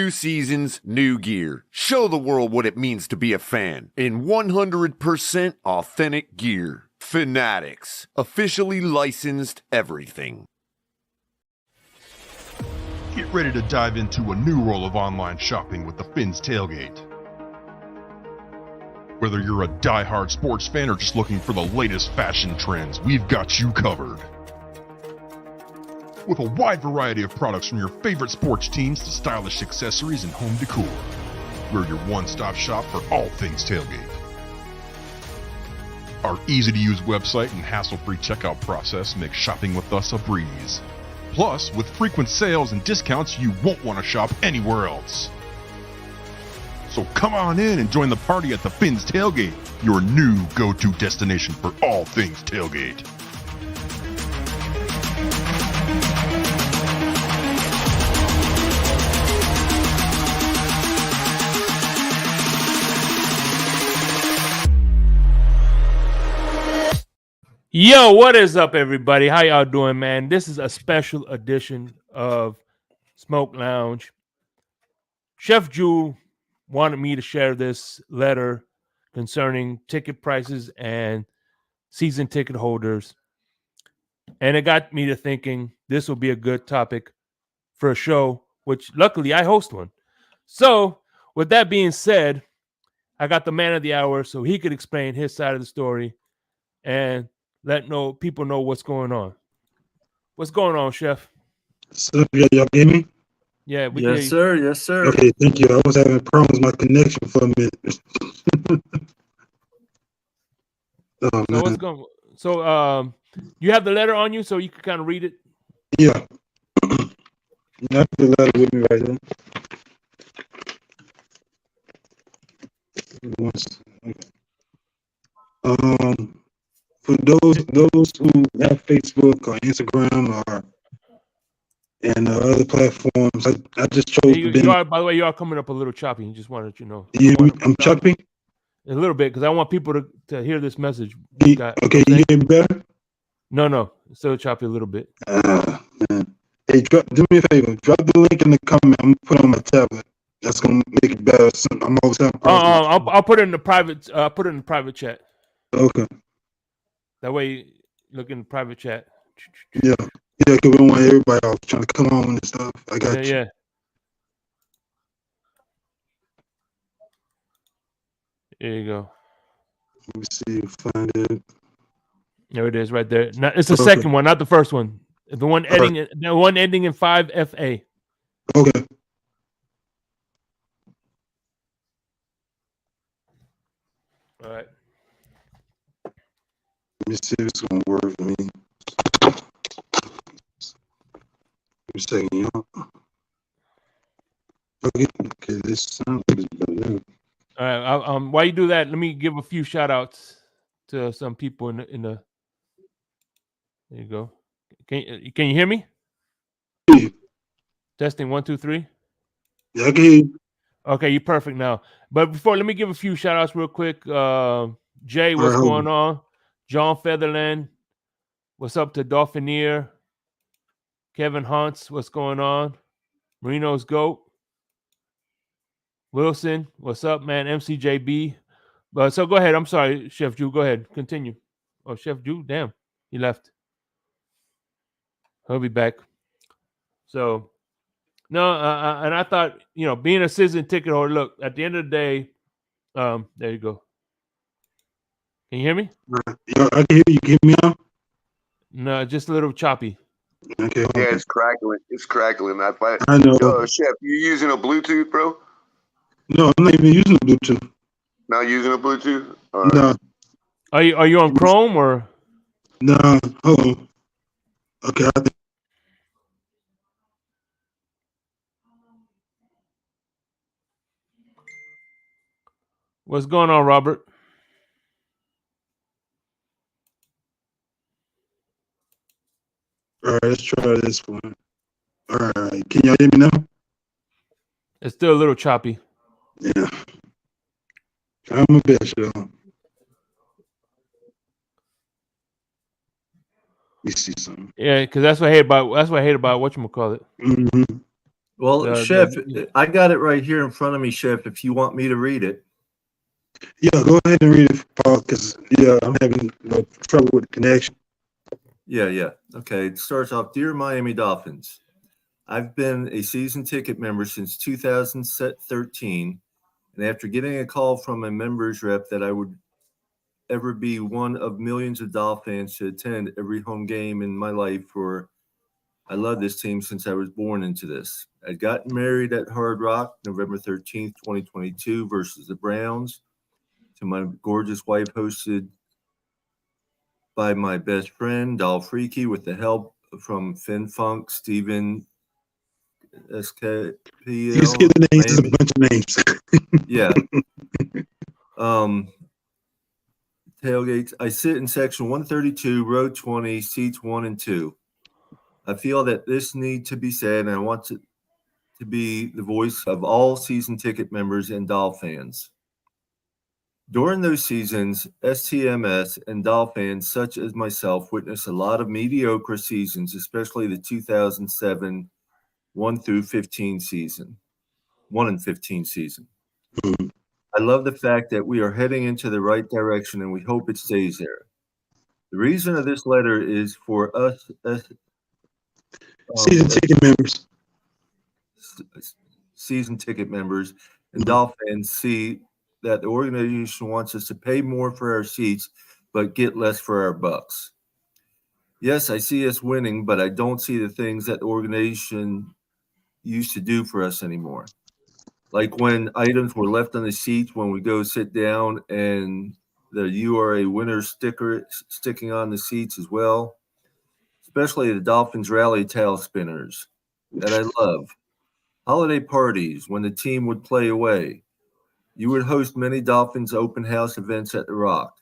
New seasons, new gear. Show the world what it means to be a fan in 100% authentic gear. Fanatics, officially licensed everything. Get ready to dive into a new world of online shopping with the Fins Tailgate. Whether you're a die-hard sports fan or just looking for the latest fashion trends, we've got you covered. With a wide variety of products from your favorite sports teams to stylish accessories and home decor, we're your one-stop shop for all things tailgate. Our easy-to-use website and hassle-free checkout process make shopping with us a breeze. Plus, with frequent sales and discounts, you won't want to shop anywhere else. So come on in and join the party at the Fins Tailgate, your new go-to destination for all things tailgate. Yo, what is up, everybody? How y'all doing, man? This is a special edition of Smoke Lounge. Chef Jewel wanted me to share this letter concerning ticket prices and season ticket holders. And it got me to thinking this will be a good topic for a show, which luckily I host one. So, with that being said, I got the man of the hour so he could explain his side of the story and let people know what's going on. What's going on, Chef? So, y'all hear me? Yeah, we Yes, sir. Yes, sir. Okay, thank you. I was having problems with my connection for a minute. Oh, so what's going? So you have the letter on you, so you can kind of read it. Yeah, I have the letter with me right here. Once. For those who have Facebook or Instagram or and other platforms, I just chose. You are, by the way, you are coming up a little choppy. Just wanted you to know. I'm choppy a little bit because I want people to hear this message. Okay, you hear me better? No, it's still choppy a little bit. Man. Hey, do me a favor. Drop the link in the comment. I'm gonna put it on my tablet. That's gonna make it better. I'm always having problems. I'll put it in the private. Put it in the private chat. Okay. That way, look in the private chat. Yeah, because we don't want everybody else trying to come on and stuff. I got you. Yeah. There you go. Let me see, find it. There it is, right there. Now, it's the second one, not the first one. The one ending in 5FA. Okay. All right. Let me see if it's gonna work for me. Give me a second, y'all. Okay, this sounds good. All right. While you do that, let me give a few shout outs to some people in the. There you go. Can you hear me? Yeah. Testing 1, 2, 3. Yeah, I can hear you. Okay, you're perfect now. But before, let me give a few shout outs real quick. Jay, what's going on? John Featherland, what's up to Dauphineer? Kevin Hunts, what's going on? Marino's GOAT. Wilson, what's up, man? MCJB. So go ahead. I'm sorry, Chef Jew. Go ahead. Continue. Oh, Chef Jew, damn, he left. He'll be back. So, no, and I thought, being a season ticket holder, look, at the end of the day, there you go. Can you hear me? Yeah, I can hear you. Can you hear me now? No, just a little choppy. Okay. Yeah, it's crackling. It's crackling. I know. Yo, Chef, you using a Bluetooth, bro? No, I'm not even using Bluetooth. Not using a Bluetooth? No. Are you on Chrome or? No, hold on. Okay, What's going on, Robert? All right, let's try this one. All right, can y'all hear me now? It's still a little choppy. Yeah. I'm a best, y'all. Let me see something. Yeah, because that's what I hate about whatchamacallit. Mm-hmm. Well, Chef, I got it right here in front of me, Chef, if you want me to read it. Yeah, go ahead and read it, Paul, because, I'm having trouble with the connection. Yeah. Okay, it starts off, Dear Miami Dolphins, I've been a season ticket member since 2013, and after getting a call from a members rep that I would ever be one of millions of Dolphins to attend every home game in my life I love this team since I was born into this. I got married at Hard Rock November 13th, 2022 versus the Browns to my gorgeous wife, hosted by my best friend, Doll Freaky, with the help from Finn Funk, Steven SKPL. You can skip the names, there's a bunch of names. Yeah. Tailgates. I sit in section 132, row 20, seats 1 and 2. I feel that this need to be said, and I want to be the voice of all season ticket members and Doll fans. During those seasons, STMS and Doll fans such as myself witnessed a lot of mediocre seasons, especially the 2007 1 through 15 season. 1 and 15 season. I love the fact that we are heading into the right direction, and we hope it stays there. The reason of this letter is for us season ticket members. Season ticket members and Doll fans see that the organization wants us to pay more for our seats, but get less for our bucks. Yes, I see us winning, but I don't see the things that the organization used to do for us anymore. Like when items were left on the seats when we go sit down, and the "You are a winner" sticker sticking on the seats as well. Especially the Dolphins rally tail spinners that I love. Holiday parties when the team would play away. You would host many Dolphins open house events at the Rock.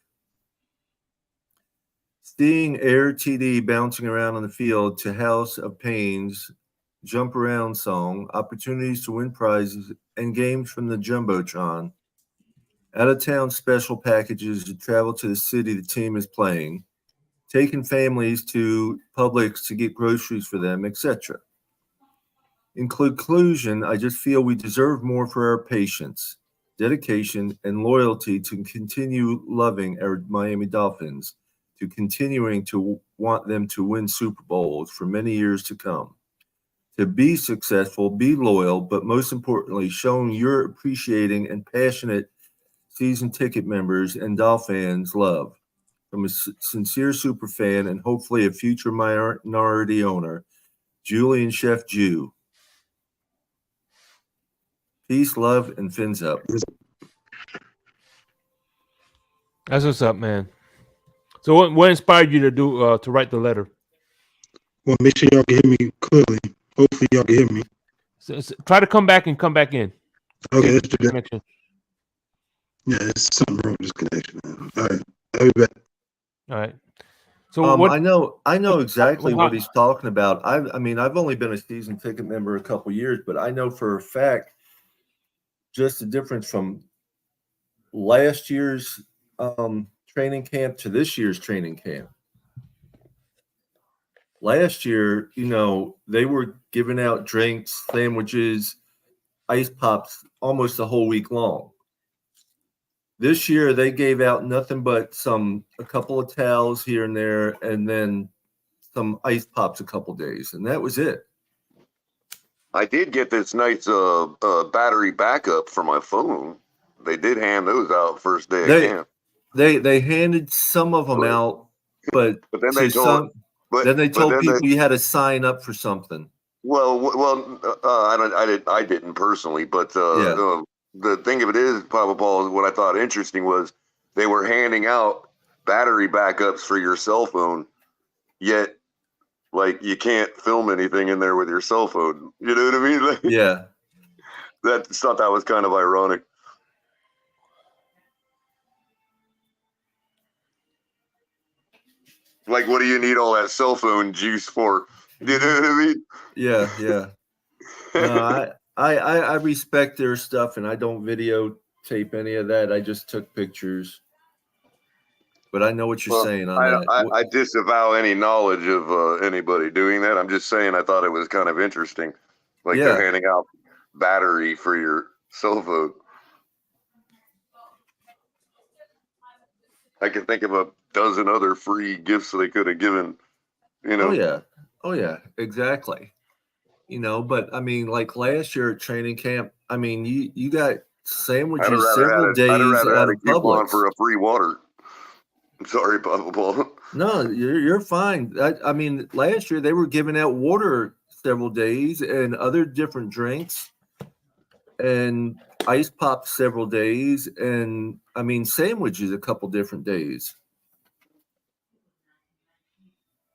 Seeing Air TD bouncing around on the field to House of Pains, Jump Around song, opportunities to win prizes, and games from the Jumbotron. Out-of-town special packages to travel to the city the team is playing. Taking families to Publix to get groceries for them, etc. In conclusion, I just feel we deserve more for our patience, dedication, and loyalty to continue loving our Miami Dolphins, to continuing to want them to win Super Bowls for many years to come. To be successful, be loyal, but most importantly, showing your appreciating and passionate season ticket members and Dolphins love. From a sincere super fan and hopefully a future minority owner, Julian Chef Jew. Peace, love, and fins up. That's what's up, man. So what inspired you to write the letter? Well, make sure y'all can hear me clearly. Hopefully y'all can hear me. So try to come back in. Okay, let's do that. Connection. Yeah, it's something wrong with this connection. All right, I'll be back. All right. So what? I know exactly what he's talking about. I mean, I've only been a season ticket member a couple years, but I know for a fact just the difference from last year's training camp to this year's training camp. Last year, they were giving out drinks, sandwiches, ice pops almost the whole week long. This year, they gave out nothing but a couple of towels here and there, and then some ice pops a couple days, and that was it. I did get this nice battery backup for my phone. They did hand those out first day of camp. They handed some of them out, but then they told people you had to sign up for something. Well, I didn't personally, but the thing of it is, Papa Paul, what I thought interesting was they were handing out battery backups for your cell phone, yet like you can't film anything in there with your cell phone. You know what I mean? Like, yeah. I thought that was kind of ironic. Like, what do you need all that cell phone juice for? You know what I mean? Yeah. No, I respect their stuff, and I don't videotape any of that. I just took pictures. But I know what you're saying on that. I disavow any knowledge of anybody doing that. I'm just saying I thought it was kind of interesting. Like they're handing out battery for your cell phone. I can think of a dozen other free gifts they could have given, you know. Oh yeah, exactly. You know, but I mean, like last year at training camp, I mean, you got sandwiches several days out of coupon Publix for a free water. I'm sorry, Paul. No, you're fine. I mean, last year they were giving out water several days and other different drinks and ice pop several days and I mean sandwiches a couple different days.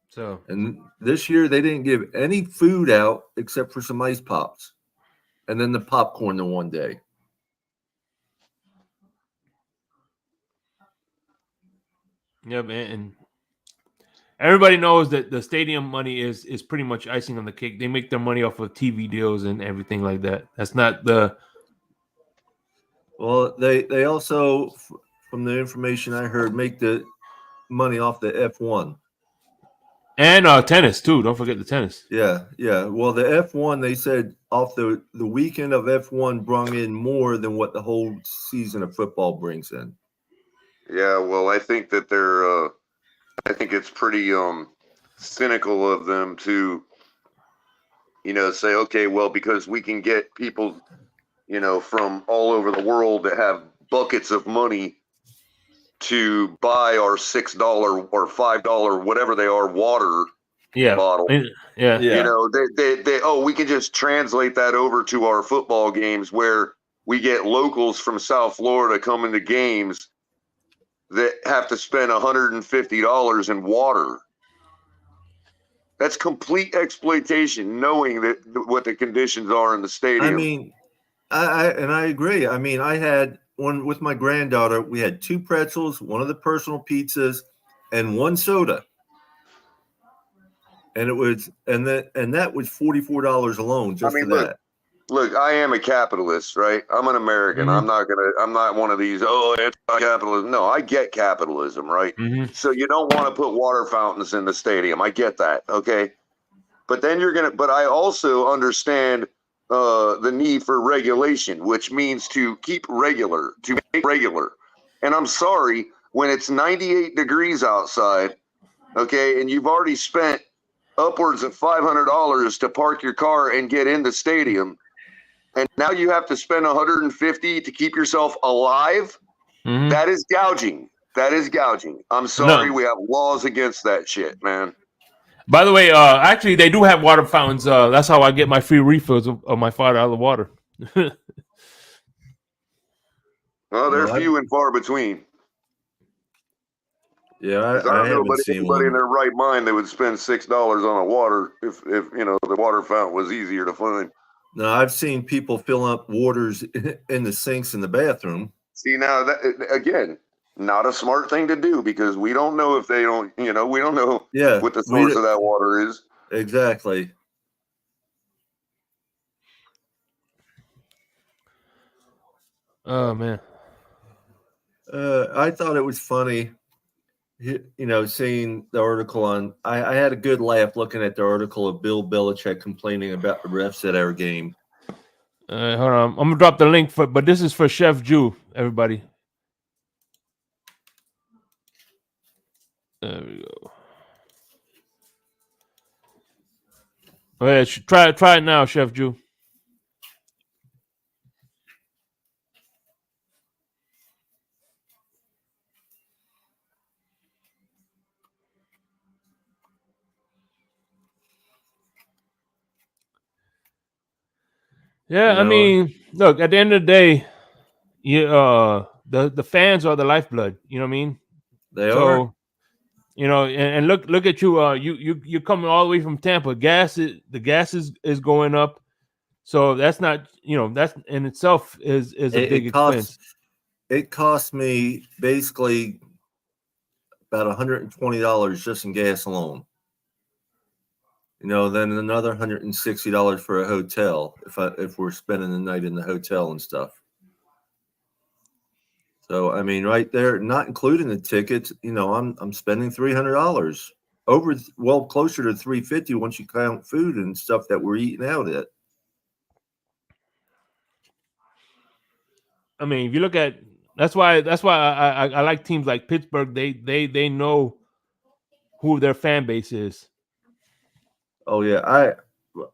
So, and this year they didn't give any food out except for some ice pops and then the popcorn the one day. yeah, man. And everybody knows that the stadium money is pretty much icing on the cake. They make their money off of TV deals and everything like that. That's not the. Well, they also, from the information I heard, make the money off the F1. And tennis too. Don't forget the tennis. Yeah. Well, the F1 they said off the weekend of F1 brung in more than what the whole season of football brings in. Yeah, well, I think that I think it's pretty cynical of them to, say, okay, well, because we can get people, from all over the world that have buckets of money to buy our $6 or $5, whatever they are, water bottle. Yeah. They we can just translate that over to our football games where we get locals from South Florida coming to games that have to spend $150 in water. That's complete exploitation, knowing that what the conditions are in the stadium. I mean, I agree. I mean, I had one with my granddaughter. We had 2 pretzels, one of the personal pizzas, and 1 soda. And it was that was $44 alone just for that. Look, I am a capitalist, right? I'm an American. Mm-hmm. I'm not one of these, anti-capitalism. No, I get capitalism, right? Mm-hmm. So you don't want to put water fountains in the stadium. I get that, okay? But then but I also understand the need for regulation, which means to make regular. And I'm sorry, when it's 98 degrees outside, okay, and you've already spent upwards of $500 to park your car and get in the stadium, and now you have to spend $150 to keep yourself alive. Mm-hmm. That is gouging. I'm sorry, we have laws against that shit, man. By the way, actually, they do have water fountains. That's how I get my free refills of my $5 water. Well, they're few and far between. Yeah, I haven't seen anybody one. in their right mind that would spend $6 on a water if the water fountain was easier to find. No, I've seen people fill up waters in the sinks in the bathroom. See, now that again, not a smart thing to do because we don't know if they don't. We don't know what the source of that water is. Exactly. Oh man. I thought it was funny. Seeing the article on, I had a good laugh looking at the article of Bill Belichick complaining about the refs at our game. Hold on, I'm gonna drop the link but this is for Chef Jew, everybody. There we go. Okay, try it now, Chef Jew. Yeah, I mean, look, at the end of the day, the fans are the lifeblood. You know what I mean? They are. And look at you. You're coming all the way from Tampa. The gas is going up. So that's not, that's in itself is a big expense. It cost me basically about $120 just in gas alone. Then another $160 for a hotel if we're spending the night in the hotel and stuff. So I mean, right there, not including the tickets, I'm spending $300 closer to $350 once you count food and stuff that we're eating out at. I mean, if you look at that's why I like teams like Pittsburgh. They know who their fan base is. Oh yeah,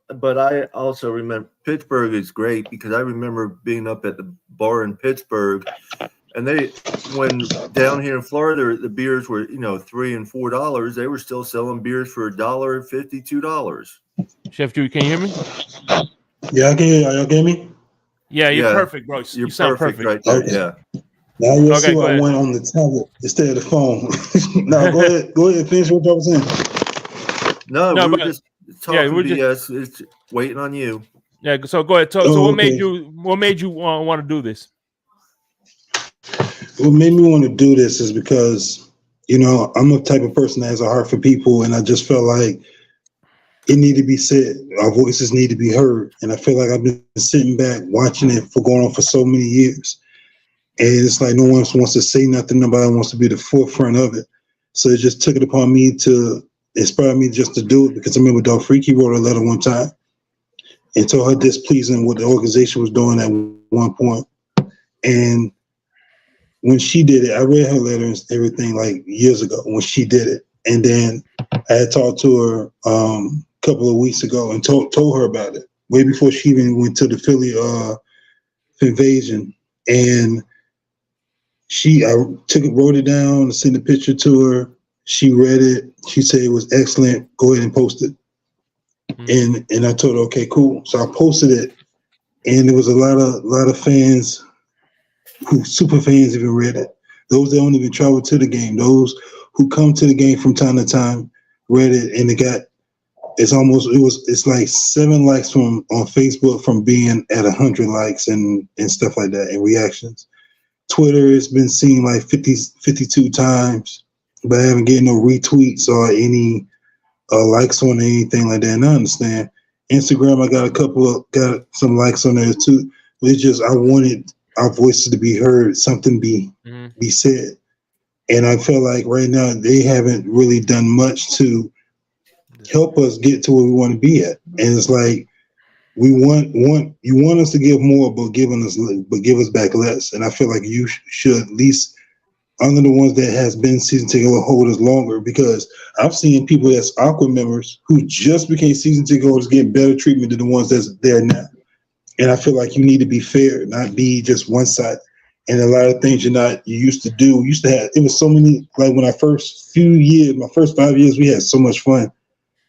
but I also remember Pittsburgh is great because I remember being up at the bar in Pittsburgh, and when down here in Florida the beers were $3 and $4, they were still selling beers for $1.50, $2. Chef Jude, can you hear me? Yeah, I can hear y'all. Y'all get me? Yeah, you're perfect, bro. You sound perfect right there. Okay. Yeah. Now you'll see go what I ahead. went on the tablet instead of the phone. No, go ahead. Go ahead. Finish what y'all was saying. No, we were just talking we're BS. It's waiting on you. Yeah, so go ahead. So what okay. made you want to do this? What made me want to do this is because, I'm a type of person that has a heart for people, and I just felt like it needed to be said. Our voices need to be heard. And I feel like I've been sitting back watching it for going on for so many years. And it's like no one else wants to say nothing. Nobody wants to be the forefront of it. So it just took it upon me to inspire me just to do it, because I remember Dog Freaky wrote a letter one time and told her displeasing what the organization was doing at one point. And when she did it, I read her letter and everything like years ago when she did it. And then I had talked to her a couple of weeks ago and told her about it way before she even went to the Philly invasion. And I wrote it down, sent a picture to her. She read it. She said it was excellent. Go ahead and post it. Mm-hmm. And I told her, okay, cool. So I posted it, and there was a lot of fans who super fans even read it. Those that don't even travel to the game, those who come to the game from time to time read it, and it's like 7 likes on Facebook from being at 100 likes and stuff like that, and reactions. Twitter has been seen like 52 times, but I haven't getting no retweets or any likes on anything like that. And I understand. Instagram, I got some likes on there too. But it's just I wanted our voices to be heard, something be said. And I feel like right now they haven't really done much to help us get to where we want to be at. And it's like you want us to give more, but give us back less. And I feel like you should at least under the ones that has been season ticket holders longer, because I've seen people that's Aqua members who just became season ticket holders get better treatment than the ones that's there now. And I feel like you need to be fair, not be just one side. And a lot of things you used to do. It was so many, like when my first 5 years, we had so much fun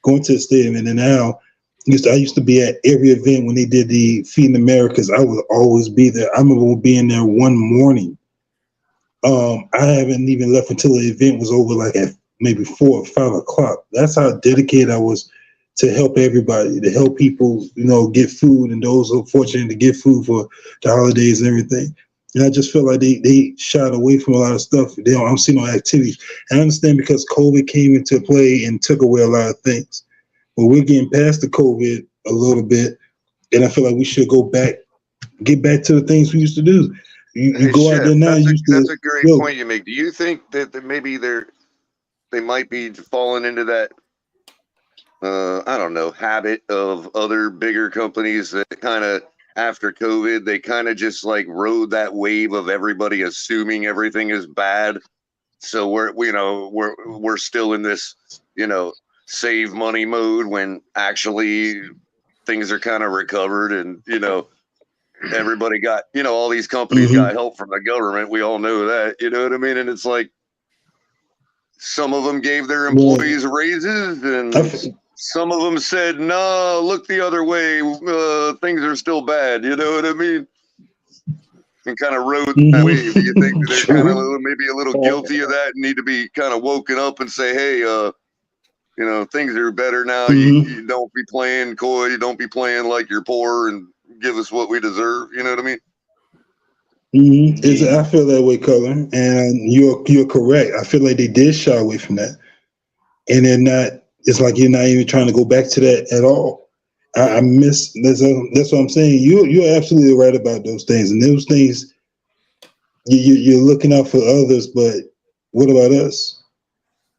going to the stadium. And then now I used to be at every event when they did the Feeding Americas. I would always be there. I remember being there one morning. I haven't even left until the event was over, like at maybe 4 or 5 o'clock. That's how dedicated I was to help everybody, to help people, get food, and those who are fortunate to get food for the holidays and everything. And I just feel like they shied away from a lot of stuff. I don't see no activities. And I understand because COVID came into play and took away a lot of things. But we're getting past the COVID a little bit, and I feel like we should get back to the things we used to do. You go out there now. That's a great point you make. Do you think that maybe they might be falling into that I don't know, habit of other bigger companies that kind of after COVID they kind of just like rode that wave of everybody assuming everything is bad. So we're still in this save money mode when actually things are kind of recovered, and everybody got, all these companies got help from the government. We all know that, you know what I mean? And it's like some of them gave their employees raises, and some of them said, no, look the other way. Things are still bad. You know what I mean? And kind of rode that wave. Do you think that they're kind of maybe a little guilty of that and need to be kind of woken up and say, hey, things are better now. You don't be playing coy. You don't be playing like you're poor, and give us what we deserve. You know what I mean? I feel that way, Colin, and you're correct. I feel like they did shy away from that, and they're not. It's like you're not even trying to go back to that at all. I miss. That's what I'm saying. You're absolutely right about those things, and those things you're looking out for others, but what about us?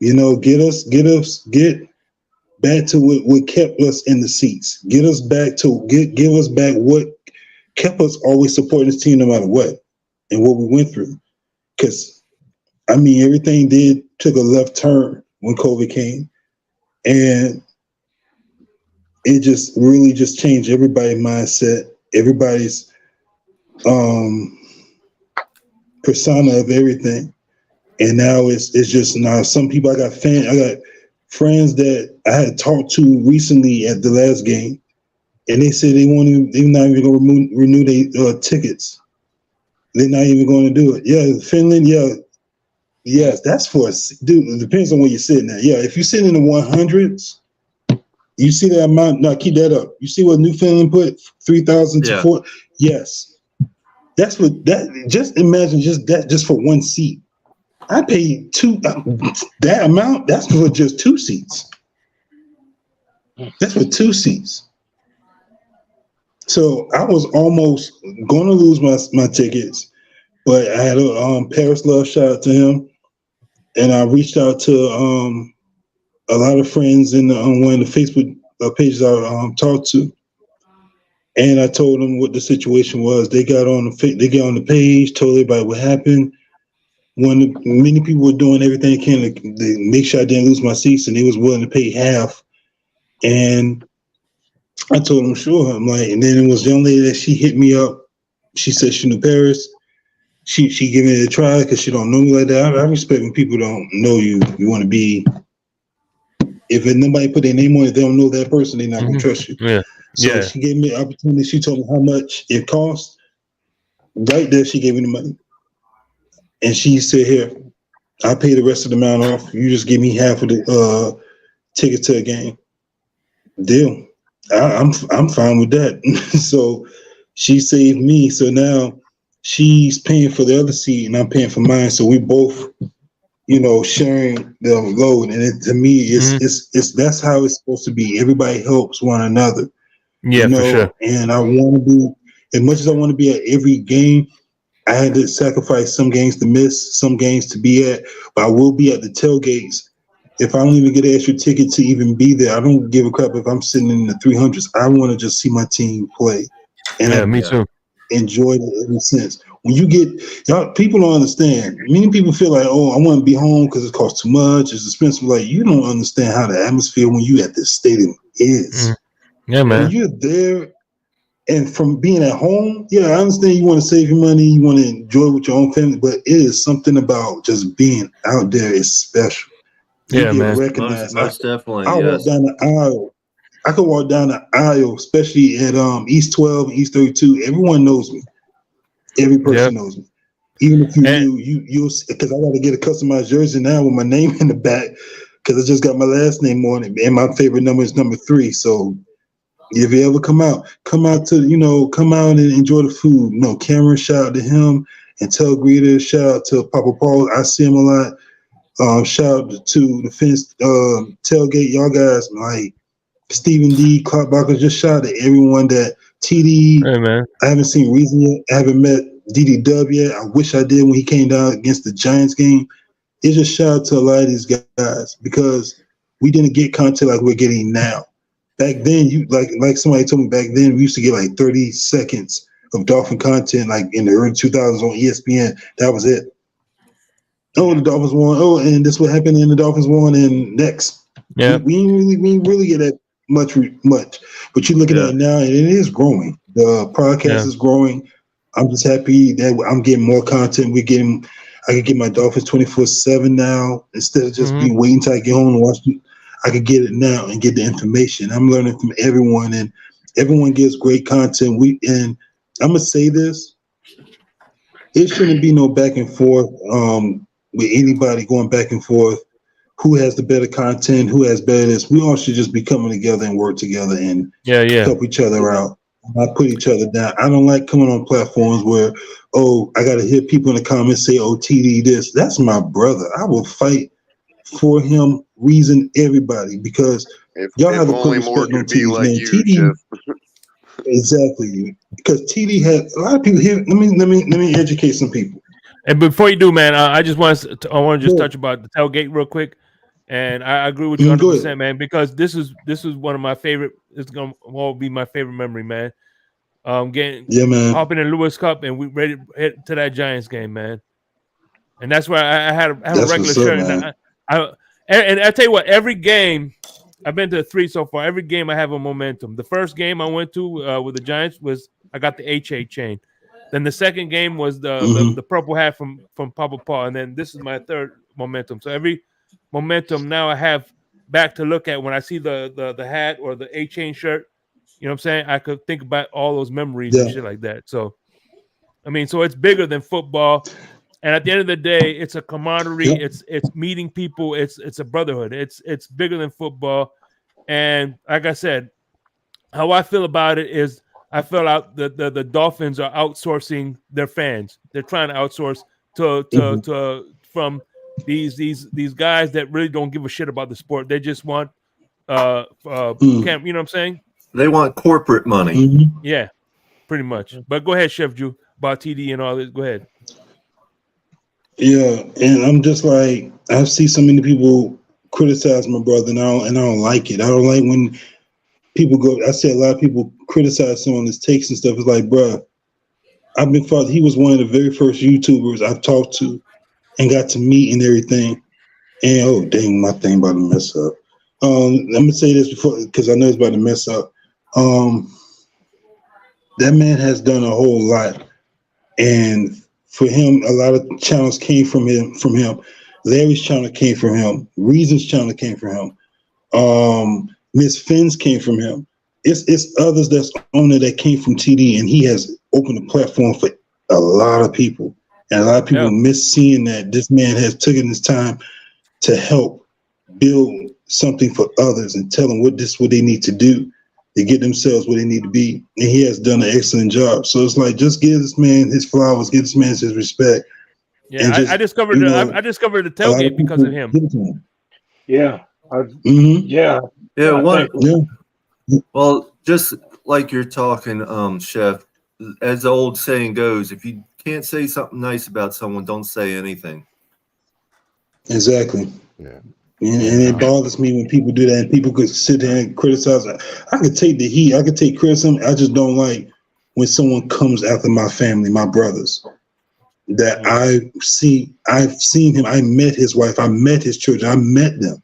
Get back to what kept us in the seats. Give us back what kept us always supporting this team no matter what. and what we went through. Because I mean, everything took a left turn when COVID came, and it just really just changed everybody's mindset, everybody's persona of everything. And now it's just now some people I got friends that I had talked to recently at the last game, and they said they're not even going to renew their tickets. They're not even going to do it. Yeah, Finland. Yeah, yes, that's for dude. It depends on where you're sitting at. Yeah, if you're sitting in the 100s, you see that amount. Now keep that up. You see what New Finland put 3,000 to 4. Yes, that's what that. Just imagine just for one seat. I paid that amount. That's for just 2 seats. That's for 2 seats. So I was almost going to lose my tickets, but I had a Paris Love, shout out to him, and I reached out to a lot of friends in one of the Facebook pages I talked to, and I told them what the situation was. They got on the page, told everybody what happened. Many people were doing everything they can to make sure I didn't lose my seats, and they was willing to pay half. And I told them, sure. I'm like, and then it was the young lady that she hit me up. She said she knew Paris. She gave me it a try because she don't know me like that. I respect when people don't know you. You want to be. If nobody put their name on it, they don't know that person. They're not gonna trust you. Yeah. So she gave me an opportunity. She told me how much it cost. Right there, she gave me the money, and she said, "Here, I'll pay the rest of the amount off. You just give me half of the ticket to a game." Deal. I'm fine with that. So she saved me. So now she's paying for the other seat, and I'm paying for mine. So we both, sharing the load. And to me, it's that's how it's supposed to be. Everybody helps one another. Yeah, for sure. And I want to be, as much as I want to be at every game, I had to sacrifice some games to miss, some games to be at, but I will be at the tailgates. If I don't even get an extra ticket to even be there, I don't give a crap if I'm sitting in the 300s. I want to just see my team play. And me too. Enjoyed it ever since. When you people don't understand. Many people feel like, oh, I want to be home because it costs too much, it's expensive. Like, you don't understand how the atmosphere when you at this stadium is. Yeah, man. When you're there, and from being at home, yeah, I understand you want to save your money, you want to enjoy with your own family, but it is something about just being out there is special. You get recognized. Most definitely. I walk down the aisle. I could walk down the aisle, especially at East 12 and East 32. Everyone knows me. Every person knows me. Even if you'll because I got to get a customized jersey now with my name in the back because I just got my last name on it, and my favorite number is number 3. So if you ever come out and enjoy the food. Cameron, shout out to him, and tell Greta, shout out to Papa Paul. I see him a lot. Shout out to the fence tailgate, y'all guys, like Stephen D, Clark Barker. Just shout out to everyone that TD. Hey, man. I haven't seen Reason yet. I haven't met DDW yet. I wish I did when he came down against the Giants game. It's just shout out to a lot of these guys because we didn't get content like we're getting now. Back then, like somebody told me back then, we used to get like 30 seconds of Dolphin content, like in the early 2000s on ESPN. That was it. Oh, the Dolphins won. Oh, and this what happened, and the Dolphins won, and next. Yeah, we didn't really get that much. But you're looking at it now, and it is growing. The podcast is growing. I'm just happy that I'm getting more content. I can get my Dolphins 24/7 now instead of just be waiting till I get home and watch it. I could get it now and get the information. I'm learning from everyone, and everyone gives great content. And I'm gonna say this: it shouldn't be no back and forth with anybody going back and forth. Who has the better content? Who has better this? We all should just be coming together and work together and help each other out. Not put each other down. I don't like coming on platforms where, I got to hear people in the comments say, TD this. That's my brother. I will fight for him, Reason, everybody, because y'all have to put respect on TD's name. TD, exactly, because TD had a lot of people here. Let me educate some people. And before you do, man, I want to just touch about the tailgate real quick, and I agree with you 100%, man, because this is one of my favorite. It's gonna be my favorite memory, man. hopping in Lewis Cup, and we ready to head to that Giants game, man. And that's why I have a regular shirt. And I tell you what, every game I've been to 3 so far. Every game I have a momentum. The first game I went to with the Giants was I got the HA chain. Then the second game was the purple hat from Papa Paul, and then this is my third momentum. So every momentum now I have back to look at when I see the hat or the A chain shirt. You know what I'm saying? I could think about all those memories and shit like that. So, I mean, so it's bigger than football. And at the end of the day, it's a camaraderie. It's meeting people. It's a brotherhood. It's bigger than football. And like I said, how I feel about it is I feel out the Dolphins are outsourcing their fans. They're trying to outsource to from these guys that really don't give a shit about the sport. They just want you know what I'm saying? They want corporate money. Yeah, pretty much. But go ahead, Chef Drew, about TD and all this. Go ahead. Yeah, and I'm just like, I see so many people criticize my brother, and I don't like it. I don't like when people go. I see a lot of people criticize him on his takes and stuff. It's like, bruh, he was one of the very first YouTubers I've talked to and got to meet and everything. And oh dang, my thing about to mess up. I'm gonna say this before because I know it's about to mess up. That man has done a whole lot, and for him, a lot of channels came from him. Larry's channel came from him. Reason's channel came from him. Miss Finn's came from him. It's others that's on there that came from TD, and he has opened a platform for a lot of people. And a lot of people miss seeing that this man has taken his time to help build something for others and tell them what they need to do to get themselves where they need to be. And he has done an excellent job. So it's like, just give this man his flowers, give this man his respect. Yeah, I discovered I discovered the tailgate because of him. Yeah. Well, just like you're talking, Chef, as the old saying goes, if you can't say something nice about someone, don't say anything. Exactly. Yeah. And it bothers me when people do that, and people could sit there and criticize. I could take the heat. I could take criticism. I just don't like when someone comes after my family, my brothers. That I've seen him. I met his wife. I met his children. I met them.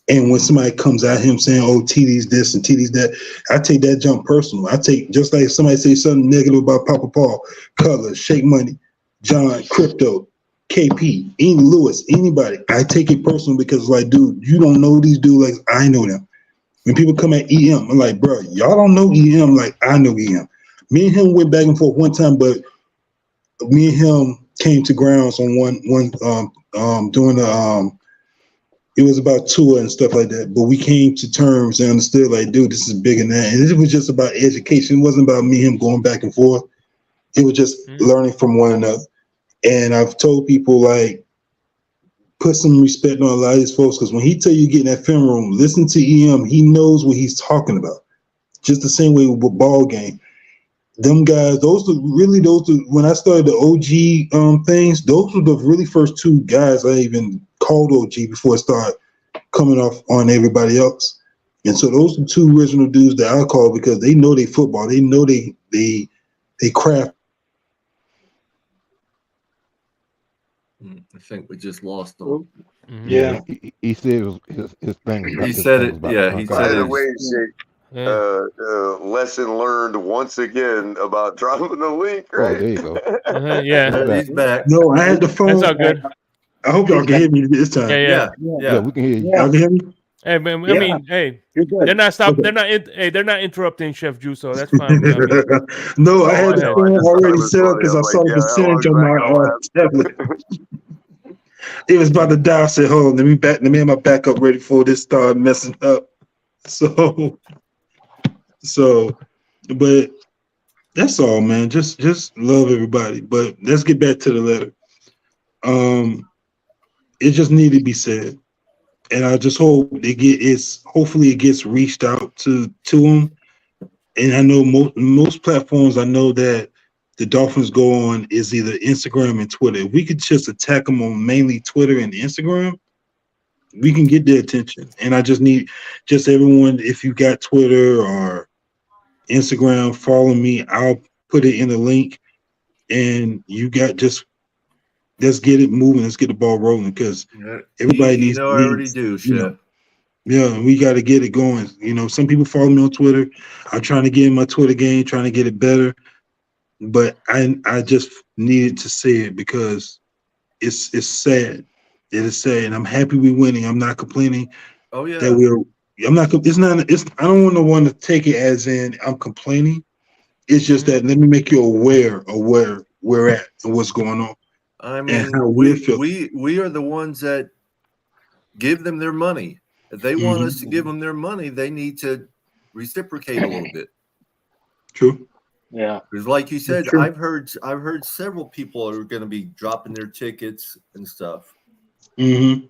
And when somebody comes at him saying, "Oh, TD's this and TD's that," I take that jump personal. I take, just like if somebody say something negative about Papa Paul, Colors, Shake Money, John, Crypto, KP, Ian Lewis, anybody, I take it personal because, like, dude, you don't know these dudes like I know them. When people come at EM, I'm like, bro, y'all don't know EM like I know EM. Me and him went back and forth one time, but me and him came to grounds on one doing the it was about tour and stuff like that. But we came to terms and understood, like, dude, this is bigger than that. And it was just about education. It wasn't about me and him going back and forth. It was just learning from one another. And I've told people, like, put some respect on a lot of these folks, because when he tell you get in that film room, listen to EM. He knows what he's talking about. Just the same way with ball game. Them guys, when I started the OG things, those were the really first two guys I even called OG before it started coming off on everybody else. And so those are two original dudes that I call because they know they football. They know they craft. I think we just lost him. Yeah. He said his thing. He said it. Yeah, he said it. Lesson learned once again about dropping the link. Right? Oh, there you go. Yeah, he's back. No, I had the phone. That's all good. I hope y'all can hear me this time. Yeah, we can hear you. Y'all can hear me? Hey, man, I mean, hey, they're not stopping. They're not interrupting Chef Drew, so that's fine. No, I had the phone already set up because I saw the percentage on my tablet. It was about to die. I said, "Hold on, let me have my backup ready before this started messing up." So, but that's all, man. Just love everybody. But let's get back to the letter. It just needed to be said. And I just hope hopefully it gets reached out to them. And I know most platforms, I know that the Dolphins go on is either Instagram and Twitter. If we could just attack them on mainly Twitter and Instagram, we can get their attention. And I just need everyone, if you got Twitter or Instagram, follow me. I'll put it in the link, and you got just let's get it moving. Let's get the ball rolling because everybody I already do, Chef. Yeah, we got to get it going. Some people follow me on Twitter. I'm trying to get in my Twitter game, trying to get it better. But I just needed to say it because it's sad. It is sad, and I'm happy we're winning. I'm not complaining. Oh yeah. That I'm not. It's not. It's. I don't want no one to take it as in I'm complaining. It's just that let me make you aware of where we're at and what's going on. I mean, and how we are the ones that give them their money. If they want us to give them their money, they need to reciprocate a little bit. True. Yeah. Because, like you said, I've heard several people are going to be dropping their tickets and stuff. Mm-hmm.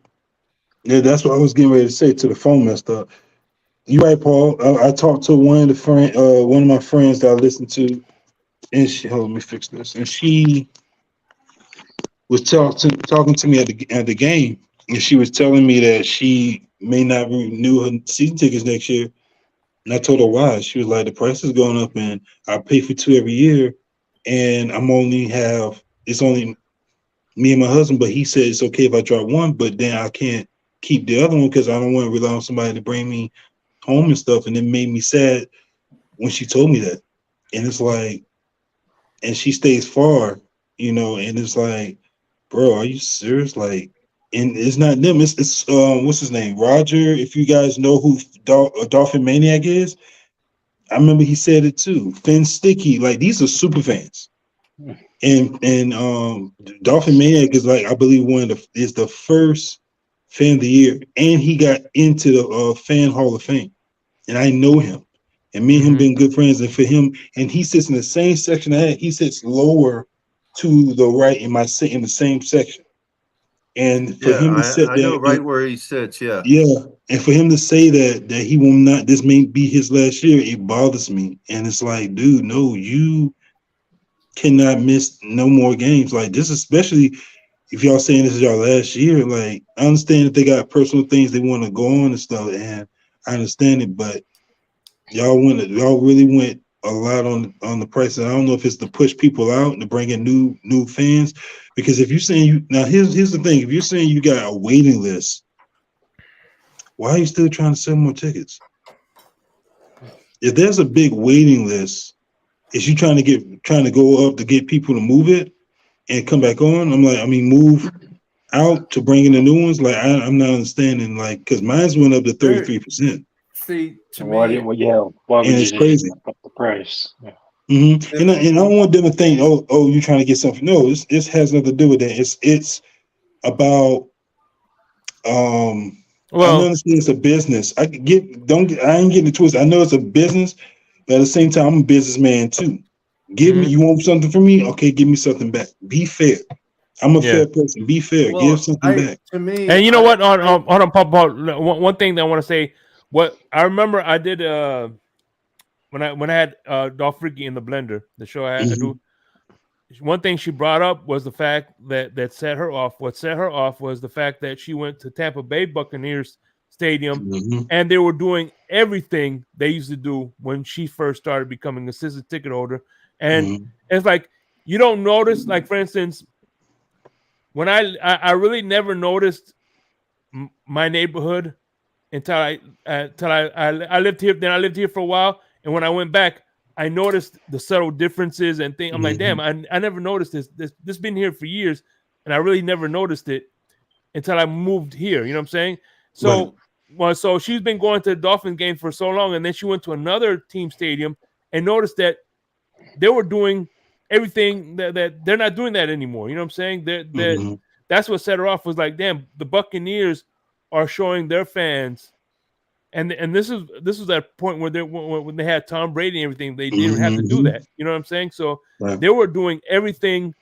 Yeah, that's what I was getting ready to say. To the phone messed up. You're right, Paul. I talked to one of my friends that I listened to, and let me fix this. And she was talking to me at the game, and she was telling me that she may not renew her season tickets next year. And I told her why. She was like, the price is going up, and I pay for 2 every year, and it's only me and my husband. But he said it's okay if I drop one, but then I can't keep the other one because I don't want to rely on somebody to bring me home and stuff. And it made me sad when she told me that. And it's like, and she stays far, and it's like, bro, are you serious? Like, and it's not them. It's what's his name? Roger. If you guys know who Dolphin Maniac is, I remember he said it too. Finn Sticky, like these are super fans. And Dolphin Maniac is like, I believe is the first fan of the year, and he got into the fan hall of fame. And I know him, and me and him been good friends. And for him, and he sits in the same section I had. He sits lower to the right in the same section. And for him to sit I know right where he sits. Yeah. And for him to say that he will not, this may be his last year, it bothers me. And it's like, dude, no, you cannot miss no more games like this, especially if y'all saying this is your last year. Like, I understand if they got personal things they want to go on and stuff, and I understand it, but y'all really went a lot on the price. And I don't know if it's to push people out and to bring in new fans, because if you're saying here's the thing, if you're saying you got a waiting list, why are you still trying to sell more tickets? If there's a big waiting list, is you trying to go up to get people to move it and come back on? I'm like, I mean, move out to bring in the new ones. Like, I'm not understanding, like, because mine's went up to 33%. See, to why me, would you it's crazy. Up the price? Yeah. Mm-hmm. And I don't want them to think, oh, you're trying to get something. No, this has nothing to do with that. It's about I understand it's a business. I ain't getting it twisted. I know it's a business, but at the same time, I'm a businessman too. You want something from me? Okay, give me something back. Be fair. I'm a fair person. Be fair. Give something back. To me, and you know what? On Pop, one thing that I want to say. What I remember, I did when I had Dolph Ricky in the blender, the show I do. One thing she brought up was the fact that set her off. What set her off was the fact that she went to Tampa Bay Buccaneers Stadium, and they were doing everything they used to do when she first started becoming a season ticket holder. And it's like, you don't notice, like, for instance, when I really never noticed my neighborhood until I lived here. Then I lived here for a while, and when I went back, I noticed the subtle differences and things. I'm like, damn, I never noticed this. This been here for years, and I really never noticed it until I moved here. You know what I'm saying? So, so she's been going to the Dolphins game for so long, and then she went to another team stadium and noticed that they were doing everything that they're not doing that anymore. You know what I'm saying? That's what set her off. Was like, damn, the Buccaneers are showing their fans. And this was that point where when they had Tom Brady and everything, they didn't have to do that. You know what I'm saying? So they were doing everything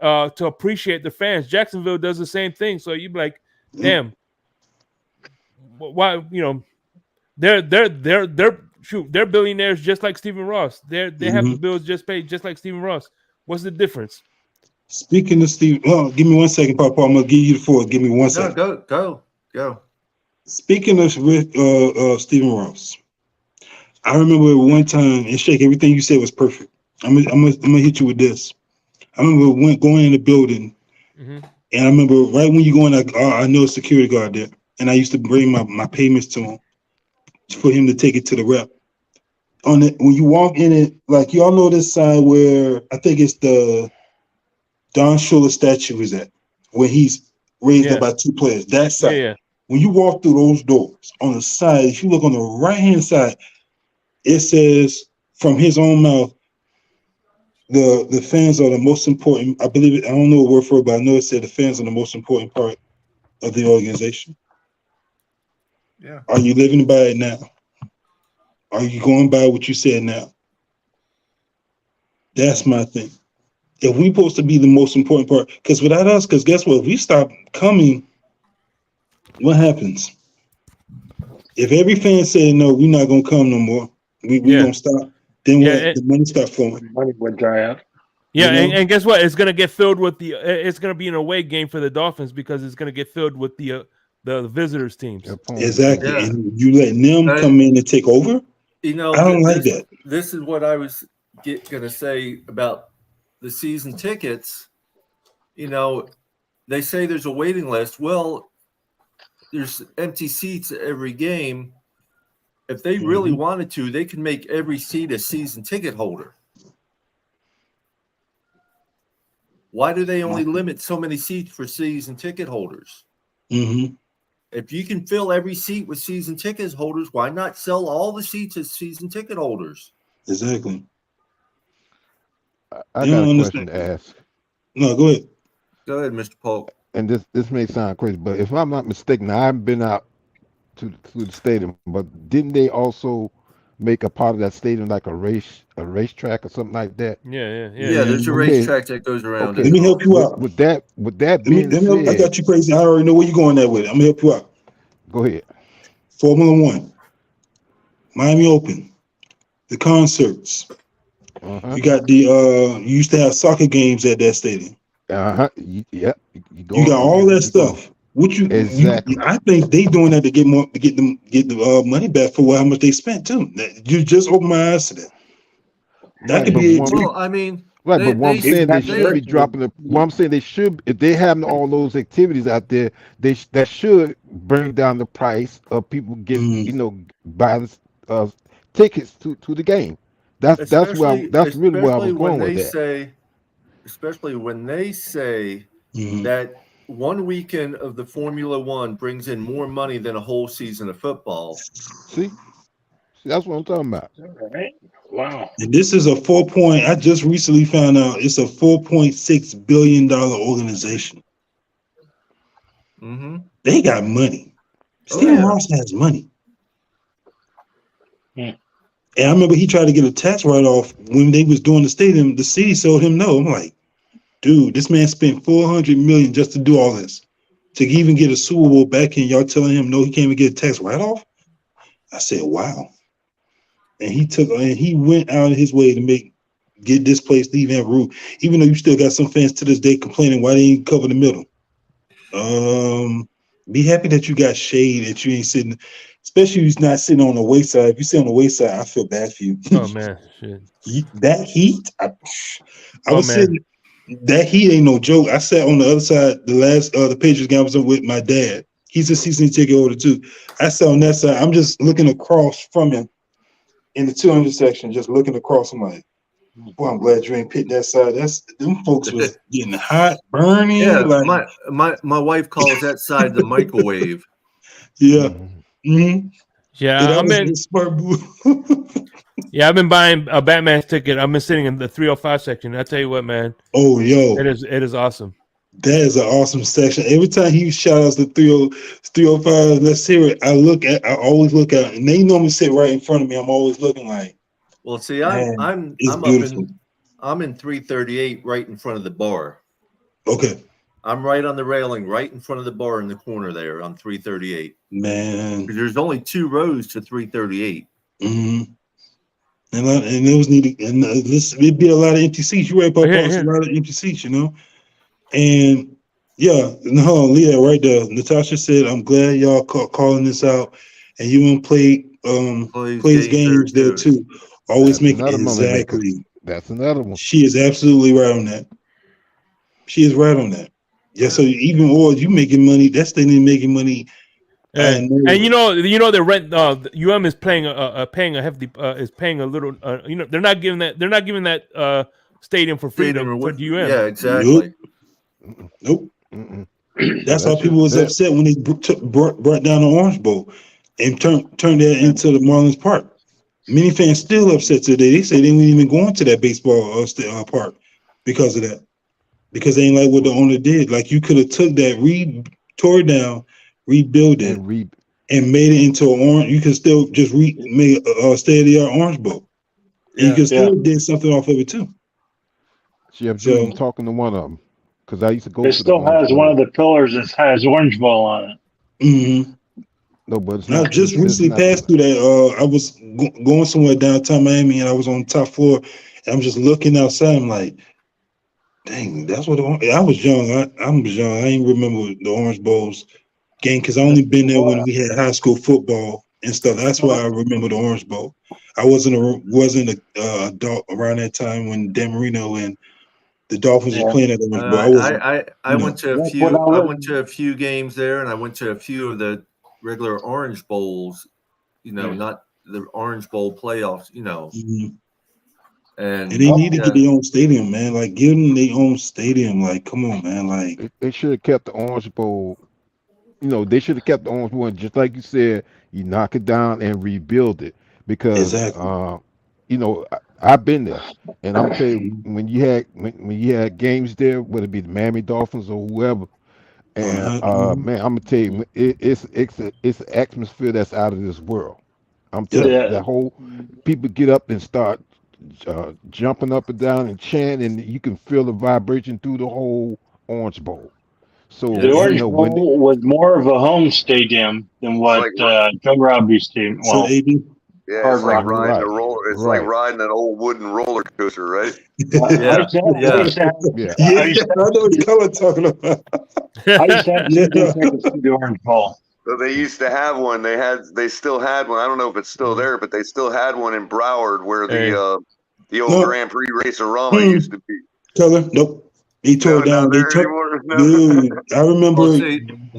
to appreciate the fans. Jacksonville does the same thing. So you'd be like, damn, why? You know, they're billionaires just like Stephen Ross. They have the bills just paid just like Stephen Ross. What's the difference? Speaking of Steve, give me 1 second, Papa. I'm gonna give you the floor. Give me 1 second. Go. Speaking of Stephen Ross, I remember one time, and Shake, everything you said was perfect. I'm gonna hit you with this. I remember going in the building, and I remember right when you go in, I know a security guard there, and I used to bring my payments to him for him to take it to the rep. On it, when you walk in it, like y'all know this side where I think it's the Don Shula statue is at, where he's raised up by two players. That side. Yeah. When you walk through those doors, on the side, if you look on the right hand side, it says from his own mouth, the fans are the most important. I believe it. I don't know a word for it, but I know it said the fans are the most important part of the organization. Yeah. Are you living by it now? Are you going by what you said now? That's my thing. If we supposed to be the most important part, because without us, because guess what? If we stop coming, what happens? If every fan said no, we're not gonna come no more. We gonna stop. Then what? The money stop flowing. Money would dry up. Yeah, and guess what? It's gonna get filled with the. It's gonna be an away game for the Dolphins because it's gonna get filled with the visitors teams. Exactly, and you letting them come in and take over. You know, I don't like that. This is what I was gonna say about the season tickets. You know, they say there's a waiting list. Well, there's empty seats at every game. If they really wanted to, they can make every seat a season ticket holder. Why do they only limit so many seats for season ticket holders? If you can fill every seat with season ticket holders, why not sell all the seats as season ticket holders? Exactly. I got a question to ask. No, go ahead. Go ahead, Mr. Polk. And this may sound crazy, but if I'm not mistaken, I haven't been out to the stadium, but didn't they also make a part of that stadium like a racetrack or something like that? Yeah. There's a racetrack that goes around. Let me help you out. With that being said, I got you crazy. I already know where you're going there with it. I'm gonna help you out. Go ahead. Formula One, Miami Open, the concerts. You got the you used to have soccer games at that stadium. Yeah. You got all that stuff. Exactly. I think they doing that to get the money back for how much they spent too. You just open my eyes to that. That could be it. Well, I mean, right, but what I'm saying they should be dropping the. What I'm saying they should, if they have all those activities out there, that should bring down the price of people getting, buying tickets to the game. That's really where I was going with that. Especially when they say that one weekend of the Formula One brings in more money than a whole season of football. See, that's what I'm talking about. All right. Wow. And this is I just recently found out it's a $4.6 billion organization. They got money. Stephen Ross has money. And I remember he tried to get a tax write-off when they was doing the stadium. The city told him no. I'm like, dude, this man spent $400 million just to do all this. To even get a Super Bowl back and y'all telling him no, he can't even get a tax write-off? I said, wow. And he went out of his way to get this place to even have roof. Even though you still got some fans to this day complaining why they ain't cover the middle. Be happy that you got shade, that you ain't sitting, especially if you're not sitting on the wayside. If you sit on the wayside, I feel bad for you. Oh man, shit. That heat, I was sitting. That heat ain't no joke. I sat on the other side. The Patriots game was with my dad. He's a season ticket holder too. I sat on that side. I'm just looking across from him in the 200 section, just looking across. I'm like, boy, I'm glad you ain't picked that side. Them folks was getting hot, burning. Yeah, like, my wife calls that side the microwave. Yeah. Yeah, I've been buying a Batman ticket. I've been sitting in the 305 section. I tell you what, man. Oh, yo, it is awesome. That is an awesome section. Every time he shout outs to 305, let's hear it. I always look out, and they normally sit right in front of me. I'm always looking like. Well, see, I'm in 338, right in front of the bar. Okay. I'm right on the railing, right in front of the bar in the corner there on 338. Man, there's only 2 rows to 338. And it was needed, and it'd be a lot of empty seats. You right, Papa? A lot of empty seats, And Leah, right there. Natasha said, "I'm glad y'all calling this out, and you want to play plays games there too. Always make another moneymaker. exactly. That's another one. She is absolutely right on that. She is right on that. Yeah. So even or you making money, that's the thing making money. And you know the rent. UM is paying a hefty is paying a little. They're not giving that stadium for free for UM. Yeah, exactly. Nope. That's how people was upset when they brought down the Orange Bowl and turned that into the Marlins Park. Many fans still upset today. They say they didn't even go into that baseball park because of that. Because they ain't like what the owner did. Like you could have took that, tore it down, rebuild it, and made it into an orange. You could still just make a state-of-the-art Orange Bowl. And you could still did something off of it too. I'm talking to one of them because I used to go. It still has one of the pillars that has Orange Bowl on it. Mm-hmm. No, but it's I just recently passed through that. I was going somewhere downtown Miami, and I was on the top floor. And I'm just looking outside. I'm like, dang, that's what I was young. I was young. I ain't remember the Orange Bowls game because I only been there when we had high school football and stuff. That's why I remember the Orange Bowl. I wasn't a adult around that time when Dan Marino and the Dolphins were playing at the Orange Bowl. I went to a few games there, and I went to a few of the regular Orange Bowls. Not the Orange Bowl playoffs. Mm-hmm. And they need to get their own stadium, man. Like, give them their own stadium. Like, come on, man. Like, they should have kept the Orange Bowl. They should have kept the Orange Bowl. Just like you said, you knock it down and rebuild it because, I've been there, and I'm tell you, when you had games there, whether it be the Miami Dolphins or whoever, and man, I'm gonna tell you, it's an atmosphere that's out of this world. I'm telling you, that whole people get up and start jumping up and down and chanting, and you can feel the vibration through the whole Orange Bowl. So the Orange Bowl was more of a home stadium than what Joe Robbie's team. Well, it's like riding a roller. It's like riding an old wooden roller coaster, right? I know what color talking about. I used to have the Orange Bowl. So they used to have one. They still had one. I don't know if it's still there, but they still had one in Broward where the old Grand Prix Race-A-Rama used to be. Color? Nope. He tore it down. Dude, I remember.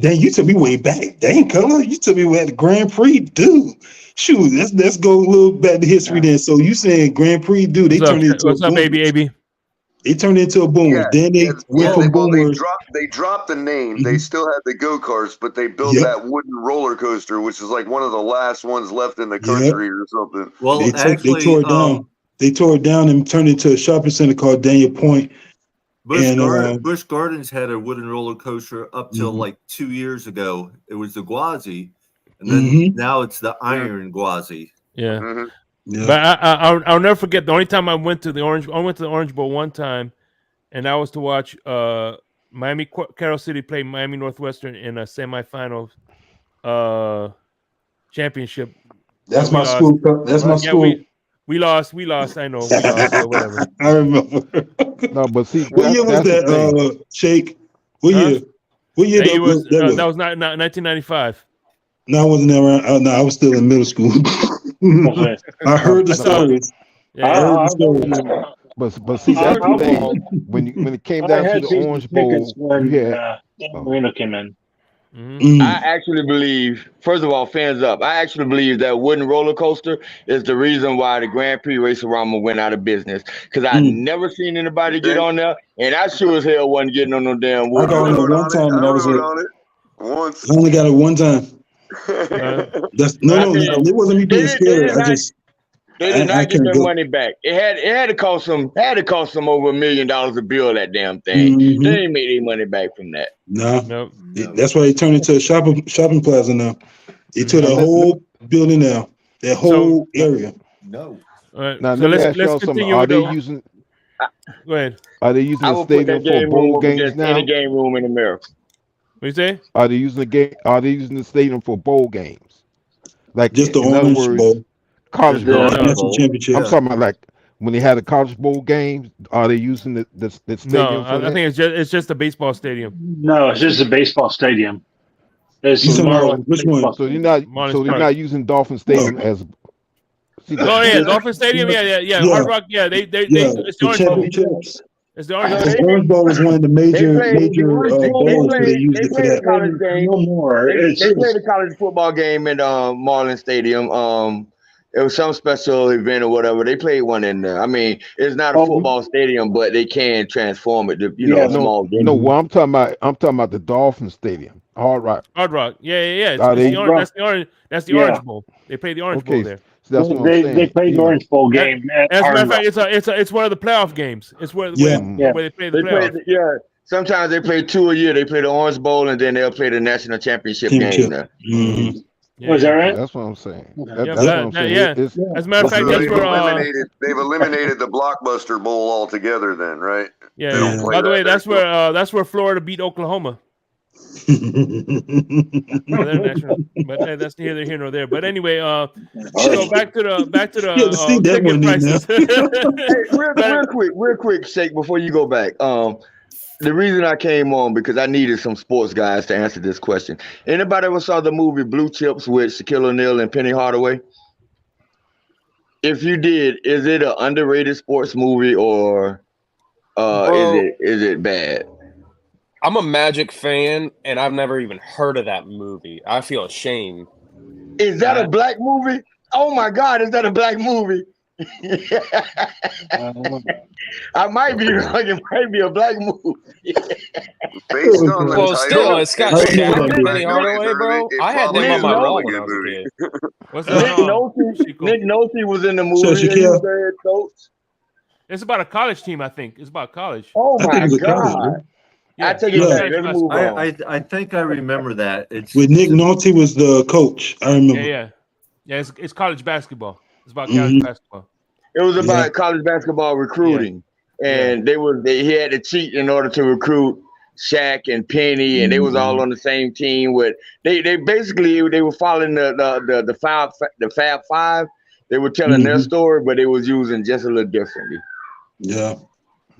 Dang, you took me way back. Dang, Color, you took me at the Grand Prix, dude. Shoot, let's go a little back to history then. So you saying Grand Prix, dude? They turned it into what's up, AB? They turned it into a boomer. Then they went from boomers. They dropped the name. Mm-hmm. They still had the go-karts, but they built that wooden roller coaster, which is like one of the last ones left in the country or something. Well, they tore it down. They tore it down and turned it into a shopping center called Daniel Point. Busch Gardens had a wooden roller coaster up till like 2 years ago. It was the Gwazi, and then now it's the Iron Gwazi. Yeah. Mm-hmm. Yeah. But I'll never forget the only time I went to the Orange Bowl one time, and that was to watch Miami Carroll City play Miami Northwestern in a semifinal championship. That's my school. That's my school. We lost. I know. We lost or whatever. I remember. No, but see, what year was that, Shake? What year? What year that was? That was 1995. No, I wasn't around. No, I was still in middle school. I heard the stories. Yeah. But see, that's the thing. When it came down to the Orange Bowl, Marino came in. Mm-hmm. I actually believe, first of all, fans up. I actually believe that wooden roller coaster is the reason why the Grand Prix Race-A-Rama went out of business. Because I never seen anybody get on there, and I sure as hell wasn't getting on no damn wood. I got on it one time, and that was it. Once. I only got it one time. It wasn't me being scared. They did not get their money back. It had to cost them over $1 million to build that damn thing. Mm-hmm. They didn't make any money back from that. No. That's why they turned into a shopping plaza now. They took the whole building now, that whole area. No. All right. Now let's continue. Are they using? Go ahead. Are they using the stadium for bowl games now? Any game room in America. What you say? Are they using the stadium for bowl games? Like just the Orange Bowl. College bowl. Championship. I'm talking about like when they had the college bowl games. Are they using the stadium? No, I think it's just a baseball stadium. No, it's just a baseball stadium. It's You talking about Marlin which one? Baseball So you're Stadium. not. So they're not using Dolphin Stadium as. See, Oh yeah, Dolphin Stadium. Yeah. Hard Rock. Yeah, they. It's the the Orange Bowl. championships. It's the Orange No, Bowl. The Orange Bowl was one of the major bowls where they used they it for played a that. college game. No more. They played a college football game in Marlin Stadium. It was some special event or whatever. They played one in there. I mean, it's not a football stadium, but they can transform it to a small game. No. Well, I'm talking about the Dolphin Stadium. Hard Rock. Hard Rock. Yeah. Are they- That's the Orange Bowl. They play the Orange Bowl there. So that's what I'm saying. They played the Orange Bowl game. As a matter of fact, it's one of the playoff games. It's where they play the playoff. Sometimes they play 2 a year. They play the Orange Bowl, and then they'll play the national championship game there. Mm-hmm. Was that right? That's what I'm saying. That's what I'm saying. Yeah. As a matter of fact, that's where they've eliminated the Blockbuster Bowl altogether. Then, right? Yeah. By the way, that's where Florida beat Oklahoma. But that's neither here nor there. But anyway, so back to the ticket prices. Hey, real quick, Shake, before you go back. The reason I came on because I needed some sports guys to answer this question. Anybody ever saw the movie Blue Chips with Shaquille O'Neal and Penny Hardaway? If you did, is it an underrated sports movie or is it bad? I'm a Magic fan, and I've never even heard of that movie. I feel ashamed. Is that a black movie? Oh my God, is that a black movie? I might be wrong. It might be a black movie. Based on the Well, still, it's got Shaq and title, Penny Hardaway, bro. I had them on my wall when I was a kid. Nick Nolte was in the movie. So, He was the head coach. It's about a college team, I think. It's about college. Oh my God. College, I take it back. Let's move on. I think I remember that. It's with Nick Nolte was the coach. I remember. Yeah. It's college basketball. It's about college basketball. It was about college basketball recruiting, and he had to cheat in order to recruit Shaq and Penny, and they was all on the same team. With they basically were following the Fab Five. They were telling their story, but they was using just a little differently. Yeah,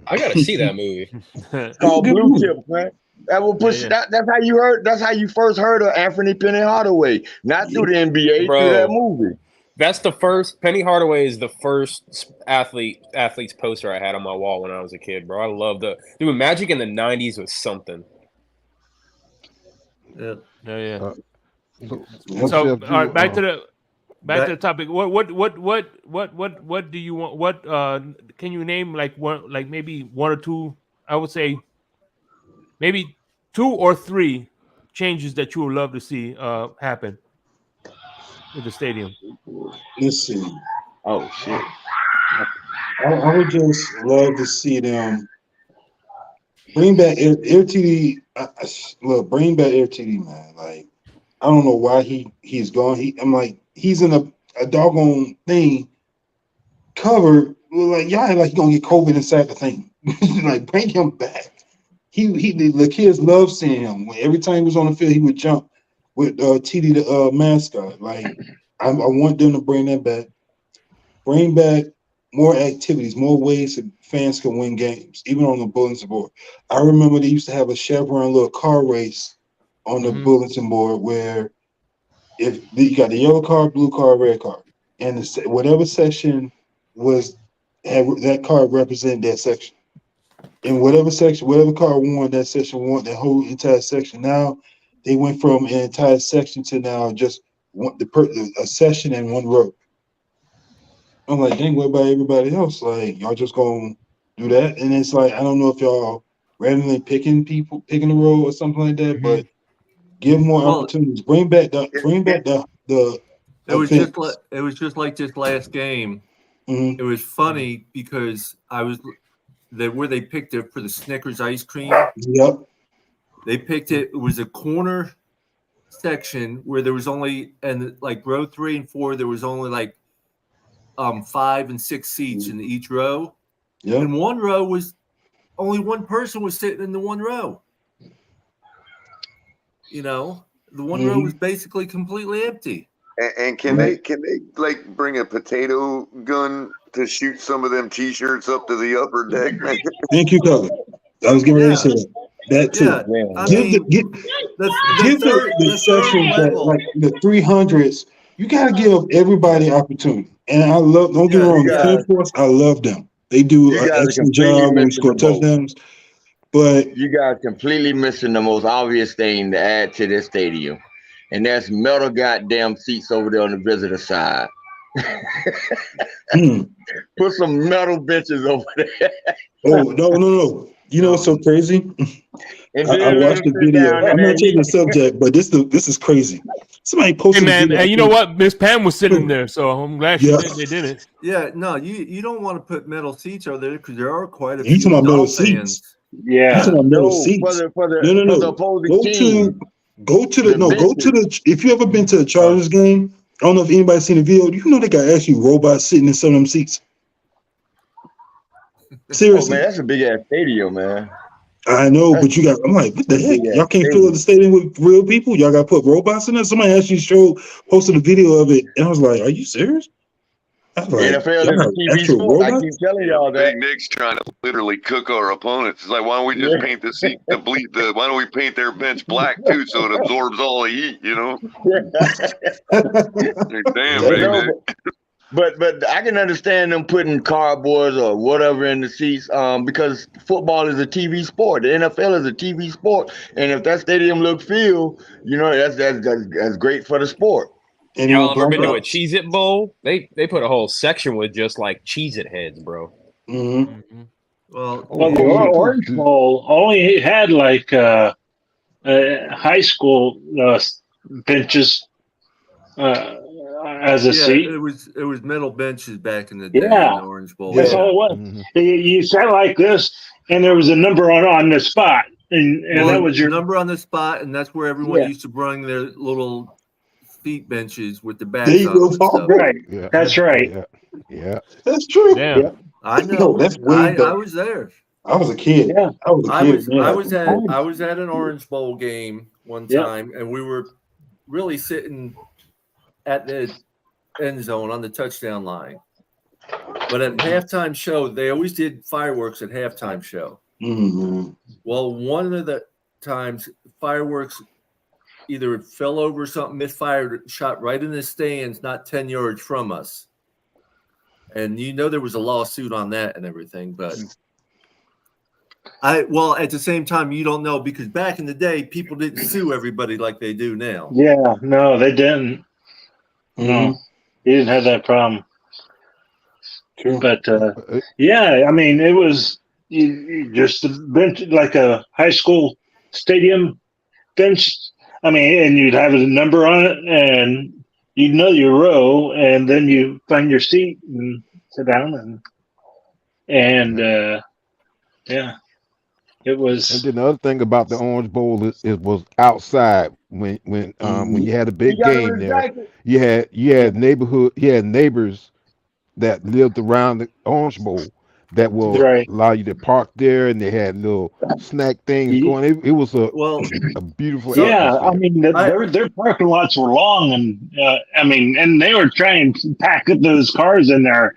I gotta see that movie. It's called Blue Chips, man. That will push. That's how you heard. That's how you first heard of Anthony Penny Hardaway, not through the NBA, through that movie. That's the first. Penny Hardaway is the first athlete's poster I had on my wall when I was a kid, bro. I love dude. Magic in the '90s was something. Yeah. So all right, back to the topic. What do you want? What can you name maybe one or two? I would say maybe 2 or 3 changes that you would love to see happen in the stadium. let's see. Oh shit! I would just love to see them bring back RTD. Look, bring back RTD, man. Like, I don't know why he's gone. I'm like, he's in a doggone thing covered. Like, y'all like he gonna get COVID inside the thing. Like, bring him back. The kids love seeing him. Every time he was on the field, he would jump with TD the mascot. Like, I want them to bring that back. Bring back more activities, more ways that fans can win games, even on the bulletin board. I remember they used to have a Chevron little car race on the bulletin board where if you got the yellow car, blue car, red car, and whatever section had that car represented that section. In whatever section, whatever car won, that section won that whole entire section. Now they went from an entire section to now just a section and one row. I'm like, dang, what about everybody else? Like, y'all just gonna do that? And it's like, I don't know if y'all randomly picking the row or something like that, but give more opportunities. Bring back the. It was just like this last game. It was funny because where they picked it for the Snickers ice cream. Yep. They picked it. It was a corner section where there was only, and like row 3 and 4, there was only like 5 and 6 seats in each row. Yeah. And one row was only one person was sitting in the one row. You know, the one row was basically completely empty. And can they like bring a potato gun to shoot some of them T-shirts up to the upper deck, man? Thank you, Cover. I was getting ready to say that. That too. Give the section that like the 300s. You gotta give everybody opportunity. And I love. Don't get me wrong. The Air Force, I love them. They do an excellent job when we score touchdowns. But you guys completely missing the most obvious thing to add to this stadium, and that's metal goddamn seats over there on the visitor side. Put some metal benches over there. Oh no! You know what's so crazy? I watched the video. I'm not changing the subject, but this is crazy. Somebody posted. Hey man, and you know what? Miss Pam was sitting there, so I'm glad they did it. Yeah, no, you don't want to put metal seats over there because there are quite a few. You talking about metal seats? Yeah. You talking about metal seats? For the Go to the. If you ever been to a Chargers game, I don't know if anybody's seen the video. You know they got actually robots sitting in some of them seats. Seriously, man, that's a big ass stadium, man. I know, but you got. I'm like, what the heck? Y'all can't fill the stadium with real people. Y'all got to put robots in there. Somebody actually posted a video of it, and I was like, are you serious? I was like, NFL is a TV sport. I keep telling y'all that. Big Nick's trying to literally cook our opponents. It's like, why don't we just paint the seat, why don't we paint their bench black too, so it absorbs all the heat, you know? Damn, baby. But I can understand them putting cardboards or whatever in the seats because football is a TV sport. The NFL is a TV sport, and if that stadium look feel, you know, that's great for the sport. And y'all ever been to a Cheez-It Bowl? They put a whole section with just like Cheez-It heads, bro. Mm-hmm. Well, the Orange Bowl only had like high school benches as a seat. It was metal benches back in the day. Yeah, in the Orange Bowl. That's all it was. Mm-hmm. You sat like this, and there was a number on the spot, and that was your number on the spot, and that's where everyone used to bring their little seat benches with the backs on. Right. Yeah. That's right. Yeah. That's true. Yeah. I know. That's way I was there. I was a kid. Yeah. I was at an Orange Bowl game one time, and we were really sitting at the end zone on the touchdown line. But at halftime show, they always did fireworks at halftime show. Mm-hmm. Well, one of the times fireworks either fell over or something, misfired, shot right in the stands, not 10 yards from us. And you know there was a lawsuit on that and everything, but at the same time, you don't know because back in the day, people didn't sue everybody like they do now. Yeah, no, they didn't. Mm-hmm. No, he didn't have that problem. True. But yeah, I mean, it was just a bench, like a high school stadium bench. I mean, and you'd have a number on it, and you'd know your row, and then you find your seat and sit down, and yeah, it was. And then the other thing about the Orange Bowl is it was outside when you had a big game there. You had neighbors that lived around the Orange Bowl that will allow you to park there, and they had little snack things going. It was a beautiful. Yeah, atmosphere. I mean, their parking lots were long, and I mean, and they were trying to pack up those cars in there.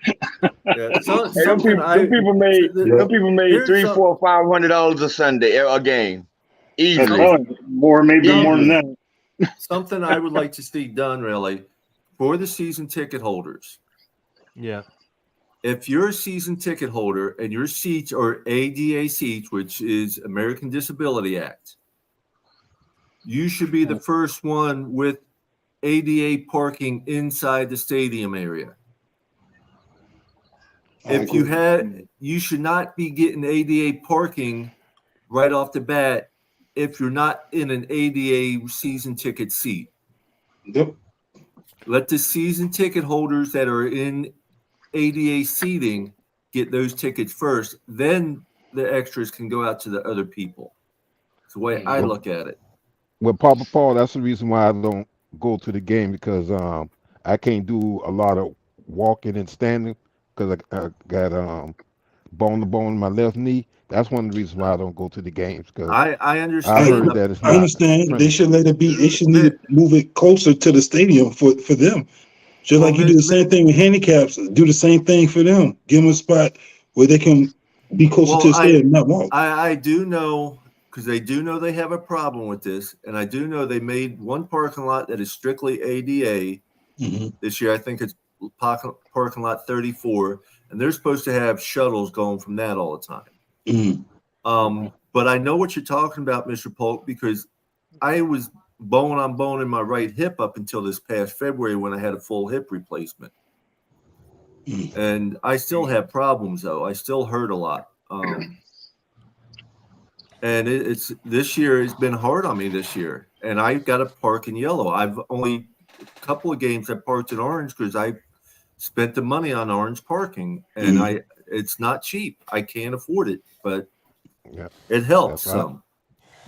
Some people made $300, $400, $500 a Sunday a game, easily. More than that. Something I would like to see done really for the season ticket holders. Yeah. If you're a season ticket holder and your seats are ADA seats, which is American Disability Act, you should be the first one with ADA parking inside the stadium area. You should not be getting ADA parking right off the bat if you're not in an ADA season ticket seat. Yep. Let the season ticket holders that are in ADA seating get those tickets first, then the extras can go out to the other people. It's the way I look at it. Well, Papa Paul, that's the reason why I don't go to the game because I can't do a lot of walking and standing because I got bone to bone in my left knee. That's one of the reasons why I don't go to the games. Because I understand. I heard that it's not I understand. Friendly. They should let it be. They should need to move it closer to the stadium for them. Just like you do the same thing with handicaps, do the same thing for them. Give them a spot where they can be closer to the stadium and not walk. I do know because they do know they have a problem with this, and I do know they made one parking lot that is strictly ADA this year. I think it's parking lot 34, and they're supposed to have shuttles going from that all the time. But I know what you're talking about, Mr. Polk, because I was bone on bone in my right hip up until this past February when I had a full hip replacement. And I still have problems, though. I still hurt a lot. And it's this year has been hard on me this year. And I got to park in yellow. I've only a couple of games I parked in orange because I spent the money on orange parking. And it's not cheap. I can't afford it, but it helps some.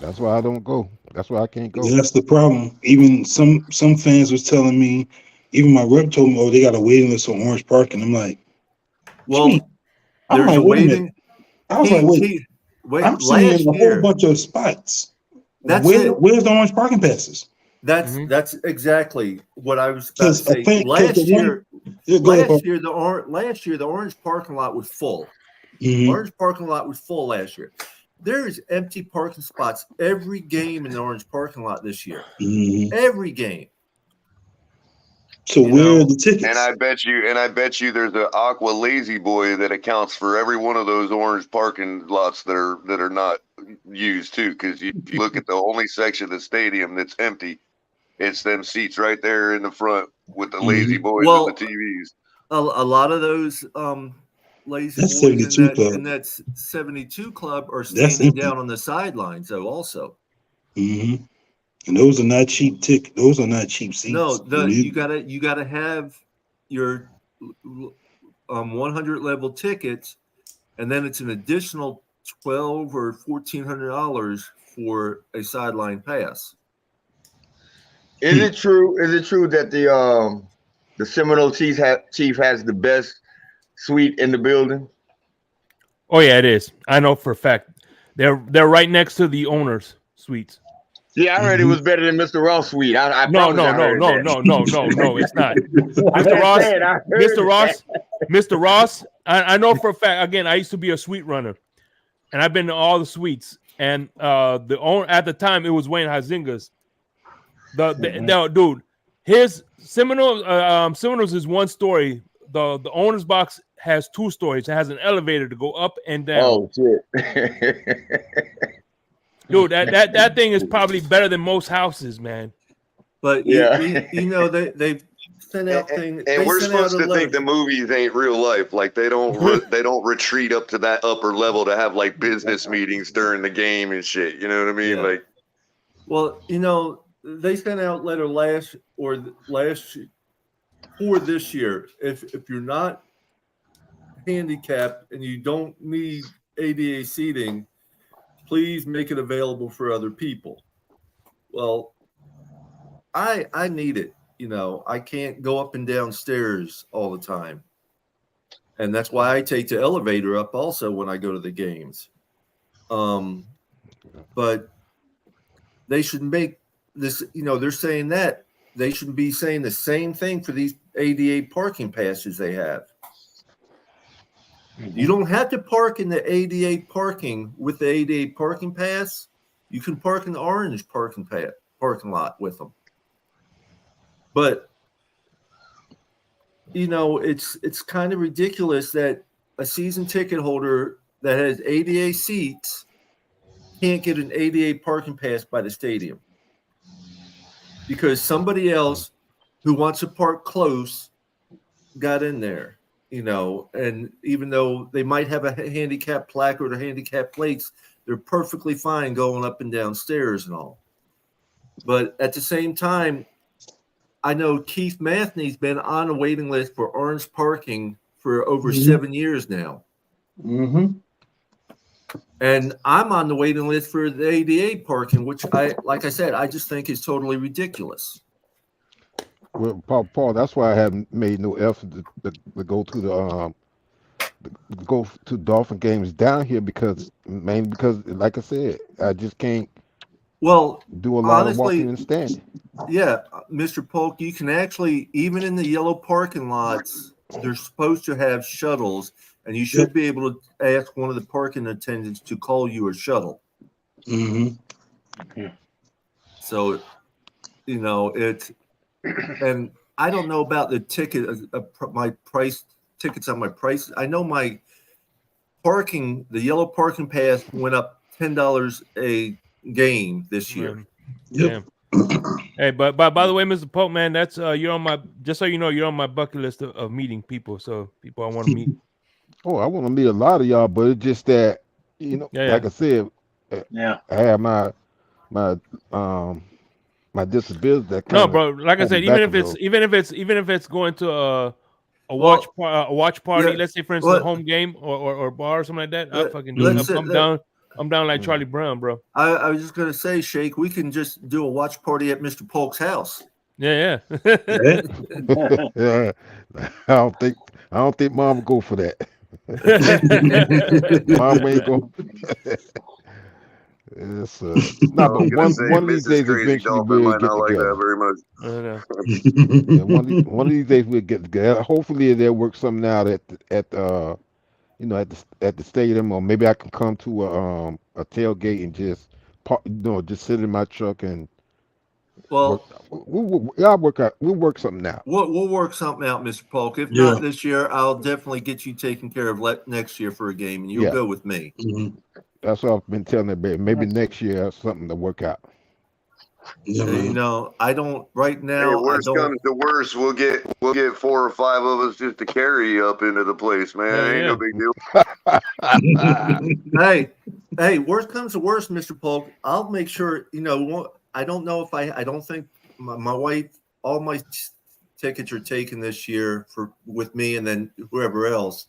That's why I don't go. That's why I can't go. That's the problem. Even some fans was telling me, even my rep told me, they got a waiting list on orange parking. I'm like, well, there's a waiting. I was wait, I'm seeing a whole bunch of spots. Where's the orange parking passes? That's exactly what I was about to say. Last year, the orange parking lot was full. Orange parking lot was full last year. There's empty parking spots every game in the orange parking lot this year. Every game. So where are the tickets? And I bet you there's an Aqua Lazy Boy that accounts for every one of those orange parking lots that are not used too. Because if you look at the only section of the stadium that's empty, it's them seats right there in the front with the Lazy Boys and the TVs. A lot of those Lazy Boys in that 72 club are standing down on the sidelines, though. Also. And those are not cheap Those are not cheap seats. No, you gotta have your 100 level tickets, and then it's an additional $1,200 or $1,400 for a sideline pass. Is it true? Is it true that the Seminole Chief has the best suite in the building? Oh yeah, it is. I know for a fact. They're right next to the owner's suites. Yeah, I heard it was better than Mr. Ross' suite. No, it's not. Mr. Ross. I know for a fact. Again, I used to be a suite runner, and I've been to all the suites. And the owner at the time, it was Wayne Huizinga's. Dude, his Seminoles is one story. The owner's box has two stories. It has an elevator to go up and down. Oh shit. Dude, that thing is probably better than most houses, man. But you know they've sent out things, and we're supposed to think the movies ain't real life. Like they don't retreat up to that upper level to have like business meetings during the game and shit. You know what I mean? Like, well, they sent out letter last for this year. If you're not handicapped and you don't need ADA seating, please make it available for other people. Well, I need it. I can't go up and down stairs all the time. And that's why I take the elevator up also when I go to the games. But they should make this, they're saying that. They should be saying the same thing for these ADA parking passes they have. You don't have to park in the ADA parking with the ADA parking pass. You can park in the orange parking lot with them. But it's kind of ridiculous that a season ticket holder that has ADA seats can't get an ADA parking pass by the stadium because somebody else who wants to park close got in there. And even though they might have a handicap placard or handicap plates, they're perfectly fine going up and down stairs and all. But at the same time, I know Keith Mathney's been on a waiting list for orange parking for over 7 years now. And I'm on the waiting list for the ADA parking, which like I said, I just think is totally ridiculous. Well, Paul, that's why I haven't made no effort to go to go to Dolphin games down here mainly because, like I said, I just can't. Well, do a lot of walking and standing. Yeah, Mr. Polk, you can actually, even in the yellow parking lots, they're supposed to have shuttles, and you should be able to ask one of the parking attendants to call you a shuttle. Mm-hmm. So, you know, and I don't know about the ticket, my price tickets on my price. I know my parking, the yellow parking pass went up $10 a game this year. Yep. Hey, but by the way, Mr. Pope, man, that's you're on my, just so you know, you're on my bucket list of meeting people. So people I want to meet. Oh, I want to meet a lot of y'all, but it's just that, you know, like I said, Yeah. I have my my disability that No, kind of bro. Like I said, even if it's going to a watch party, yeah, let's say for instance a home game or bar or something like that, I fucking do it. I'm down like Charlie Brown, bro. I was just gonna say, Shake, we can just do a watch party at Mr. Polk's house. Yeah. Yeah. I don't think mom would go for that. Mom ain't go. It's no, but one of these Mrs. days Crazy eventually Dolphin we'll might get not like together. that very much. Yeah, one of these days we'll get together. Hopefully they'll work something out at you know, at the stadium, or maybe I can come to a tailgate and just just sit in my truck and Well, we'll work something out. we'll work something out, Mr. Polk. If not this year, I'll definitely get you taken care of next year for a game, and you'll go with me. That's what I've been telling everybody. Maybe next year something to work out. You know, I don't right now. Hey, worst comes to worst, we'll get 4 or 5 of us just to carry you up into the place, man. Ain't no big deal. Hey, worst comes to worst, Mr. Polk. I'll make sure. You know, I don't know if I don't think my wife. All my tickets are taken this year with me, and then whoever else.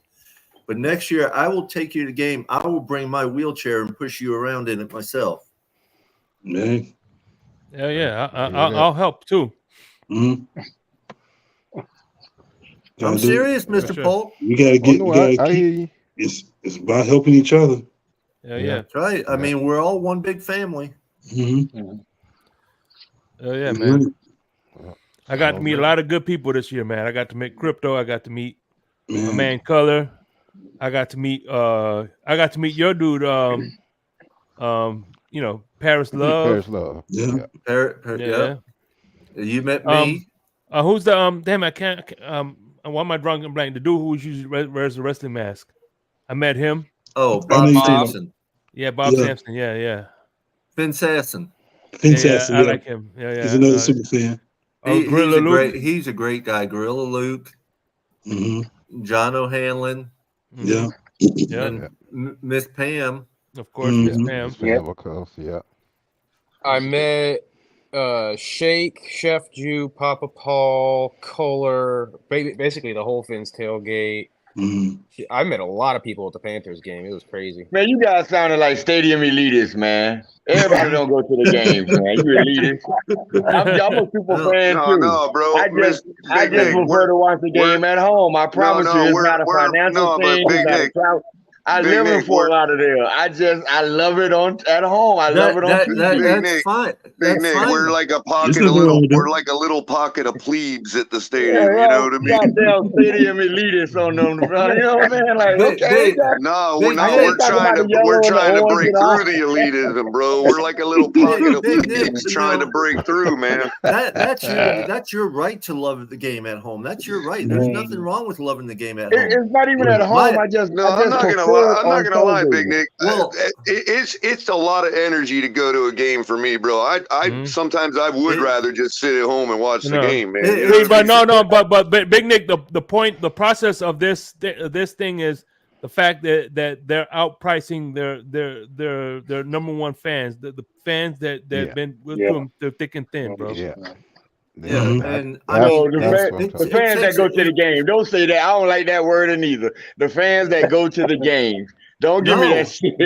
But next year, I will take you to the game. I will bring my wheelchair and push you around in it myself. Man. Yeah. I'll help too. I'm serious, Mr. Polk. We gotta get. I hear you. It's about helping each other. Yeah. That's right. I mean, we're all one big family. Oh yeah, man. I got to meet a lot of good people this year, man. I got to meet Crypto. I got to meet my man Color. I got to meet your dude. You know, Paris Love. Paris Love. Yeah. Yeah. You met me. Who's the damn? I can't. Why am I drunk and blank? The dude who usually wears the wrestling mask. I met him. Oh, Bob Sampson. Yeah, Bob Sampson. Yeah. Finn Sasson. I like him. Yeah. He's another super fan. He's a great guy. Gorilla Luke. John O'Hanlon. Yeah. And Miss Pam. Of course, Miss Pam. Of course, yeah. I met Shake, Chef Jew, Papa Paul, Kohler, basically the whole Finn's Tailgate. I met a lot of people at the Panthers game. It was crazy. Man, you guys sounded like stadium elitists, man. Everybody don't go to the games, man. You elitists. I'm a super fan too. No, bro. I just prefer to watch the game at home. I promise you, it's not a financial thing. I live in Fort Lauderdale. I love it at home. I love it on TV. That's fine. Big Nick, we're like a little pocket of plebes at the stadium. You know what I mean? Goddamn stadium elitists on them. You know what I mean? Like, we're trying to break through the elitism, bro. We're like a little pocket of plebes trying to break through, man. That's your right to love the game at home. That's your right. There's nothing wrong with loving the game at home. It's not even at home. I'm not gonna lie, Big Nick. Well, it's a lot of energy to go to a game for me, bro. I sometimes I would rather just sit at home and watch the game, man. But Big Nick, the process of this thing is the fact that they're outpricing their number one fans, the fans that been with them through thick and thin, bro. And the fans that go to the game, don't say that. I don't like that word either. The fans that go to the games. Don't give me that shit.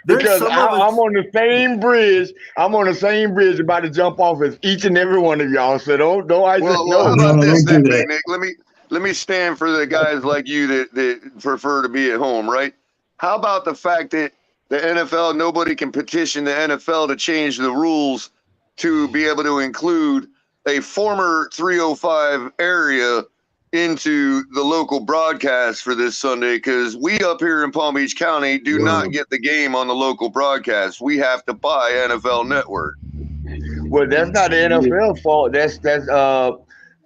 Because I'm on the same bridge. I'm on the same bridge about to jump off as each and every one of y'all. So don't I just know. How about this then, Big Nick? Let me stand for the guys like you that prefer to be at home, right? How about the fact that the NFL, nobody can petition the NFL to change the rules to be able to include a former 305 area into the local broadcast for this Sunday because we up here in Palm Beach County do not get the game on the local broadcast. We have to buy NFL Network. Well, that's not the NFL fault. That's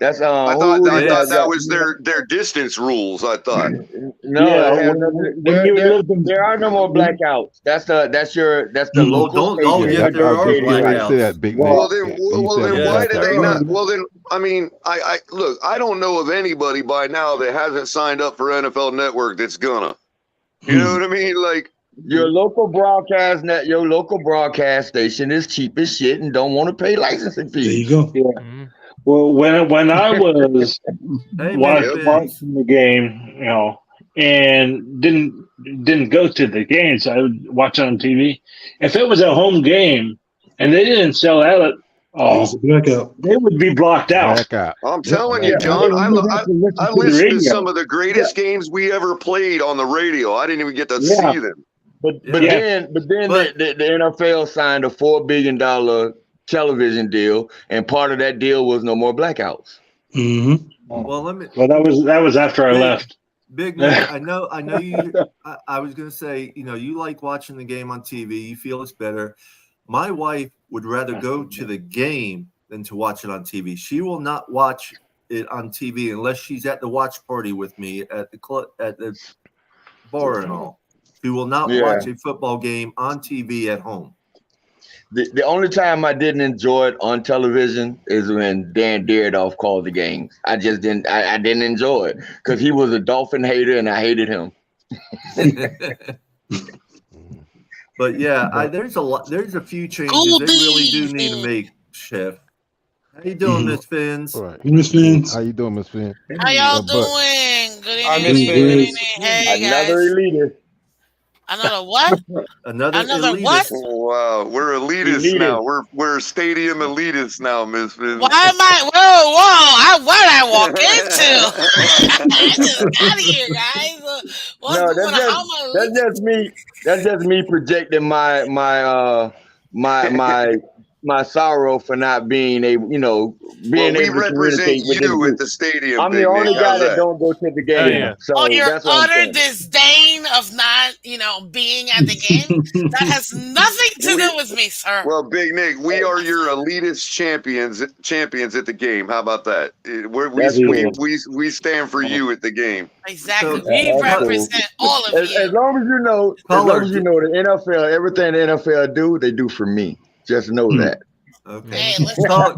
I thought that was their distance rules. I thought. No, there are no more blackouts. That's the local station. There are blackouts. Well, then why did they not? Well, then I mean, I look. I don't know of anybody by now that hasn't signed up for NFL Network that's gonna. You know what I mean? Like. Your local broadcast station is cheap as shit and don't want to pay licensing fees. There you go. Yeah. Well, when I was watching the game, you know, and didn't go to the games, I would watch it on TV. If it was a home game and they didn't sell out, they would be blocked out. I'm telling you, John. I listened to some of the greatest games we ever played on the radio. I didn't even get to see them. But then the NFL signed a $4 billion television deal, and part of that deal was no more blackouts. Mm-hmm. Well, that was after I left. Big Nick, I know you. I was going to say, you know, you like watching the game on TV. You feel it's better. My wife would rather go to the game than to watch it on TV. She will not watch it on TV unless she's at the watch party with me at the club, at the bar and all. She will not watch a football game on TV at home. The only time I didn't enjoy it on television is when Dan Dierdorf called the games. I just didn't. I didn't enjoy it because he was a Dolphin hater and I hated him. But yeah, there's a few changes they really do need to make, Chef. How you doing, Miss Fins? All right. Miss Fins. How you doing, Miss Fins? How y'all doing? Good evening. Good evening. Hey, another elitist. Another what? Another what? Wow, we're elitists now. We're stadium elitists now, Miss Fins. Why am I? Whoa! What did I walk into? I just got here, guys. That's just me. That's just me projecting my sorrow for not being able, being able to represent you at the stadium. I'm the only guy that don't go to the game. So your utter disdain of not, being at the game. That has nothing to do with me, sir. Well, Big Nick, we are your elitist champions at the game. How about that? We stand for you at the game. Exactly. We represent all of you. As long as you know the NFL, everything the NFL do, they do for me. Just know that. Okay. Hey,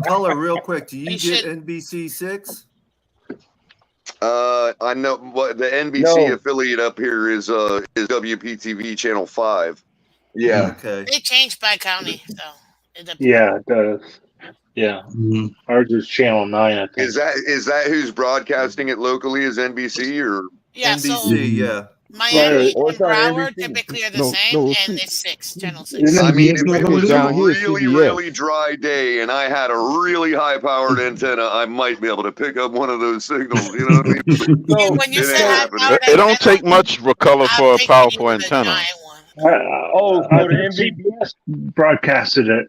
caller, real quick. Do you get NBC 6? I know what the NBC affiliate up here is WPTV channel 5. Yeah. Okay. It changed by county, so it does. Yeah. Mm-hmm. Ours is channel 9, I think. Is that who's broadcasting it locally? Is NBC or NBC? Yeah. Miami and Broward typically are the same, and it's channel 6. I mean, if it was a really dry day and I had a really high-powered antenna, I might be able to pick up one of those signals. You know what I mean? When you say high-powered it don't take much for color for a powerful antenna. The CBS broadcasted it.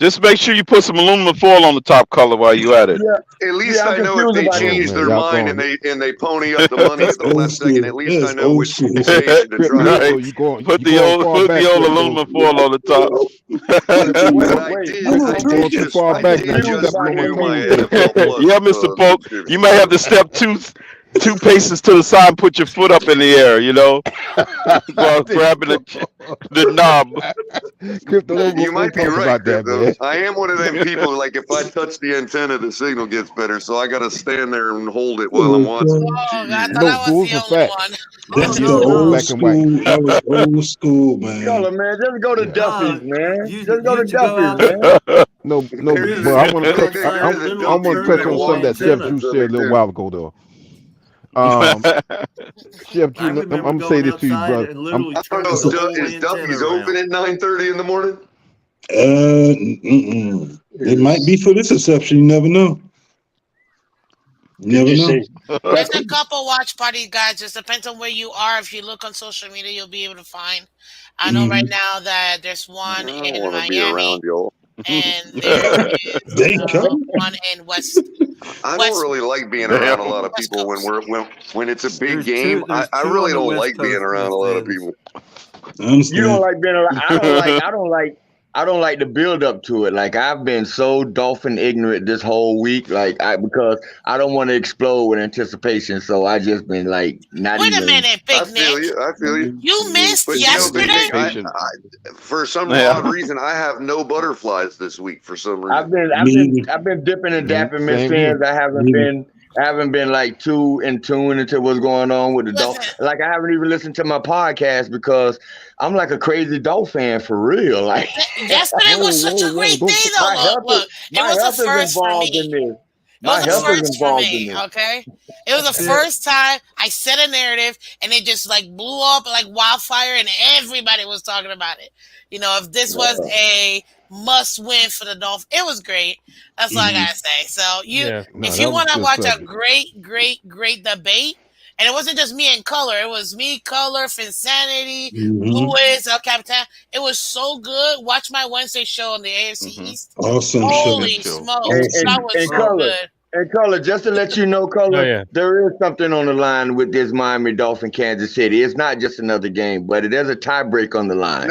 Just make sure you put some aluminum foil on the top color while you at it. Yeah, at least I know if they change their mind and they pony up the money at the last second. At least I know which station to try. Put the old aluminum foil on the top. Yeah, Mr. Polk, you may have to step two paces to the side and put your foot up in the air, while grabbing the knob. You might be right, though. I am one of them people, like, if I touch the antenna, the signal gets better, so I got to stand there and hold it while I'm watching. I thought I was the only one. That's the old school. That was old school, man. Man, just go to Duffy's, man. Just go to Duffy's, man. No, but I want to touch on something that Chef Drew said a little while ago, though. Chef Drew, I'm gonna say this to you, brother. Is Duffy's open at 9:30 in the morning? It might be for this exception. You never know. There's a couple watch party guys. Just depends on where you are. If you look on social media, you'll be able to find. I know right now that there's one in Miami, and there is one in West I don't really like being around a lot of people when it's a big game. I really don't like being around a lot of people. You don't like being around. I don't like the build up to it. Like I've been so dolphin ignorant this whole week, because I don't want to explode with anticipation. So I just been like not Wait even. a minute, Big I feel Nick. I feel you. You missed But yesterday. For some odd reason, I have no butterflies this week. For some reason, I've been dipping and dapping Miss Fans. I haven't been like too in tune into what's going on with the Dolphins. Like I haven't even listened to my podcast because I'm like a crazy Dolphin fan for real. Like yesterday was such a great day though. Look, it was a first for me. It was a first for me, okay? It was the first time I set a narrative and it just like blew up like wildfire and everybody was talking about it. You know, if this was a must win for the Dolphins, it was great. That's all I gotta say. So if you want to watch a great debate, and it wasn't just me and Color, it was me, Color, Finsanity, Lewis, El Capitan. It was so good. Watch my Wednesday show on the AFC East. Awesome. Holy smokes. That was so good. And Color, just to let you know, Color, there is something on the line with this Miami Dolphin Kansas City. It's not just another game, but there's a tie break on the line.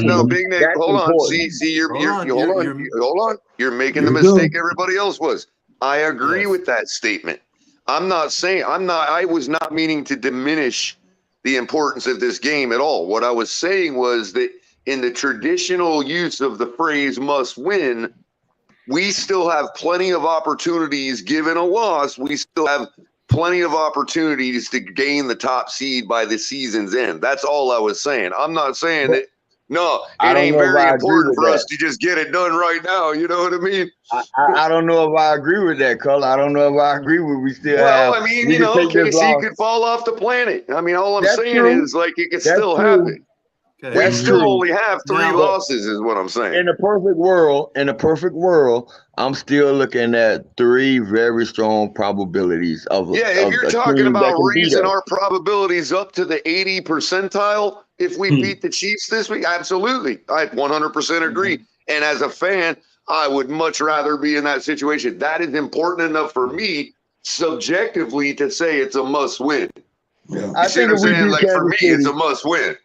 No, Big Nick, hold on. See, hold on. You're making the mistake everybody else was. I agree with that statement. I was not meaning to diminish the importance of this game at all. What I was saying was that in the traditional use of the phrase must win, we still have plenty of opportunities. Given a loss, we still have plenty of opportunities to gain the top seed by the season's end. That's all I was saying. I'm not saying that, no, it ain't very important for us to just get it done right now. You know what I mean? I don't know if I agree with that, Color. I don't know if I agree with we still have. Well, I mean, KC could fall off the planet. I mean, all I'm saying is like it could still happen. Okay. We still only have 3 losses, is what I'm saying. In a perfect world, I'm still looking at 3 very strong probabilities of. If you're talking about raising our probabilities up to the 80 percentile, if we beat the Chiefs this week, absolutely, I 100% agree. And as a fan, I would much rather be in that situation. That is important enough for me, subjectively, to say it's a must win. Yeah. I think what I'm saying? Like for me, it's a must win.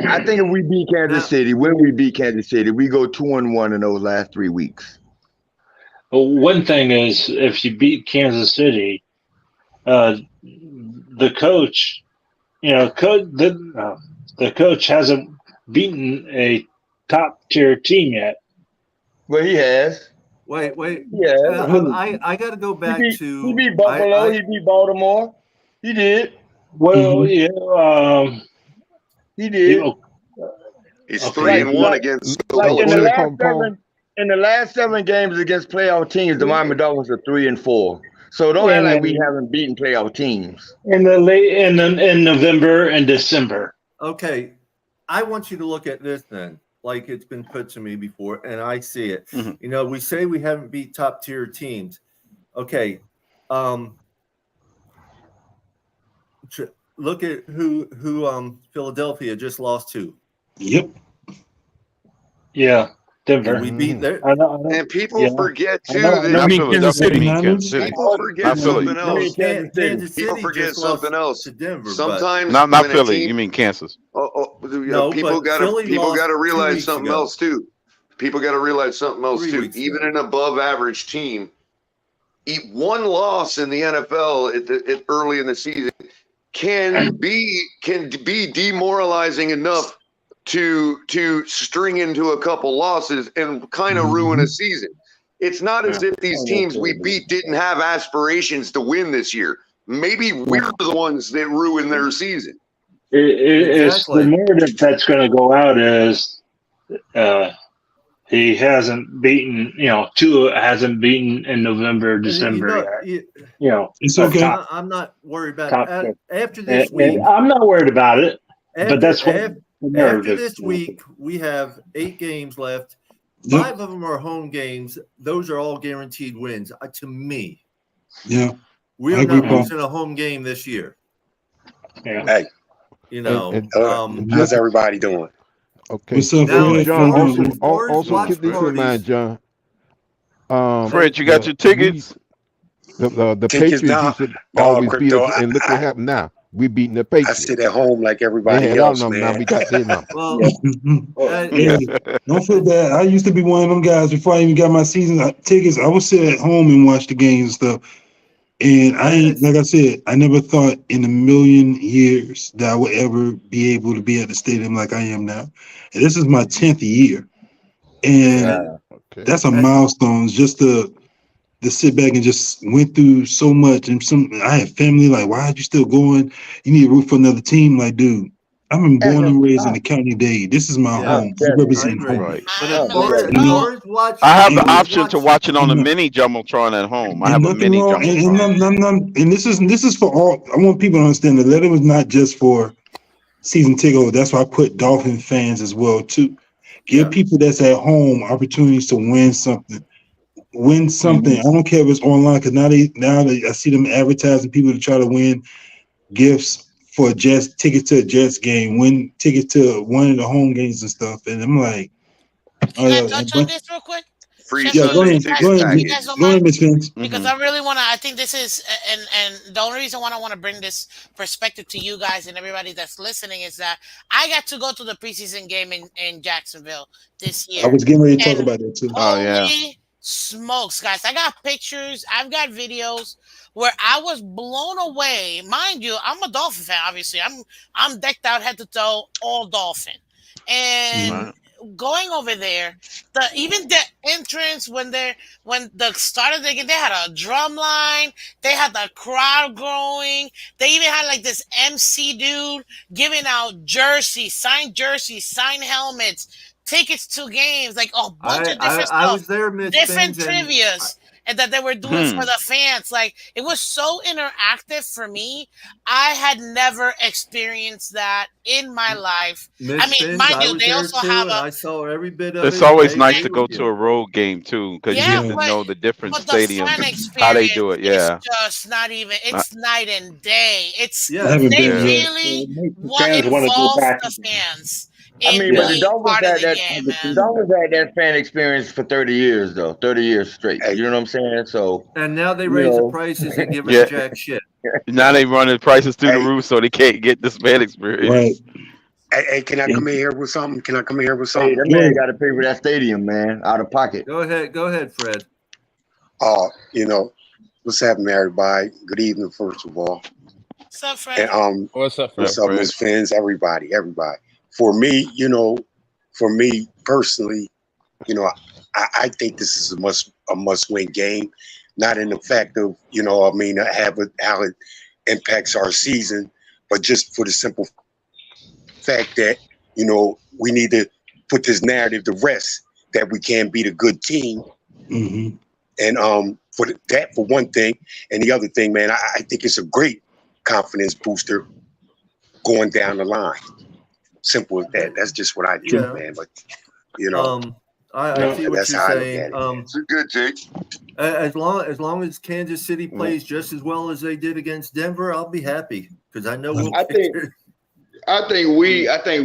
I think if we beat Kansas City, when we beat Kansas City, we go 2-1 in those last 3 weeks. Well, one thing is, if you beat Kansas City, the coach, the coach hasn't beaten a top-tier team yet. Well, he has. Wait. Yeah. I got to go back to. He beat Buffalo. He beat Baltimore. He did. Well, he did. He's 3-1 against. In the last 7 games against playoff teams, the Miami Dolphins are 3-4. So don't act like we haven't beaten playoff teams. In November and December. Okay, I want you to look at this then, like it's been put to me before, and I see it. Mm-hmm. We say we haven't beat top tier teams. Okay, look at who Philadelphia just lost to. Yep. Yeah. Denver. And we beat there. And people forget too that Kansas City. People forget something else. People forget something else. Sometimes not Philly. You mean Kansas? People got to realize something else too. People got to realize something else too. Even an above average team, one loss in the NFL early in the season can be demoralizing enough to string into a couple losses and kind of ruin a season. It's not as if these teams we beat didn't have aspirations to win this year. Maybe we're the ones that ruin their season. It's the narrative that's going to go out is he hasn't beaten, Tua hasn't beaten in November, December. It's okay. I'm not worried about it. After this week. I'm not worried about it, but that's what. After this week, we have 8 games left. 5 of them are home games. Those are all guaranteed wins. To me, we are not losing a home game this year. Yeah. Hey, how's everybody doing? Okay. What's up, John? Also keep this in mind, John. Fred, you got your tickets? The Tickets Patriots now, used to always beat crypto. us, and look what happened now. We beating the I Patriots. sit at home like They everybody had our else, number, now man. we got their number. Well, Hey, don't feel bad. I used to be one of them guys before I even got my season tickets. I would sit at home and watch the games and stuff. And I ain't, like I said, I never thought in a million years that I would ever be able to be at the stadium like I am now. And this is my 10th year. And that's a milestone just to sit back and just went through so much. And I had family like, why are you still going? You need to root for another team. Like, dude, I've been born and raised in the county Dade. This is my home. I represent home. Right. But as far as watching, I have the option to watch it on a mini jumbotron at home. I have a mini wrong. jumbotron. And this is for all. I want people to understand the letter was not just for season ticket holders. That's why I put Dolphin fans as well too. Give people that's at home opportunities to win something. I don't care if it's online, because now I see them advertising people to try to win gifts for Jets, tickets to a Jets game, win tickets to one of the home games and stuff. And I'm like, can I touch on this real quick? Free go ahead, Miss Vince. Because I really want to. I think this is, and the only reason why I want to bring this perspective to you guys and everybody that's listening is that I got to go to the preseason game in Jacksonville this year. I was getting ready to talk about that too. Holy smokes, guys! I got pictures. I've got videos where I was blown away. Mind you, I'm a Dolphin fan. Obviously, I'm decked out head to toe, all Dolphin, and. Going over there, even the entrance when the start of the game, they had a drum line, they had the crowd growing, they even had like this MC dude giving out signed jerseys, signed helmets, tickets to games, like a bunch of different stuff. I was there, Miss different Fins, trivias. And that they were doing for the fans. Like, it was so interactive for me. I had never experienced that in my life. Mind you, they also have I saw every bit of it. It's always nice to go to a road game too, because you get to know the different stadiums, how they do it. Yeah, it's just not even. It's night and day. It's they really involve the fans. I mean, but the Dolphins had that fan experience for 30 years, though. 30 years straight. You know what I'm saying? So, and now they raise the prices and give us jack shit. Now they running prices through the roof so they can't get this fan experience. Right. Hey, can I come in here with something? Hey, that man got to pay for that stadium, man, out of pocket. Go ahead, Fred. What's happening, everybody? Good evening, first of all. What's up, Fred? And, what's up, Fred? What's up, Miss Fins? Everybody. For me, personally, I think this is a must-win game. Not in the fact of, how it impacts our season, but just for the simple fact that, we need to put this narrative to rest that we can beat a good team. Mm-hmm. And for one thing, and the other thing, man, I think it's a great confidence booster going down the line. Simple as that. That's just what I think, man. But I see what you're saying. It's good, Jake. As long as Kansas City plays just as well as they did against Denver, I'll be happy because I know we'll. I think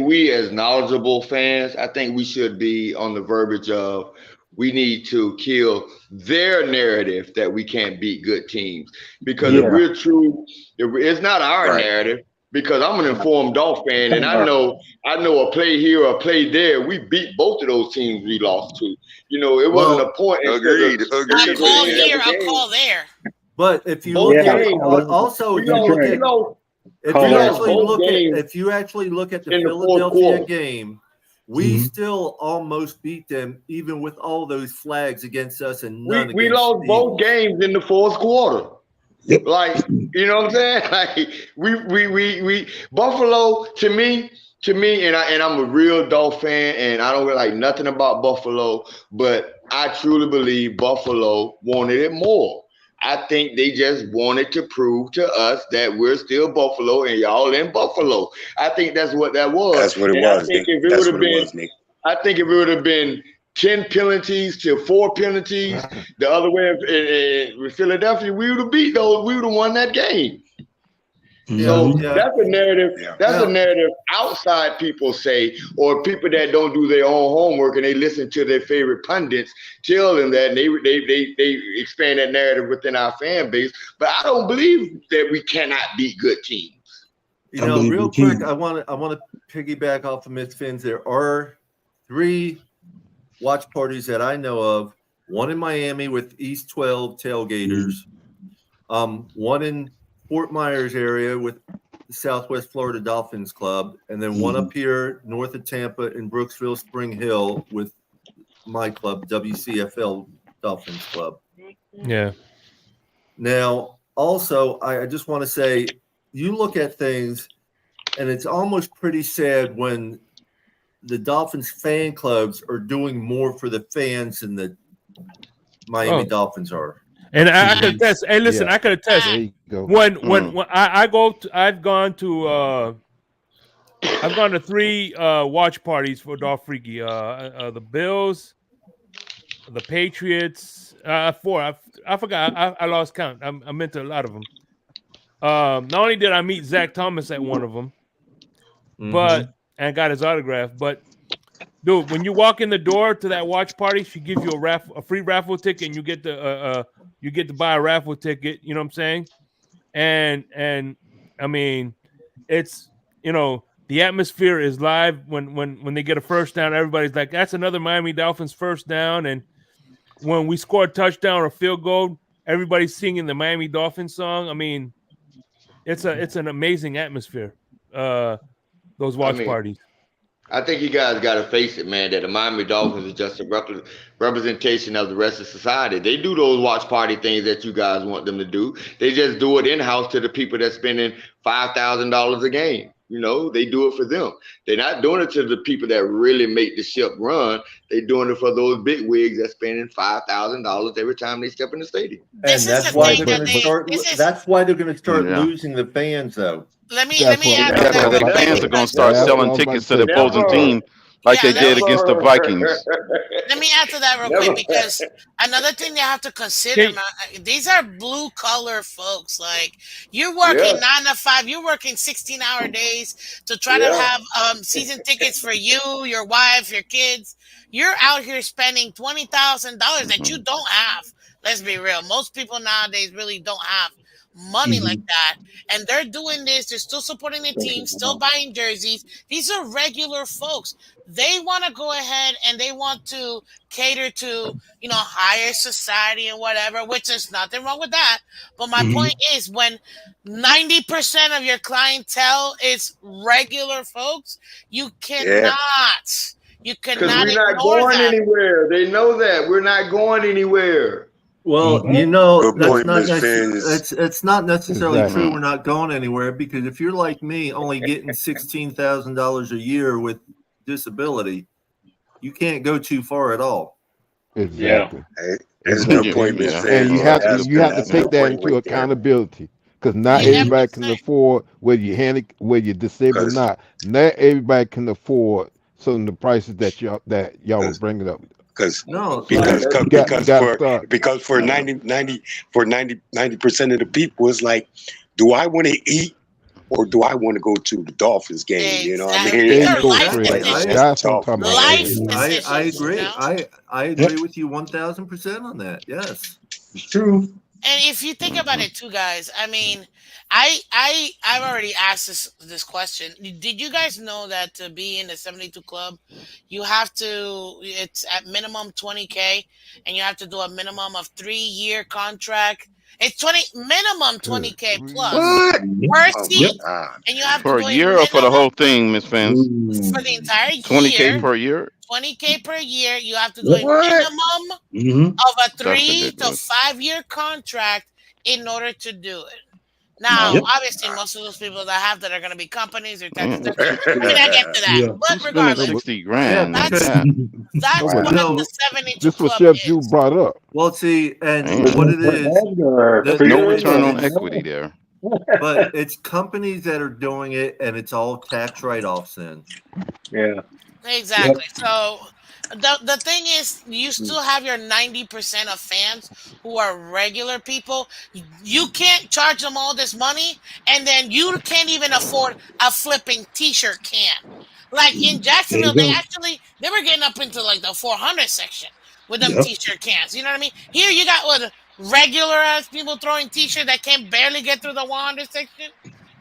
we as knowledgeable fans, I think we should be on the verbiage of we need to kill their narrative that we can't beat good teams, because if we're true, it's not our narrative. Because I'm an informed Dolphin fan, and I know a play here, a play there. We beat both of those teams we lost to. It wasn't a point. Agreed. I call here, I call there. But if you look at if you actually look at the Philadelphia game, we still almost beat them, even with all those flags against us, and we lost both games in the fourth quarter. Like, you know what I'm saying? Like we Buffalo to me, and I'm a real Dolphin fan, and I don't like nothing about Buffalo, but I truly believe Buffalo wanted it more. I think they just wanted to prove to us that we're still Buffalo and y'all in Buffalo. I think that's what that was. That's what it was. I think if it would have been 10 penalties to 4 penalties the other way in Philadelphia, we would have beat those. We would have won that game. So Yeah. that's a narrative. That's a narrative outside people say, or people that don't do their own homework and they listen to their favorite pundits tell them that, and they expand that narrative within our fan base. But I don't believe that we cannot beat good teams. You know, real quick, I want to piggyback off of Miss Fins. There are 3 watch parties that I know of. One in Miami with East 12 tailgaters. One in Fort Myers area with the Southwest Florida Dolphins Club, and then one up here north of Tampa in Brooksville, Spring Hill with my club, WCFL Dolphins Club. Yeah. Now, also, I just want to say, you look at things, and it's almost pretty sad when the Dolphins fan clubs are doing more for the fans than the Miami Dolphins are. And I could attest. Hey, listen, I could attest. There you go. When I've gone to 3 watch parties for Dolph Freaky. The Bills, the Patriots, 4. I forgot. I lost count. I'm into a lot of them. Not only did I meet Zach Thomas at one of them, but and got his autograph. But dude, when you walk in the door to that watch party, she gives you a free raffle ticket, and you get to buy a raffle ticket. You know what I'm saying? And I mean, it's, you know, the atmosphere is live when they get a first down. Everybody's like, that's another Miami Dolphins first down. And when we score a touchdown or a field goal, everybody's singing the Miami Dolphins song. I mean, it's an amazing atmosphere. Those watch parties. I think you guys got to face it, man, that the Miami Dolphins is just a representation of the rest of society. They do those watch party things that you guys want them to do. They just do it in-house to the people that's spending $5,000 a game. You know, they do it for them. They're not doing it to the people that really make the ship run. They're doing it for those big wigs that's spending $5,000 every time they step in the stadium. And that's why they're going to start. That's why they're going to start losing the fans, though. Let me add to that. The fans are going to start selling tickets to the opposing team like they did against the Vikings. Let me add to that real quick, because another thing you have to consider, these are blue collar folks. Like, you're working 9 to 5, you're working 16-hour days to try to have season tickets for you, your wife, your kids. You're out here spending $20,000 that you don't have. Let's be real. Most people nowadays really don't have money like that, and they're doing this. They're still supporting the team, still buying jerseys. These are regular folks. They want to go ahead and they want to cater to, you know, higher society and whatever, which is nothing wrong with that. But my point is, when 90% of your clientele is regular folks, you cannot. You cannot. Because we're not going anywhere. They know that we're not going anywhere. Well, you know, it's not necessarily true we're not going anywhere, because if you're like me, only getting $16,000 a year with disability, you can't go too far at all. Exactly. There's no point in and you have to take that into accountability, because not everybody can afford, whether you're disabled or not. Not everybody can afford some of the prices that y'all were bringing up. Because for 90% of the people, it's like, do I want to eat or do I want to go to the Dolphins game? You know what I mean? I agree. I agree with you 1,000% on that. Yes, it's true. And if you think about it too, guys, I mean, I've already asked this question. Did you guys know that to be in the 72 club, you have to, it's at minimum 20K, and you have to do a minimum of 3-year contract. It's minimum 20K plus per seat, and you have for a year or for the whole thing, Miss Fans? For the entire year. 20K per year. 20K per year. You have to do a minimum of a 3 to 5 year contract in order to do it. Now, obviously, most of those people that have that are going to be companies or taxes. I mean, I get to that, but regardless, $60,000. That's what the 72 This was club Chef Jew brought up. Well, see, and what it is, there's no return on equity there. But it's companies that are doing it, and it's all tax write-offs then. Yeah. Exactly. So The thing is, you still have your 90% of fans who are regular people. You can't charge them all this money, and then you can't even afford a flipping T-shirt can. Like in Jacksonville, they were getting up into like the 400 section with them T-shirt cans. You know what I mean? Here you got what regular ass people throwing T-shirt that can barely get through the 100 section.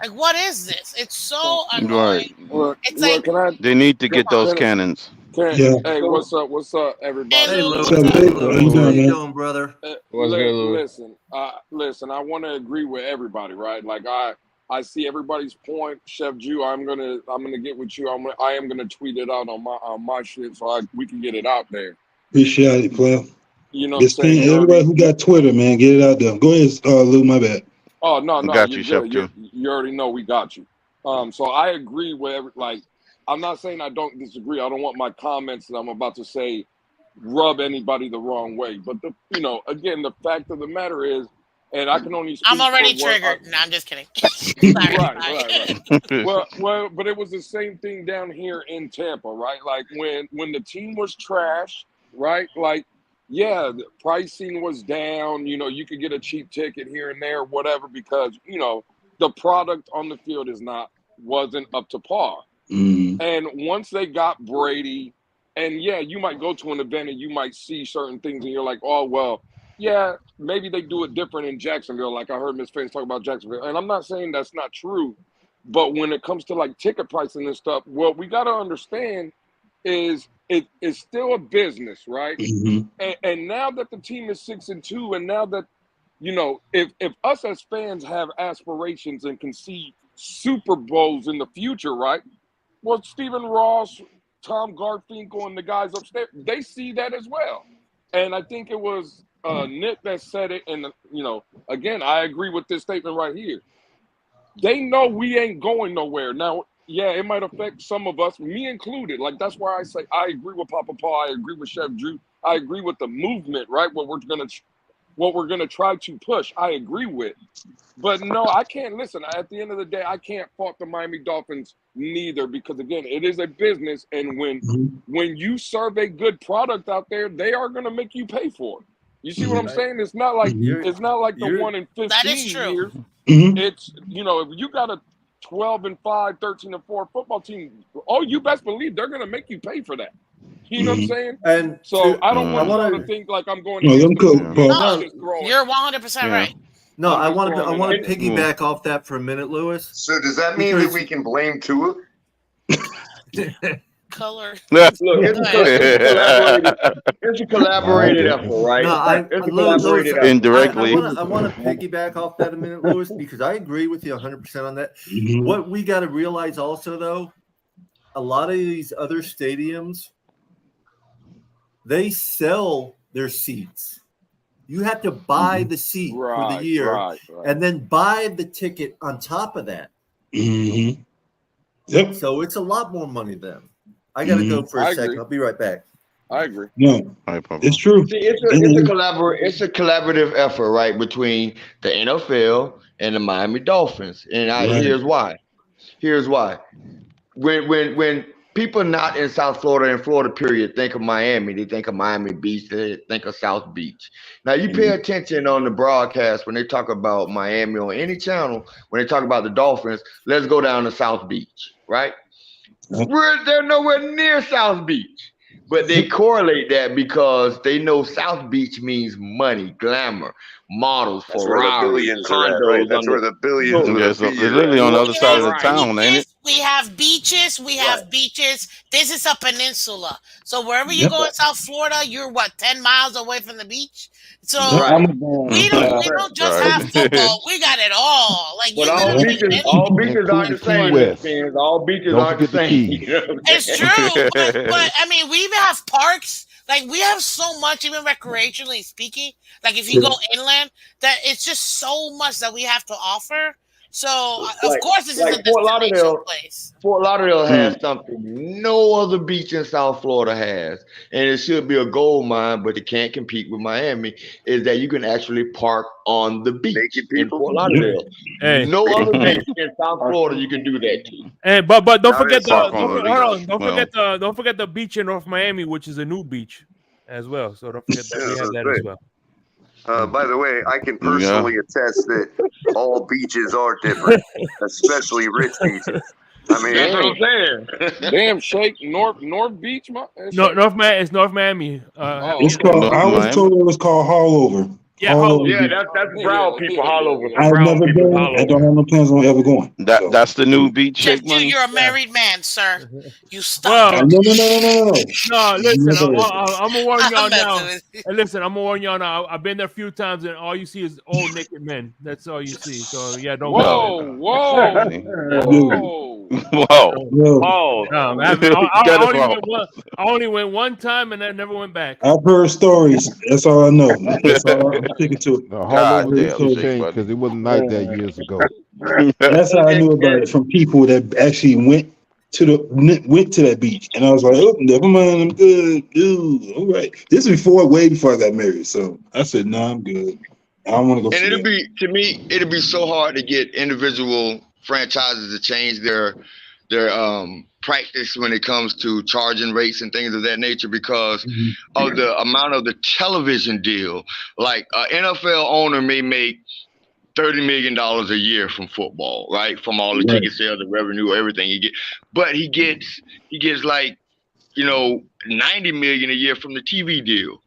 Like, what is this? It's so annoying. Right. It's like They need to get those cannons. Hey, what's up? What's up, everybody? Hey, Louis. What's up, Vic? How you doing, man? Doing, brother? Listen, I want to agree with everybody, right? Like I see everybody's point, Chef Jew. I'm gonna get with you. I am gonna tweet it out on my shit so we can get it out there. Appreciate it, player. You know what I'm saying? Everybody who got Twitter, man, get it out there. Go ahead, Lou. My bad. Oh no, got you, Chef Jew. You already know we got you. So I agree with I'm not saying I don't disagree. I don't want my comments that I'm about to say rub anybody the wrong way. But again, the fact of the matter is, and I can only speak I'm already triggered. No, I'm just kidding. Sorry, right. Well, but it was the same thing down here in Tampa, right? Like when the team was trash, right? Like, yeah, the pricing was down. You could get a cheap ticket here and there, whatever, because the product on the field wasn't up to par. Mm-hmm. And once they got Brady, and yeah, you might go to an event and you might see certain things and you're like, oh, well, yeah, maybe they do it different in Jacksonville. Like I heard Miss Face talk about Jacksonville. And I'm not saying that's not true. But when it comes to like ticket pricing and stuff, what we got to understand is it's still a business, right? Mm-hmm. And now that the team is 6-2, and now that, if us as fans have aspirations and can see Super Bowls in the future, right? Well, Stephen Ross, Tom Garfinkel, and the guys upstairs, they see that as well. And I think it was Nick that said it. And, again, I agree with this statement right here. They know we ain't going nowhere. Now, yeah, it might affect some of us, me included. Like, that's why I say I agree with Papa Paul. I agree with Chef Drew. I agree with the movement, right? What we're gonna try to push. I agree with. But no, I can't listen. At the end of the day, I can't fault the Miami Dolphins neither, because again, it is a business, and when you serve a good product out there, they are going to make you pay for it. You see what I'm saying? It's not like the 1 in 15 that is true. years. Mm-hmm. It's if you got a 12-5, 13-4 football team, oh, you best believe they're going to make you pay for that. You know what I'm saying? And so I don't want y'all to think like I'm going. No, you're 100% right. No, I want to piggyback off that for a minute, Lewis. So does that mean that we can blame Tua? Color. Look, it's a collaborated effort, right? No, it's a collaborated effort. Indirectly. I want to piggyback off that a minute, Lewis, because I agree with you 100% on that. Mm-hmm. What we got to realize also, though, a lot of these other stadiums, they sell their seats. You have to buy the seat for the year and then buy the ticket on top of that. Mm-hmm. Yep. So it's a lot more money then. I got to go for a second. Agree. I'll be right back. I agree. No, it's true. See, it's a collaborative effort, right, between the NFL and the Miami Dolphins. And here's why. When people not in South Florida and Florida, period, think of Miami, they think of Miami Beach, they think of South Beach. Now, you pay attention on the broadcast when they talk about Miami on any channel, when they talk about the Dolphins, let's go down to South Beach, right? They're nowhere near South Beach. But they correlate that because they know South Beach means money, glamour, models, Ferrari, condos. That's where the billions It's literally on the other side of the town, ain't it? We have beaches. This is a peninsula. So wherever you go in South Florida, you're 10 miles away from the beach. So we don't just have football. We got it all. Like, but all beaches aren't the same. All beaches aren't the same. It's true. But I mean, we even have parks. Like, we have so much, even recreationally speaking. Like, if you go inland, that it's just so much that we have to offer. So of Like, course this is a like Fort destination Lauderdale. place. Fort Lauderdale has something no other beach in South Florida has, and it should be a gold mine, but it can't compete with Miami. Is that you can actually park on the beach in Fort Lauderdale? Hey. No other beach in South Florida you can do that to. And but don't forget Park on the beach. don't forget the beach in North Miami, which is a new beach as well. So don't forget that we have that as well. By the way, I can personally attest that all beaches are different, especially rich beaches. I mean, that's what I'm saying. Damn, Shake, North Beach, It's North Miami. It's called. I was told it was called Hollover. Yeah, yeah, that's Brown people Hollover. I've never been. I don't have no plans on ever going. That's the new beach. Chef Jew, you're a married man, sir. You stop. Well, No. No, listen, I'm gonna warn y'all now. Listen, I'm gonna warn y'all now. I've been there a few times, and all you see is old naked men. That's all you see. So yeah, don't. Whoa. I only went one time, and I never went back. I've heard stories. That's all I know. That's all I'm sticking to it. Because it wasn't like that years ago. That's how I knew about it from people that actually went to that beach, and I was like, "Oh, never mind, I'm good, dude. All right." This is way before I got married, so I said, "No, I'm good. I don't want to go." And it'll be so hard to get individual franchises to change their practice when it comes to charging rates and things of that nature because of the amount of the television deal. Like an NFL owner may make $30 million a year from football, right? From all the ticket sales, the revenue, everything he gets. But he gets like, $90 million a year from the TV deal,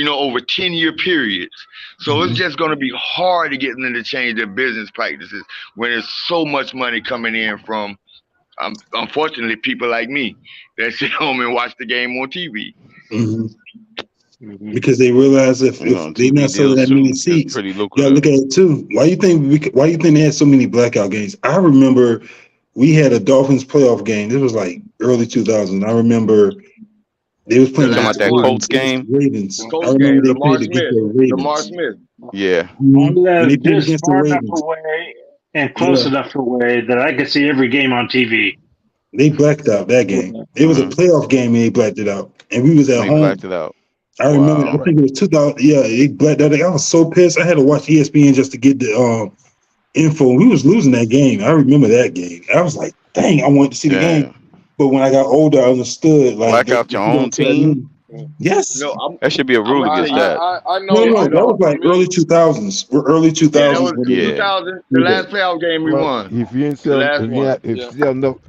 over 10-year periods. So it's just going to be hard to get them to change their business practices when there's so much money coming in from, unfortunately, people like me that sit home and watch the game on TV. Because they realize if they not selling that many seats, you gotta look at it too. Why you think they had so many blackout games? I remember we had a Dolphins playoff game. This was like early 2000s. I remember they was playing that Colts game. Ravens. I remember they played against the Ravens. Lamar Smith. Yeah. I lived just far enough away and close enough away that I could see every game on TV. They blacked out that game. It was a playoff game and they blacked it out. And we was at home. Blacked it out. I remember. I think it was 2000. Yeah, they blacked out. I was so pissed. I had to watch ESPN just to get the info. We was losing that game. I remember that game. I was like, dang, I wanted to see the game. But when I got older, I understood. Like, black out your own team. Yes. That should be a rule against that. I know. No, that was like early 2000s. Early 2000s. Yeah, that was 2000. The last playoff game we won. If you didn't sell,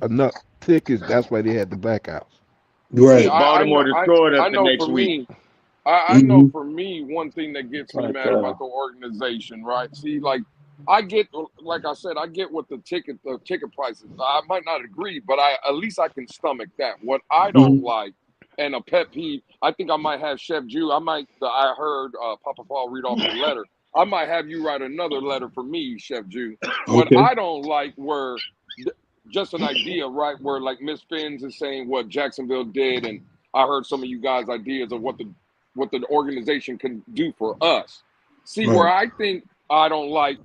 enough tickets, that's why they had the blackouts. Right. Baltimore destroyed us the next week. I know for me, one thing that gets me mad about the organization, right? See, like I get what the ticket prices. I might not agree, but at least I can stomach that. What I don't like, and a pet peeve, I think I might have Chef Jew. I heard Papa Paul read off the letter. I might have you write another letter for me, Chef Jew. What I don't like were just an idea, right? Where like Miss Fins is saying what Jacksonville did, and I heard some of you guys' ideas of what the organization can do for us. See, where I think I don't like,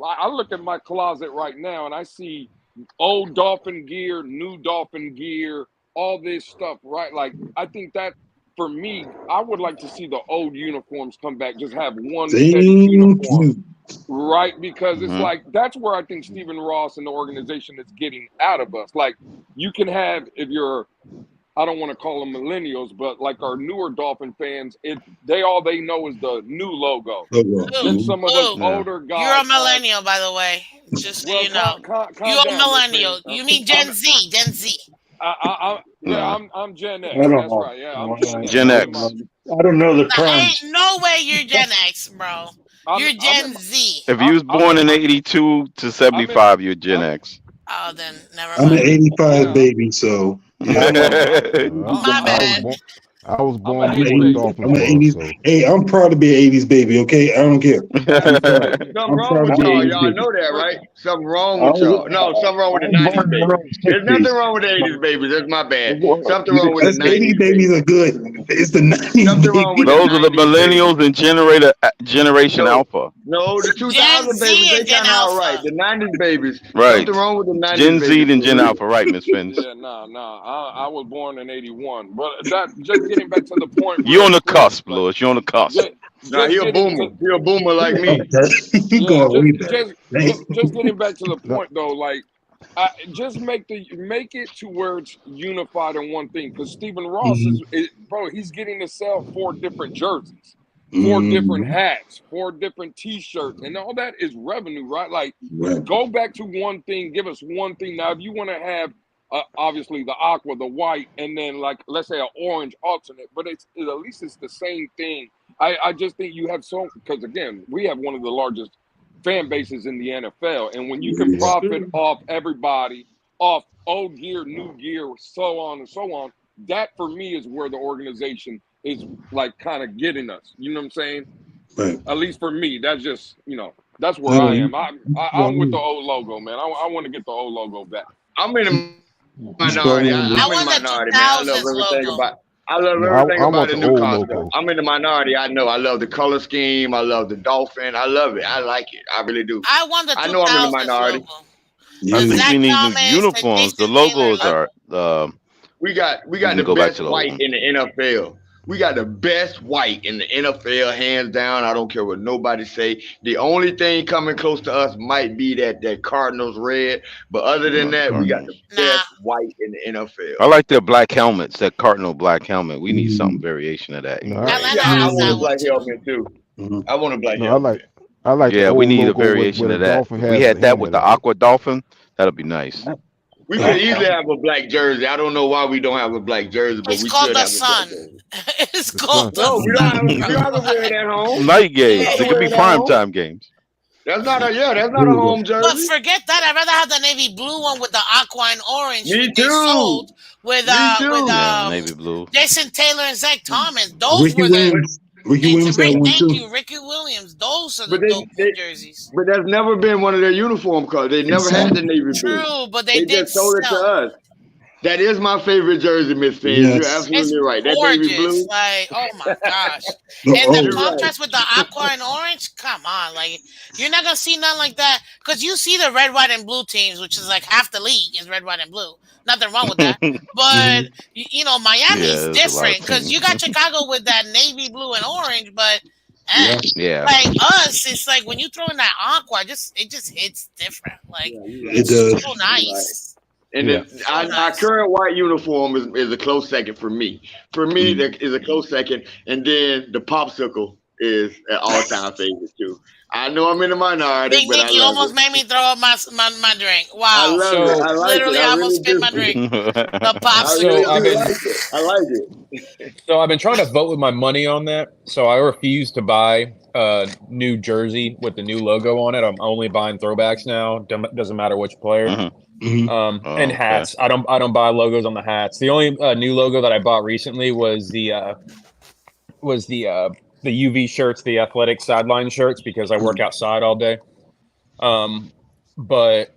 I look at my closet right now and I see old Dolphin gear, new Dolphin gear, all this stuff, right? Like, I think that for me, I would like to see the old uniforms come back, just have one steady uniform, right? Because it's like, that's where I think Stephen Ross and the organization is getting out of us. Like, you can have, if you're, I don't want to call them millennials, but like our newer Dolphin fans, all they know is the new logo. Then some of us older guys. You're a millennial, by the way. Just so you know. You're a millennial. You mean Gen Z? Gen Z. I'm Gen X. That's right. Yeah, I'm Gen X. I don't know the term. Ain't no way you're Gen X, bro. You're Gen Z. If you was born in 82 to 75, you're Gen X. Oh, then never mind. I'm an 85 baby, so. My bad. I was born I'm an before the 80s Dolphins I'm an were, 80s. so Hey, I'm proud to be an 80s baby. Okay, I don't care. I'm proud. Something I'm wrong proud to with be y'all. an 80s Y'all baby. know that, right? Something wrong I with was, y'all. No, something wrong with I the was 90s born in the babies. early There's 60s. nothing wrong with the 80s babies. That's my bad. Something wrong with the Us 80s 90s babies babies. are good. It's the 90s Something wrong with babies. the Those are the 90s babies. millennials and Generation No, Alpha. no, the Gen 2000 babies, Z they and Gen kind of all right. Alpha. The 90s babies, Right. something wrong with the 90s Gen Z babies and for Gen real. Alpha, right, Miss Fins? Yeah, I was born in '81, but that just getting back to the point You're real on the quick. cusp, Lewis. You're on the cusp. Just, Nah, he just a getting boomer. He a boomer like me. You yeah, going way back. just getting back to the no, point though. Like, just make it to where it's unified in one thing. Because Stephen Ross bro. He's getting to sell 4 different jerseys, 4 different hats, 4 different T-shirts, and all that is revenue, right? Like, go back to one thing. Give us one thing. Now, if you want to have obviously the aqua, the white, and then like let's say an orange alternate, but at least it's the same thing. I just think you have because again, we have one of the largest fan bases in the NFL, and when you can profit off everybody, off old gear, new gear, so on and so on, that for me is where the organization is like kind of getting us. You know what I'm saying? Right. At least for me, that's just that's where I am. I'm with the old logo, man. I want to get the old logo back. I'm in the minority. I'm in the minority, man. I love everything about. I love everything I about want the the new old concept. logo. I'm in the minority. I know. I love the color scheme. I love the dolphin. I love it. I like it. I really do. I want the I know I'm in the 2000s minority. logo. I The think Zach we need new Thomas, the uniforms. The Jason Taylor logos logo. are. We got We the can go back best to the old white one. in the NFL. We got the best white in the NFL, hands down. I don't care what nobody say. The only thing coming close to us might be that Cardinals red, but other than that, we got the best white in the NFL. I like their black helmets. That Cardinal black helmet. We need some variation of that. No, Atlanta I has want a that one black too. helmet too. I want a black no, helmet. I like the Yeah, we old need a logo where variation the of that. dolphin If we has had the that with helmet the on. aqua dolphin, that'd be nice. We could easily have a black jersey. I don't know why we don't have a black jersey, but It's we called should the have a black Sun. jersey. It's The called sun. No, the we don't Sun. have to wear it at home. Night games. Don't It could wear be it at prime home. time games. That's not a home But jersey. forget that. I'd rather have the navy blue one with the aqua and orange Me they too. sold with Me too. Yeah, navy blue. Jason Taylor and Zach Thomas. Those Ricky were the Williams. Ricky Williams had one thank too. you, Ricky Williams. Those are the But dope jerseys. but that's never been one of their uniform colors. They never had the navy blue. True, but they They did just sold it to sell. us. That is my favorite jersey, Miss Fins. You're Yes. It's absolutely right. That navy gorgeous. blue. Like, oh my gosh. No, And the You're right. contrast with the aqua and orange, come on. Like, you're not going to see nothing like that. Because you see the red, white, and blue teams, which is like half the league is red, white, and blue. Nothing wrong with that. But, you know, Miami's different. Because you got Chicago with that navy blue and orange, but Yeah. like us, it's like when you throw in that aqua, it just hits different. Like, It does. so nice. And our current white uniform is a close second for me. For me, that is a close second. And then the popsicle is an all-time favorite too. I know I'm in the minority, Big but Nick, I you love almost it. made me throw up my drink. Wow. I love it. I like Literally, it. I I almost really spit my do. drink. The I popsicle. really So I've do been- like it. I like it. So I've been trying to vote with my money on that. So I refuse to buy a new jersey with the new logo on it. I'm only buying throwbacks now. Doesn't matter which player. And hats. I don't buy logos on the hats. The only new logo that I bought recently was the UV shirts, the athletic sideline shirts, because I work outside all day. But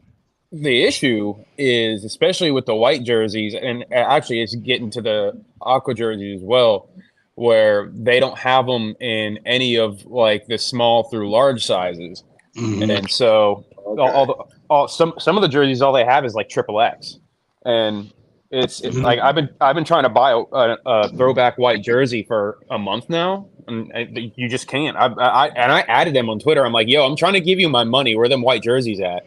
the issue is, especially with the white jerseys, and actually it's getting to the aqua jerseys as well, where they don't have them in any of like the small through large sizes. And so some of the jerseys, all they have is like XXX, and it's like I've been trying to buy a throwback white jersey for a month now, and you just can't. I added them on Twitter. I'm like, yo, I'm trying to give you my money. Where are them white jerseys at?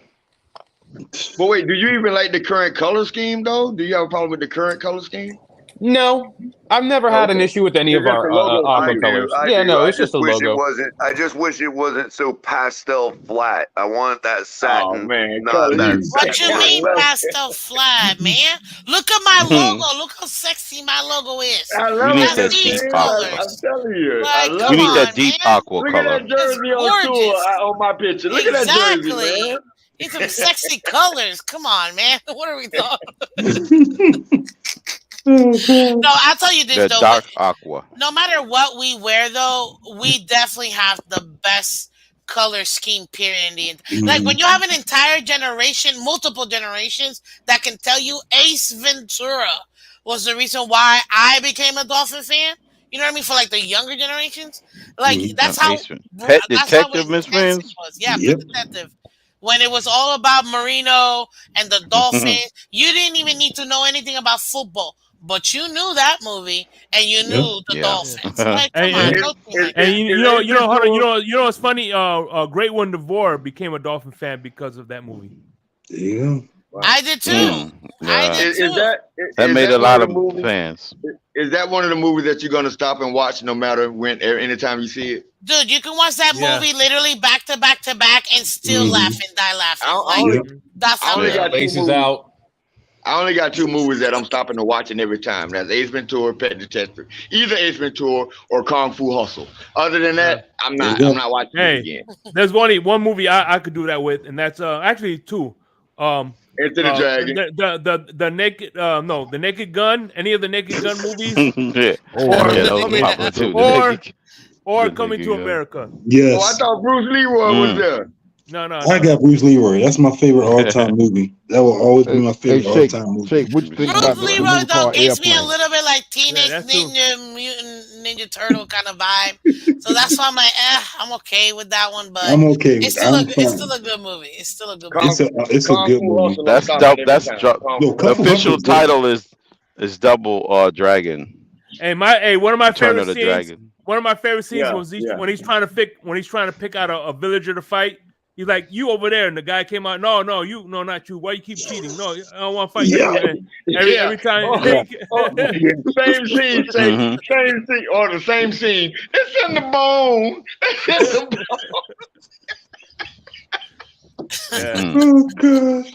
But wait, do you even like the current color scheme though? Do you have a problem with the current color scheme? No, I've never had an issue with any of our aqua colors. It's just a logo. I just wish it wasn't so pastel flat. I want that satin. Oh man, not that What satin. you mean pastel flat, man? Look at my logo. Look how sexy my logo is. I love We need it. that deep aqua. I'm telling you. Like, I love We need come that on, deep man. aqua Look color. at that jersey on tour on my picture. Look at that jersey, Exactly. man. It's some sexy colors. Come on, man. What are we talking? No, I'll tell you this The though. dark aqua. No matter what we wear, though, we definitely have the best color scheme. Period. Like when you have an entire generation, multiple generations that can tell you Ace Ventura was the reason why I became a Dolphin fan. You know what I mean? For like the younger generations, like that's how Pet Detective, Miss intense it Friends. was. Yeah, Pet Detective. When it was all about Marino and the Dolphins, you didn't even need to know anything about football, but you knew that movie and you knew the Dolphins. Like, come on, no thing like that. Hold on, you know, it's funny. Great One DeVore became a Dolphin fan because of that movie. There you go. I did too. I did too. That made a lot of movies, fans. Is that one of the movies that you're gonna stop and watch no matter when, anytime you see it? Dude, you can watch that movie literally back to back to back and still laugh and die laughing. That's how I only got two movies. movies that I'm stopping to watching every time. That's Ace Ventura, Pet Detective. Either Ace Ventura or Kung Fu Hustle. Other than that, I'm not watching it again. There's one movie I could do that with, and that's actually two. Enter the Dragon. The naked the Naked Gun. Any of the Naked Gun movies? Or Coming to America. Yes. Oh, I thought Bruce Leroy was there. No. I got Bruce Leroy. That's my favorite all-time movie. That will always be my favorite all-time movie. Shake, what you think about Bruce Leroy though gives me a little bit like Teenage Mutant Ninja Turtle kind of vibe. So that's why I'm like, I'm okay with that one. But I'm okay with it's still a good movie. It's still a good movie. It's a good movie. That's the official title is Double Dragon. One of my Return favorite of the scenes. Dragon. One of my favorite scenes was when he's trying to pick out a villager to fight. He's like, you over there, and the guy came out. No, not you. Why you keep cheating? No, I don't want to fight you. And every time, same scene, same scene, or the same scene. It's in the bone. It's in the bone. Oh gosh.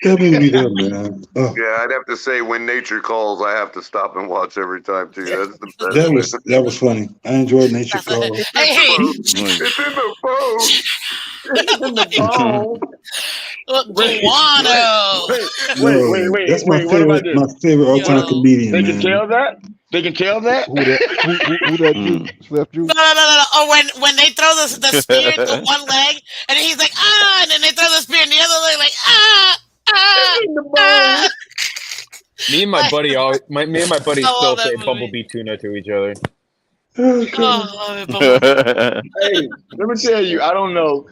That movie there, man. Oh. Yeah, I'd have to say When Nature Calls, I have to stop and watch every time too. That's the best. That was funny. I enjoyed Nature Calls. It's in the phone. It's in the phone. Wait. That's my favorite all-time comedian. They can tell that. They can tell that. Who that Drew? No. Or when they throw the spear to one leg, and he's like, and then they throw the spear in the other leg, like, Me and my buddy still say Bumblebee Tuna to each other. Hey, let me tell you, I don't know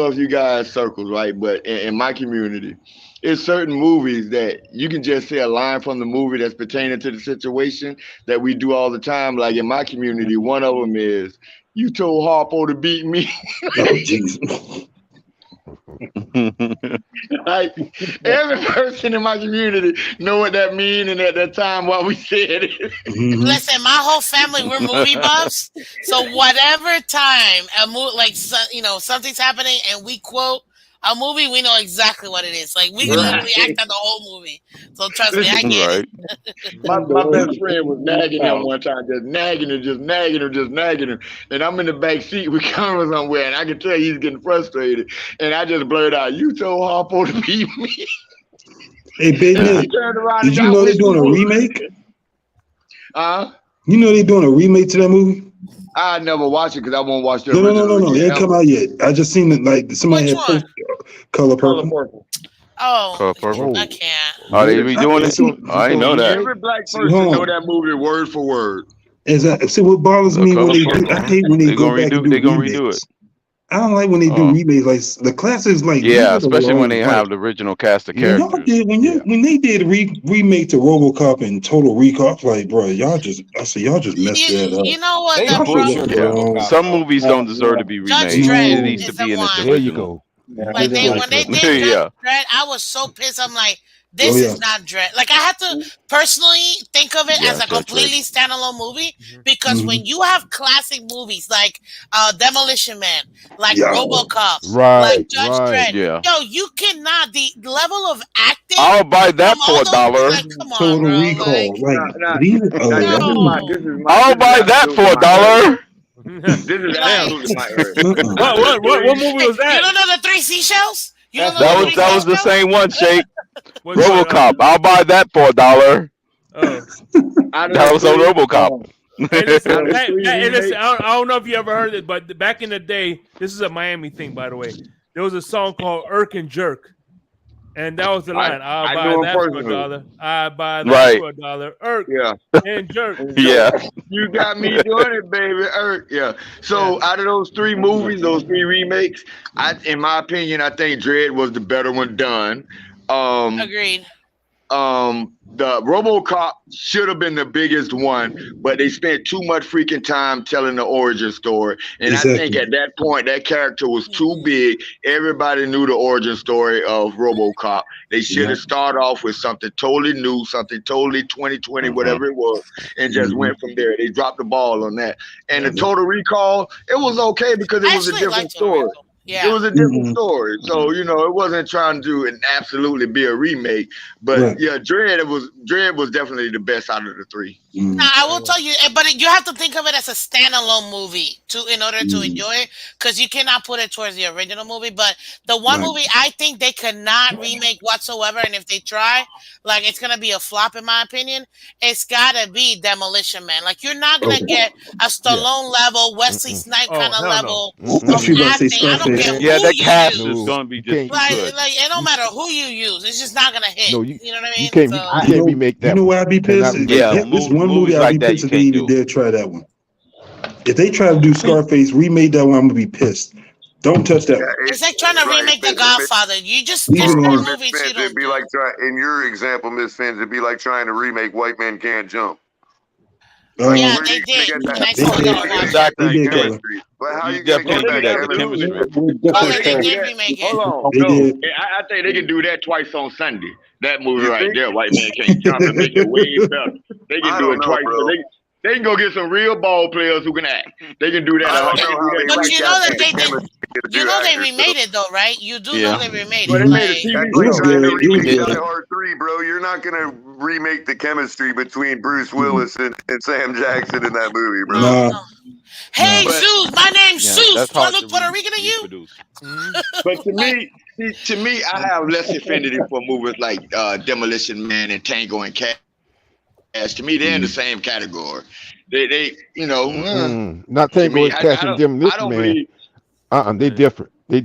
if you guys circles, right? But in my community, it's certain movies that you can just say a line from the movie that's pertaining to the situation that we do all the time. Like in my community, one of them is, "You told Harpo to beat me." Oh, Jesus. Like every person in my community know what that means, and at that time while we said it. Listen, my whole family, we're movie buffs, so whatever time a movie, like, something's happening and we quote a movie, we know exactly what it is. Like, we can literally act out the whole movie. So trust me, I get it. My best friend was nagging him one time, just nagging her. And I'm in the back seat with camera somewhere, and I can tell he's getting frustrated. And I just blurted out, "You told Harpo to beat me." Hey, baby, did you know they're doing a remake? You know they're doing a remake to that movie? I never watched it because I won't watch the No. It ain't come out yet. I just seen it, like somebody had posted Color Purple. Oh, Color Purple. I can't. Are they redoing it? I didn't know that. Every black person know that movie word for word. See, what bothers me when they do, I hate when they go back and do they're gonna remakes. redo it. I don't like when they do remakes. Like the classics, like especially when they have the original cast of characters. When they did a remake to RoboCop and Total Recall, I was like, bro, y'all just messed that up. You know what? Some movies don't deserve to be remade. It needs to be in its original. There you go. Like when they did Judge Dredd, I was so pissed. I'm like, this is not Dredd. Like, I had to personally think of it as a completely standalone movie, because when you have classic movies like Demolition Man, like RoboCop, like Judge Dredd, yo, you cannot, the level of acting. I'll buy that for $1. Like, come on, Total bro, Recall, I'll buy that for $1. This is absolutely my earth. What movie was that? You don't know the Three Seashells? That was the same one, Shake. RoboCop. I'll buy that for $1. Oh, that was on RoboCop. Hey, listen, I don't know if you ever heard it, but back in the day, this is a Miami thing, by the way. There was a song called "Irk and Jerk," and that was the line: "I'll buy that for $1. I buy that for $1. Irk and Jerk." Yeah, you got me doing it, baby. Irk. Yeah. So out of those 3 movies, those 3 remakes, in my opinion, I think Dredd was the better one done. Agreed. The RoboCop should have been the biggest one, but they spent too much freaking time telling the origin story. And I think at that point, that character was too big. Everybody knew the origin story of RoboCop. They should have started off with something totally new, something totally 2020, whatever it was, and just went from there. They dropped the ball on that. And the Total Recall, it was okay because it was a different story. Yeah. It was a different story. So, it wasn't trying to absolutely be a remake. But Dredd was definitely the best out of the 3. Now, I will tell you, but you have to think of it as a standalone movie in order to enjoy it, because you cannot put it towards the original movie. But the one movie I think they could not remake whatsoever, and if they try, like, it's gonna be a flop in my opinion. It's gotta be Demolition Man. Like, you're not gonna get a Stallone level, Wesley Snipes kind of level of acting. I don't care who that you cast use. is gonna be just like good. it don't matter who you use. It's just not gonna hit. No, you know what I mean? You can't remake that. You know where I'd be pissed? This one movie I'd be pissed if they even dare try that one. If they try to do Scarface, remake that one, I'm gonna be pissed. Don't touch that one. It's like trying to remake The Godfather. You just there's no movies you don't. It'd be like in your example, Miss Fins, it'd be like trying to remake White Man Can't Jump. Yeah, they did. Exactly. But how you definitely do that? The chemistry. They did remake it. Hold on. I think they can do that twice on Sunday. That movie right there, White Man Can't Jump, and make it way better. They can do it twice. They can go get some real ball players who can act. They can do that. But you know that they did. You know they remade it though, right? You do know they remade it. But It made a TV show. Die Hard 3, bro. You're not gonna remake the chemistry between Bruce Willis and Sam Jackson in that movie, bro. No. Hey, Zeus, my name's Zeus. Do I look Puerto Rican to you? But to me, I have less affinity for movies like Demolition Man and Tango and Cash. To me, they're in the same category. They not Tango and Cash and Demolition Man. They're different. They're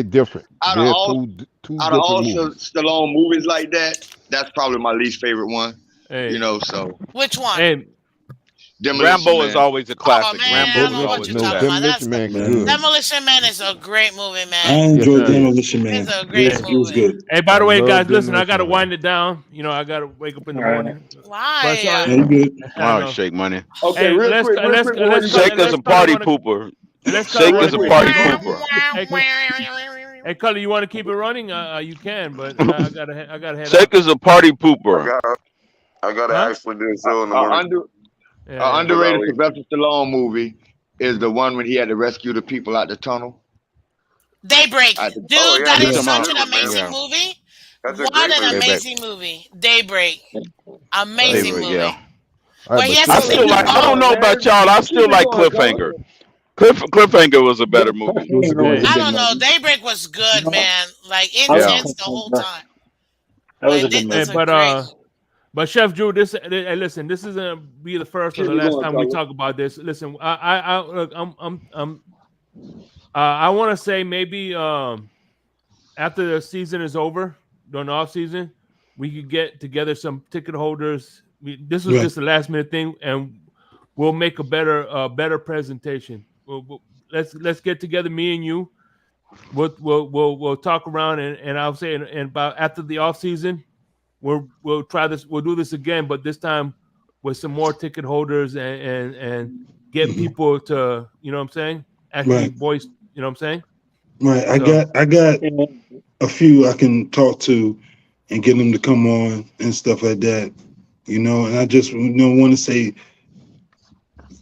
different. Out of all Stallone movies like that, that's probably my least favorite one. Hey. So which one? Hey. Rambo is always a classic. Rambo is always a classic. Demolition Man is a great movie, man. I enjoyed Demolition Man. It's a great movie. It was good. Hey, by the way, guys, listen, I gotta wind it down. I gotta wake up in the morning. Why? Wow, Shake Money. Okay, hey, real quick. Shake is a party pooper. Shake is a party pooper. Hey, Cully, you want to keep it running? You can, but I gotta head. Shake is a party pooper. I gotta actually do so in the morning. Underrated Sylvester Stallone movie is the one when he had to rescue the people out the tunnel. Daybreak. Dude, that is such an amazing movie. What an amazing movie. Daybreak. Amazing movie. Yeah. I don't know about y'all. I still like Cliffhanger. Cliffhanger was a better movie. I don't know. Daybreak was good, man. Like intense the whole time. But Chef Drew, listen, this isn't be the first or the last time we talk about this. Listen, I want to say maybe after the season is over, during the off season, we could get together some ticket holders. This was just a last minute thing, and we'll make a better presentation. Let's get together, me and you. We'll talk around, and I'll say, and about after the off season. We'll try this. We'll do this again, but this time with some more ticket holders and get people to, what I'm saying, actually voice. You know what I'm saying? Right. I got a few I can talk to and get them to come on and stuff like that. And I just want to say,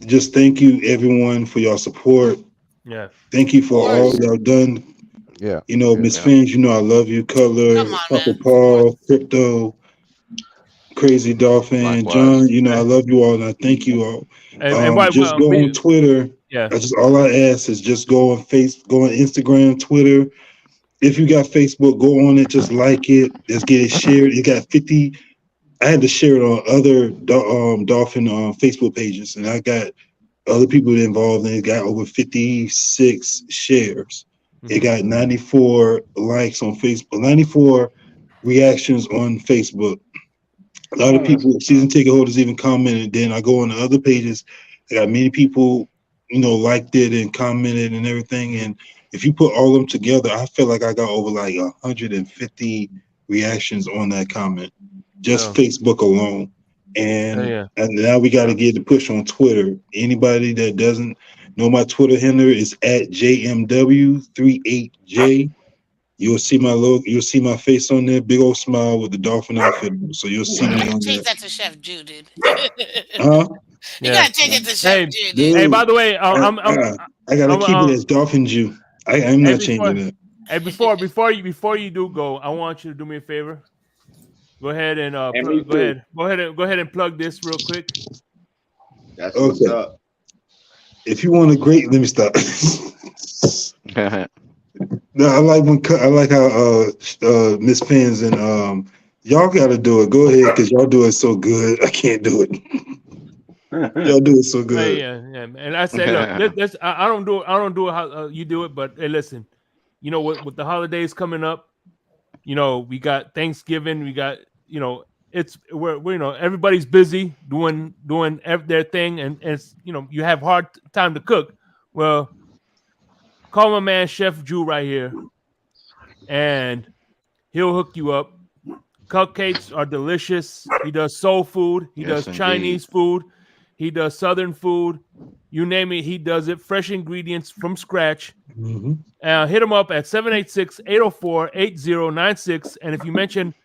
just thank you everyone for your support. Yeah. Thank you for all y'all done. Yeah. Miss Fins, I love you. Color, Papa Paul, Crypto, Crazy Dolphin, John, I love you all and I thank you all. Just go on Twitter. Yeah. That's just all I ask is just go on Instagram, Twitter. If you got Facebook, go on it, just like it. Let's get it shared. It got 50 I had to share it on other Dolphin Facebook pages, and I got other people involved, and it got over 56 shares. It got 94 likes on Facebook, 94 reactions on Facebook. A lot of people, season ticket holders, even commented. Then I go on the other pages. I got many people, liked it and commented and everything. And if you put all of them together, I feel like I got over like 150 reactions on that comment, just Facebook alone. And now we got to get the push on Twitter. Anybody that doesn't know my Twitter handle is at JMW38J. You'll see my logo. You'll see my face on there. Big old smile with the dolphin outfit. So you'll see me on there. Change that to Chef Jew, dude. Huh? You gotta change it to Chef Jew, dude. Hey, by the way, I gotta keep it as Dolphin Jew. I'm not changing it. Hey, before you do go, I want you to do me a favor. Go ahead and go ahead and plug this real quick. That's what's up. If you want a great, let me stop. No, I like how Miss Fans and y'all gotta do it. Go ahead, because y'all do it so good. I can't do it. Y'all do it so good. Yeah. And I said, look, I don't do it how you do it, but hey, listen, with the holidays coming up, we got Thanksgiving, we got we're everybody's busy doing their thing, and it's you have hard time to cook. Well, call my man Chef Jew right here, and he'll hook you up. Cupcakes are delicious. He does soul food. He does Chinese food. He does Southern food. You name it, he does it. Fresh ingredients from scratch. Hit him up at 786-804-8096. And if you mention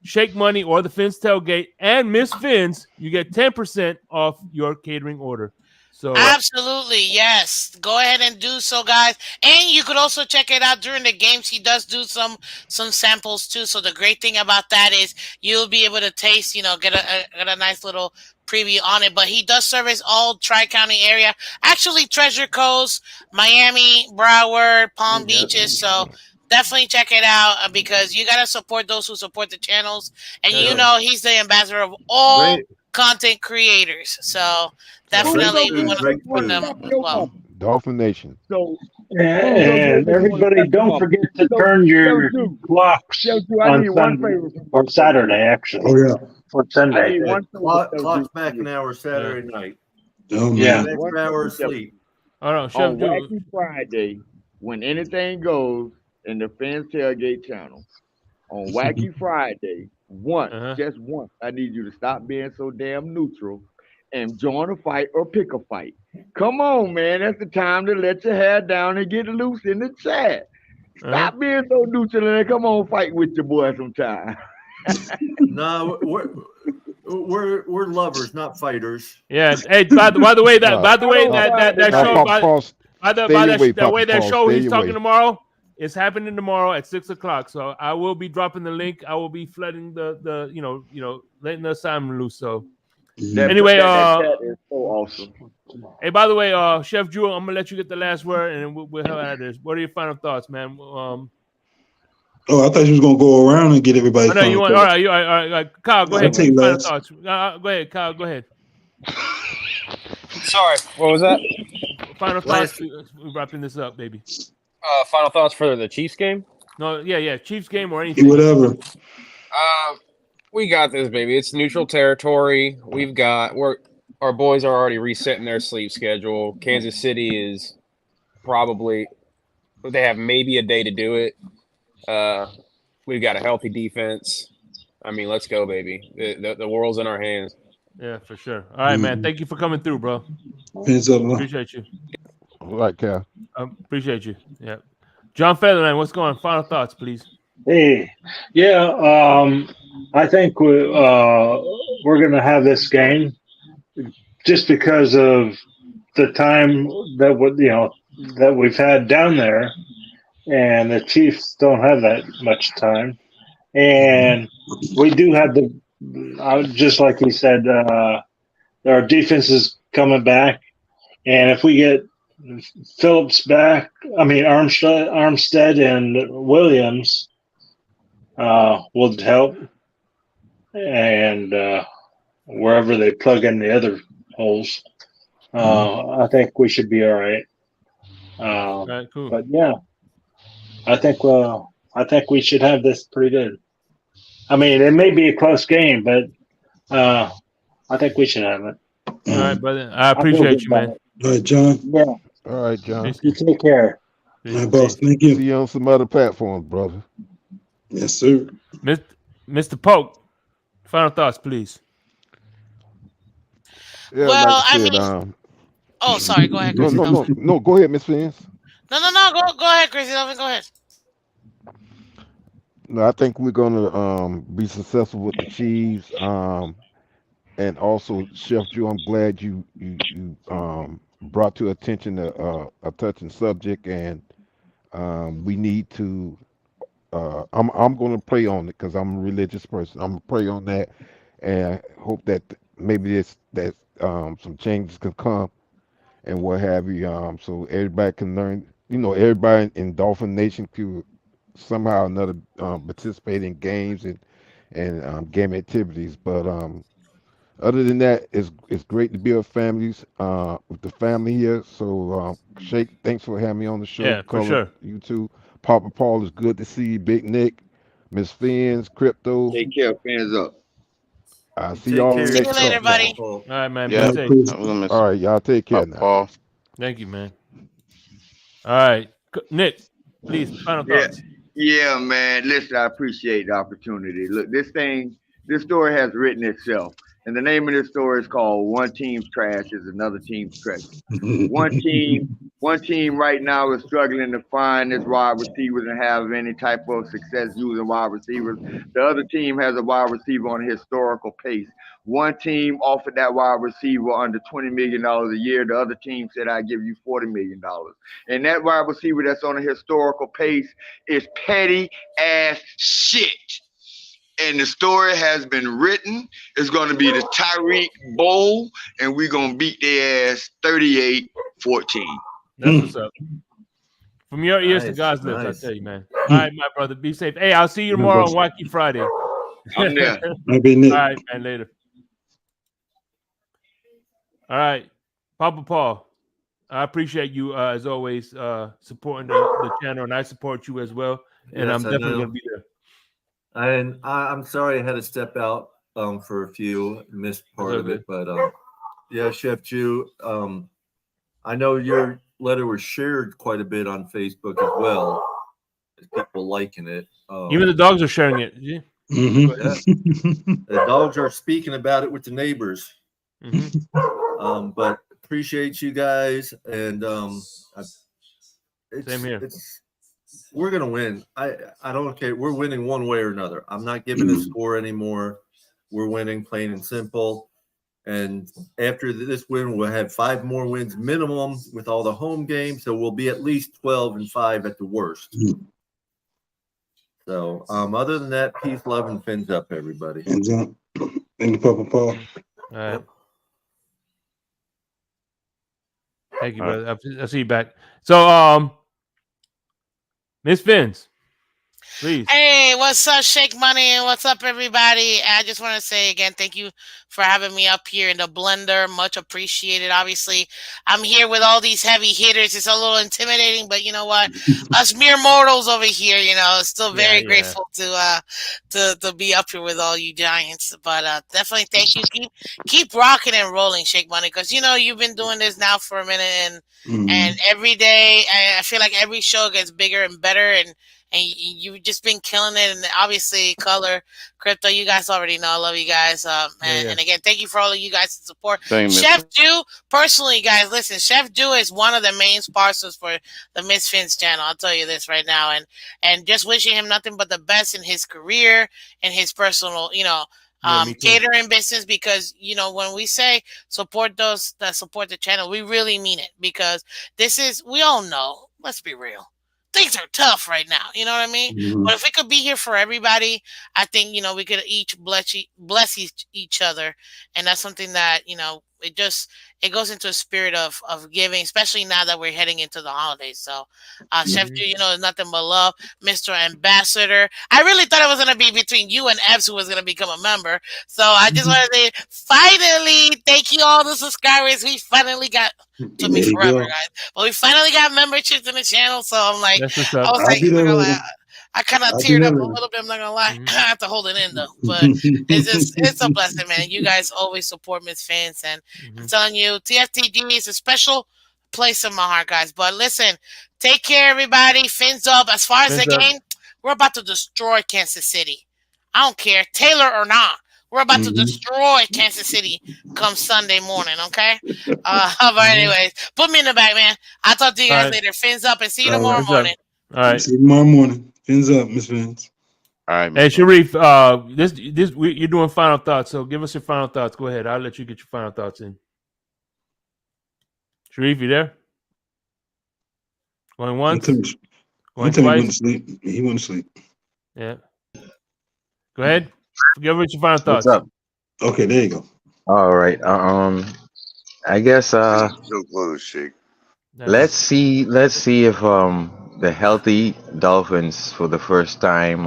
Shake Money or the Fins Tailgate and Miss Fins, you get 10% off your catering order. So absolutely, yes. Go ahead and do so, guys. And you could also check it out during the games. He does do some samples too. So the great thing about that is you'll be able to taste, get a nice little preview on it. But he does service all Tri-County area, actually Treasure Coast, Miami, Broward, Palm Beaches. So definitely check it out because you gotta support those who support the channels. And he's the ambassador of all content creators. So definitely we want to support them as well. Dolphin Nation. So and everybody, don't forget to turn your clocks on Sunday or Saturday, actually. Oh yeah. Or Sunday. Clocks back an hour Saturday night. Oh, yeah. An extra hour of sleep. On Wacky Friday, when anything goes in the Fans Tailgate channel, on Wacky Friday, just once, I need you to stop being so damn neutral and join a fight or pick a fight. Come on, man. That's the time to let your hair down and get loose in the chat. Stop being so neutral and come on, fight with your boy sometime. No, we're lovers, not fighters. Yeah. Hey, by the way, that show he's talking tomorrow is happening tomorrow at 6:00. So I will be dropping the link. I will be flooding the letting the assignment loose. So anyway, that is so awesome. Hey, by the way, Chef Drew, I'm gonna let you get the last word, and we'll have at this. What are your final thoughts, man? Oh, I thought you was gonna go around and get everybody. All right, Kyle, go ahead. Final thoughts. Go ahead, Kyle. Go ahead. Sorry, what was that? Final thoughts. We're wrapping this up, baby. Final thoughts for the Chiefs game? No, yeah, Chiefs game or anything. Whatever. We got this, baby. It's neutral territory. Our boys are already resetting their sleep schedule. Kansas City is they have maybe a day to do it. We've got a healthy defense. I mean, let's go, baby. The world's in our hands. Yeah, for sure. All right, man. Thank you for coming through, bro. Appreciate you. All right, Cal. Appreciate you. Yeah. John Featherland, what's going on? Final thoughts, please. Hey, yeah. I think we're going to have this game just because of the time that we've had down there, and the Chiefs don't have that much time, and we do have just like he said, our defense is coming back, and if we get Phillips back, Armstead and Williams will help. and wherever they plug in the other holes, I think we should be all right. All right, cool. But yeah, I think we should have this pretty good. I mean, it may be a close game, but I think we should have it. All right, brother. I appreciate you, man. All right, John. Yeah. All right, John. You take care. All right, boss. Thank you. See you on some other platforms, brother. Yes, sir. Mr. Polk, final thoughts, please. Yeah, well, like I said, mean, oh, sorry. Go ahead, Chris. No. Go ahead, Miss Fins. No. Go ahead, Chris. Go ahead. No, I think we're gonna be successful with the Chiefs. And also, Chef Drew, I'm glad you brought to attention a touching subject, and we need to. I'm going to pray on it because I'm a religious person. I'm gonna pray on that, and hope that maybe some changes can come and what have you. So everybody can learn. Everybody in Dolphin Nation could somehow or another participate in games and game activities. But other than that, it's great to be with families, with the family here. So, Shake, thanks for having me on the show. Yeah, for sure. You too. Papa Paul, is good to see you. Big Nick, Miss Fins, Crypto. Take care. Fans up. I'll see y'all next See you later, buddy. All right, man. Yeah. Be safe. All right, y'all take care now. Paul. Thank you, man. All right, Nick, please, final thoughts. Yeah, man. Listen, I appreciate the opportunity. Look, this story has written itself. And the name of this story is called One Team's Trash is Another Team's Treasure. One team right now is struggling to find its wide receivers and have any type of success using wide receivers. The other team has a wide receiver on a historical pace. One team offered that wide receiver under $20 million a year. The other team said, "I give you $40 million. And that wide receiver that's on a historical pace is petty ass shit. And the story has been written. It's going to be the Tyreek Bowl, and we're going to beat their ass 38-14. That's what's up. From your ears to God's lips, I tell you, man. All right, my brother. Be safe. Hey, I'll see you tomorrow on Wacky Friday. I'm there. All right, man. Later. All right. Papa Paul, I appreciate you, as always, supporting the channel, and I support you as well. And Yes, I'm definitely going to be there. And I'm sorry I had to step out for a few, missed part of it, but yeah, Chef Jew, I know your letter was shared quite a bit on Facebook as well, as people liking it. Even the dogs are sharing it. Yeah. The dogs are speaking about it with the neighbors. But appreciate you guys, and same here. We're gonna win. I don't care. We're winning one way or another. I'm not giving a score anymore. We're winning, plain and simple. And after this win, we'll have 5 more wins minimum with all the home games. So we'll be at least 12-5 at the worst. So other than that, peace, love, and fins up, everybody. Fins up. Thank you, Papa Paul. All right. Thank you, brother. I'll see you back. So, Miss Fins, please. Hey, what's up, Shake Money, and what's up, everybody? I just want to say again, thank you for having me up here in the blender. Much appreciated. Obviously, I'm here with all these heavy hitters. It's a little intimidating, but you know what? Us mere mortals over here, still very grateful to be up here with all you giants. But definitely thank you. Keep rocking and rolling, Shake Money, because you've been doing this now for a minute, and every day I feel like every show gets bigger and better, and you've just been killing it. And obviously, Color, Crypto, you guys already know I love you guys. And again, thank you for all of you guys' support. Chef Jew, personally, guys, listen, Chef Jew is one of the main sponsors for the Miss Fins channel. I'll tell you this right now. And just wishing him nothing but the best in his career and his personal, catering business, because when we say support those that support the channel, we really mean it, because we all know, let's be real, things are tough right now, you know what I mean? But if we could be here for everybody, I think we could each bless each other, and that's something that it goes into a spirit of giving, especially now that we're heading into the holidays. So, Chef Drew, there's nothing but love, Mr. Ambassador. I really thought it was going to be between you and Ebbs who was going to become a member. So I just want to say, finally, thank you all the subscribers. We finally got. Took me forever, guys, but we finally got memberships in the channel. So I'm like, I was like, I kind of teared up a little bit. I'm not gonna lie. I have to hold it in though, but it's a blessing, man. You guys always support Miss Fans, and I'm telling you, T.F.T.G is a special place in my heart, guys. But listen, take care, everybody. Fins up. As far as the game, we're about to destroy Kansas City. I don't care, Taylor or not. We're about to destroy Kansas City come Sunday morning, okay? But anyways, put me in the back, man. I'll talk to you guys later. Fins up, and see you tomorrow morning. All right. See you tomorrow morning. Fins up, Miss Vince. All right, hey Sharif, you're doing final thoughts, so give us your final thoughts. Go ahead. I'll let you get your final thoughts in. Sharif, you there? Going once? Going twice? He went to sleep. He went to sleep. Yeah. Go ahead. Give us your final thoughts. What's up? Okay, there you go. All right. I guess So close, Shake. let's see if the healthy Dolphins for the first time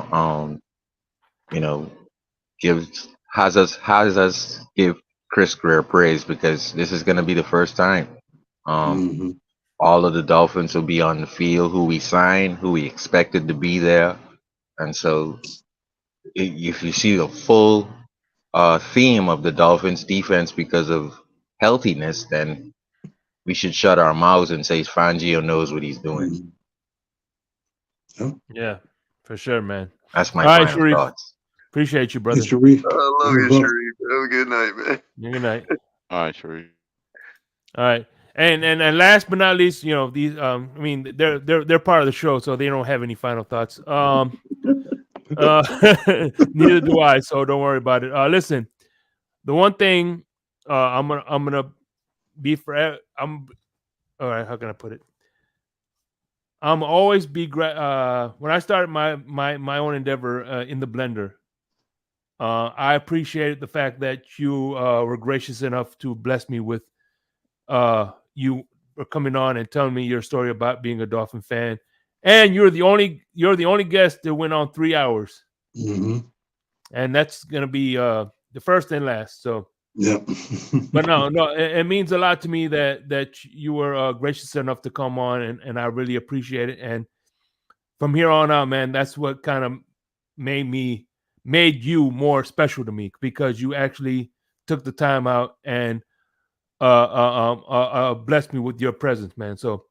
has us give Chris Greer praise, because this is gonna be the first time. All of the Dolphins will be on the field who we signed, who we expected to be there. And so if you see the full theme of the Dolphins defense because of healthiness, then we should shut our mouths and say Fangio knows what he's doing. Yeah, for sure, man. That's my final Sharif. thoughts. Appreciate you, brother. Sharif. I love you, Sharif. Have a good night, man. Good night. All right, Sharif. All right. And last but not least, these I mean they're part of the show, so they don't have any final thoughts. Neither do I, so don't worry about it. Listen, the one thing I'm gonna be forever. All right. How can I put it? I'm always be when I started my own endeavor in the blender. I appreciated the fact that you were gracious enough to bless me with you were coming on and telling me your story about being a Dolphin fan, and you're the only guest that went on 3 hours, and that's gonna be the first and last. So yeah, but no, it means a lot to me that you were gracious enough to come on, and I really appreciate it. And from here on out, man, that's what kind of made you more special to me, because you actually took the time out and blessed me with your presence, man. So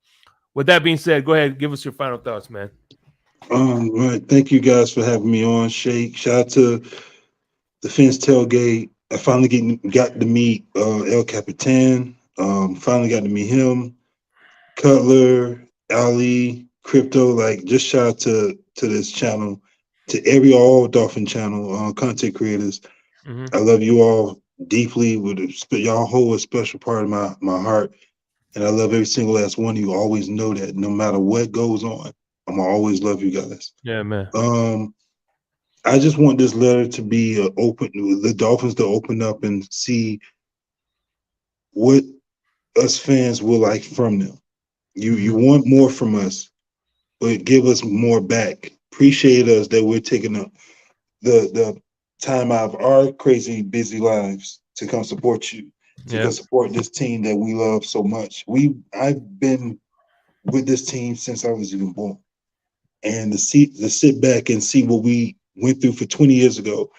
with that being said, go ahead, give us your final thoughts, man. Right. Thank you guys for having me on, Shake. Shout out to the Fins Tailgate. I finally got to meet El Capitan. Finally got to meet him. Cutler, Ali, Crypto. Like, just shout out to this channel, to all Dolphin channel content creators. I love you all deeply. Y'all hold a special part of my heart, and I love every single last one of you. Always know that no matter what goes on, I'm gonna always love you guys. Yeah, man. I just want this letter to be the Dolphins to open up and see what us fans will like from them. You want more from us, but give us more back. Appreciate us that we're taking the time out of our crazy busy lives to come support you, to come support this team that we love so much. I've been with this team since I was even born, and to sit back and see what we went through for 20 years ago,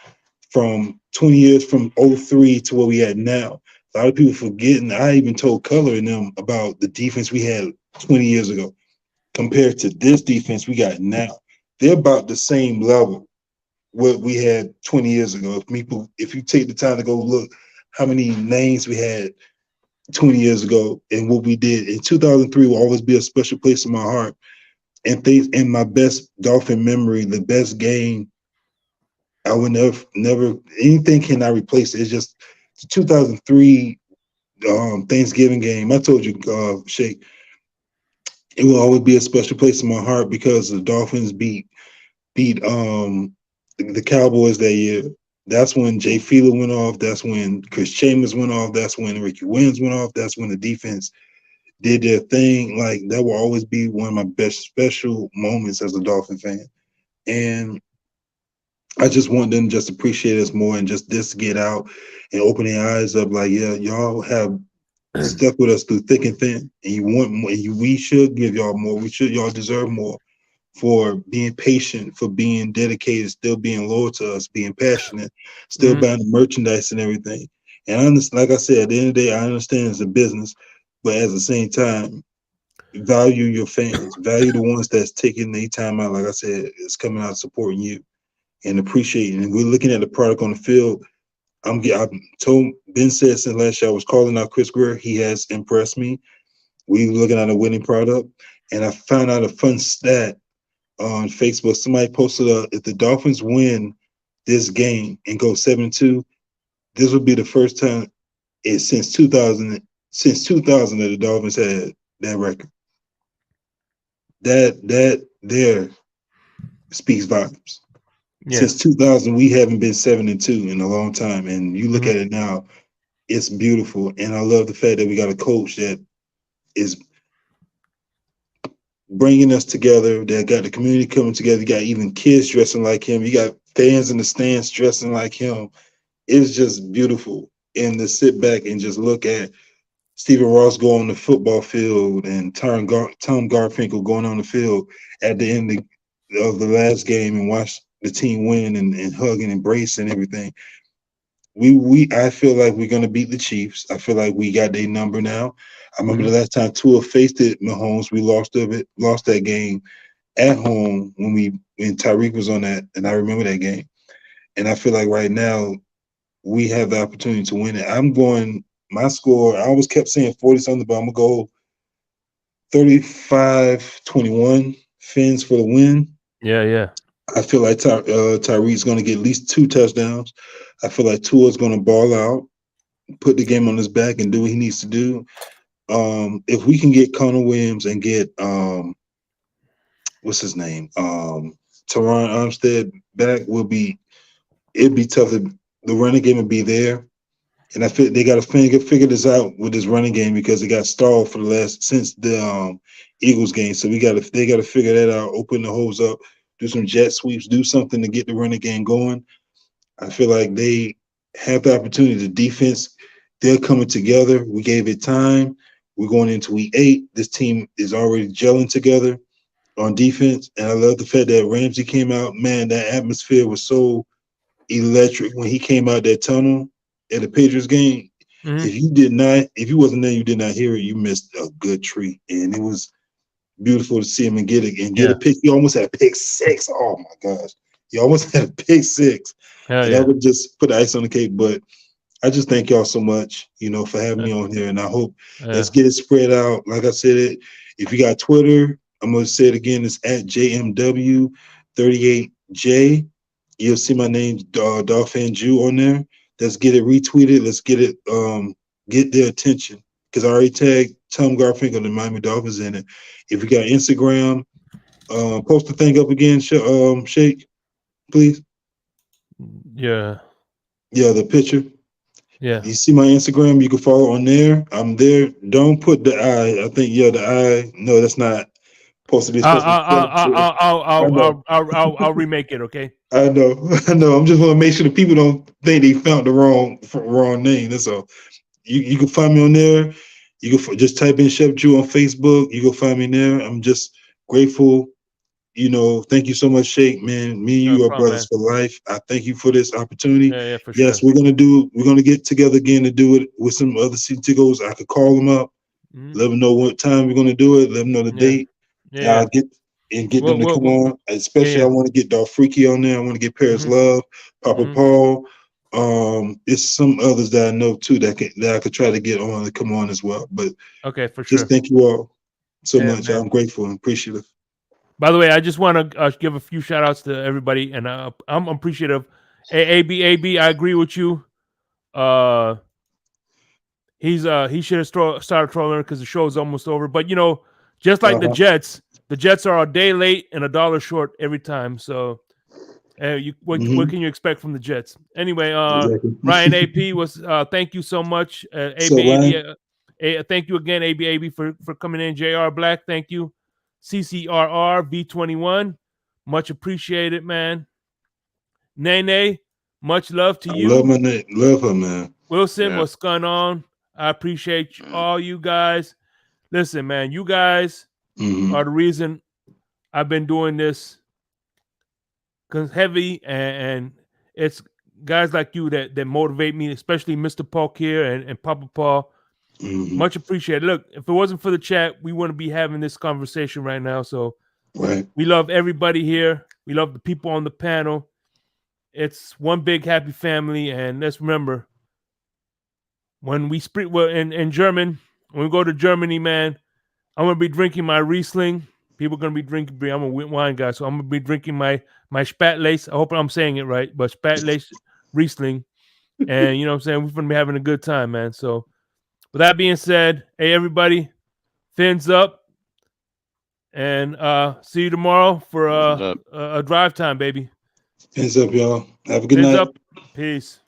from 20 years from 03 to where we at now. A lot of people forgetting. I even told Color and them about the defense we had 20 years ago compared to this defense we got now. They're about the same level what we had 20 years ago. If you take the time to go look how many names we had 20 years ago and what we did in 2003 will always be a special place in my heart. And in my best Dolphin memory, the best game, I would never anything cannot replace it. It's just the 2003 Thanksgiving game. I told you, Shake, it will always be a special place in my heart, because the Dolphins beat the Cowboys that year, That's when Jay Feeler went off. That's when Chris Chambers went off. That's when Ricky Williams went off. That's when the defense did their thing. Like, that will always be one of my best special moments as a Dolphin fan. And I just want them to just appreciate us more and just this get out and open their eyes up. Like, yeah, y'all have stuck with us through thick and thin, and you want more. We should give y'all more. Y'all deserve more for being patient, for being dedicated, still being loyal to us, being passionate, still buying the merchandise and everything. And I understand, like I said, at the end of the day, I understand it's a business, but at the same time, value your fans, value the ones that's taking their time out. Like I said, it's coming out supporting you and appreciating. And we're looking at the product on the field. I've told Ben said since last year I was calling out Chris Greer. He has impressed me. We're looking at a winning product. And I found out a fun stat on Facebook. Somebody posted if the Dolphins win this game and go 7-2, this would be the first time since 2000 that the Dolphins had that record. That there speaks volumes. Yeah. Since 2000, we haven't been 7-2 in a long time, and you look at it now, it's beautiful. And I love the fact that we got a coach that is bringing us together, that got the community coming together. You got even kids dressing like him. You got fans in the stands dressing like him. It's just beautiful. And to sit back and just look at Stephen Ross go on the football field and Tom Garfinkel going on the field at the end of the last game and watch the team win and hug and embrace and everything. I feel like we're gonna beat the Chiefs. I feel like we got their number now. I remember the last time Tua faced it, Mahomes, we lost that game at home when Tyreek was on that, and I remember that game. And I feel like right now we have the opportunity to win it. My score, I always kept saying 40-something, but I'm gonna go 35-21 Fins for the win. Yeah. I feel like Tyreek's going to get at least 2 touchdowns. I feel like Tua's going to ball out, put the game on his back, and do what he needs to do. If we can get Connor Williams and get what's his name, Teron Armstead back, it'd be tough. The running game would be there, and I feel they got to figure this out with this running game because it got stalled since the Eagles game. So they got to figure that out, open the holes up, do some jet sweeps, do something to get the running game going. I feel like they have the opportunity. The defense, they're coming together. We gave it time. We're going into week 8. This team is already gelling together on defense. And I love the fact that Ramsey came out. Man, that atmosphere was so electric when he came out that tunnel at the Patriots game. If you wasn't there, you did not hear it, you missed a good treat. And it was beautiful to see him and get a pick. He almost had a pick 6. Oh my gosh. He almost had a pick 6. That would just put the ice on the cake. But I just thank y'all so much, for having me on here. And I hope let's get it spread out. Like I said, if you got Twitter, I'm going to say it again. It's at JMW38J. You'll see my name, Dolphin Jew, on there. Let's get it retweeted. Let's get it, get their attention. Because I already tagged Tom Garfinkel and the Miami Dolphins in it. If you got Instagram, post the thing up again, Shake, please. Yeah, the picture. Yeah. You see my Instagram, you can follow on there. I'm there. Don't put the eye. I think the eye. No, that's not supposed to be. I'll remake it. Okay. I know. I'm just want to make sure the people don't think they found the wrong name. That's all. You can find me on there. You can just type in Chef Jew on Facebook. You can find me there. I'm just grateful. Thank you so much, Shake, man. Me and you are brothers for life. I thank you for this opportunity. Yeah, for sure. Yes, we're gonna get together again to do it with some other CTGOs. I could call them up, let them know what time we're gonna do it, let them know the date. I'll get them to come on. Especially I want to get Dolph Freaky on there. I want to get Paris Love, Papa Paul. It's some others that I know too that I could try to get on to come on as well. But okay, for sure. Just thank you all so much. Man. I'm grateful and appreciative. By the way, I just want to give a few shout outs to everybody, and I'm appreciative. AB, I agree with you. He should have started trolling because the show is almost over. But just like the Jets are a day late and $1 short every time. So What can you expect from the Jets? Anyway, Exactly. Ryan AP was thank you so much. Thank you again, AB for coming in. JR Black, thank you. CCRR V21, much appreciated, man. Nene, much love to you. Love her, man. Wilson, what's going on? I appreciate all you guys. Listen, man, you guys are the reason I've been doing this heavy, and it's guys like you that motivate me, especially Mr. Polk here and Papa Paul. Much appreciated. Look, if it wasn't for the chat, we wouldn't be having this conversation right now. So we love everybody here. We love the people on the panel. It's one big happy family. And let's remember, when we in German, when we go to Germany, man, I'm gonna be drinking my Riesling. People are gonna be drinking beer. I'm a wine guy, so I'm gonna be drinking my Spätlese. I hope I'm saying it right, but Spätlese Riesling. And you know what I'm saying? We're gonna be having a good time, man. So with that being said, hey everybody, fins up, and see you tomorrow for a drive time, baby. Fins up, y'all. Have a good night. Up. Peace.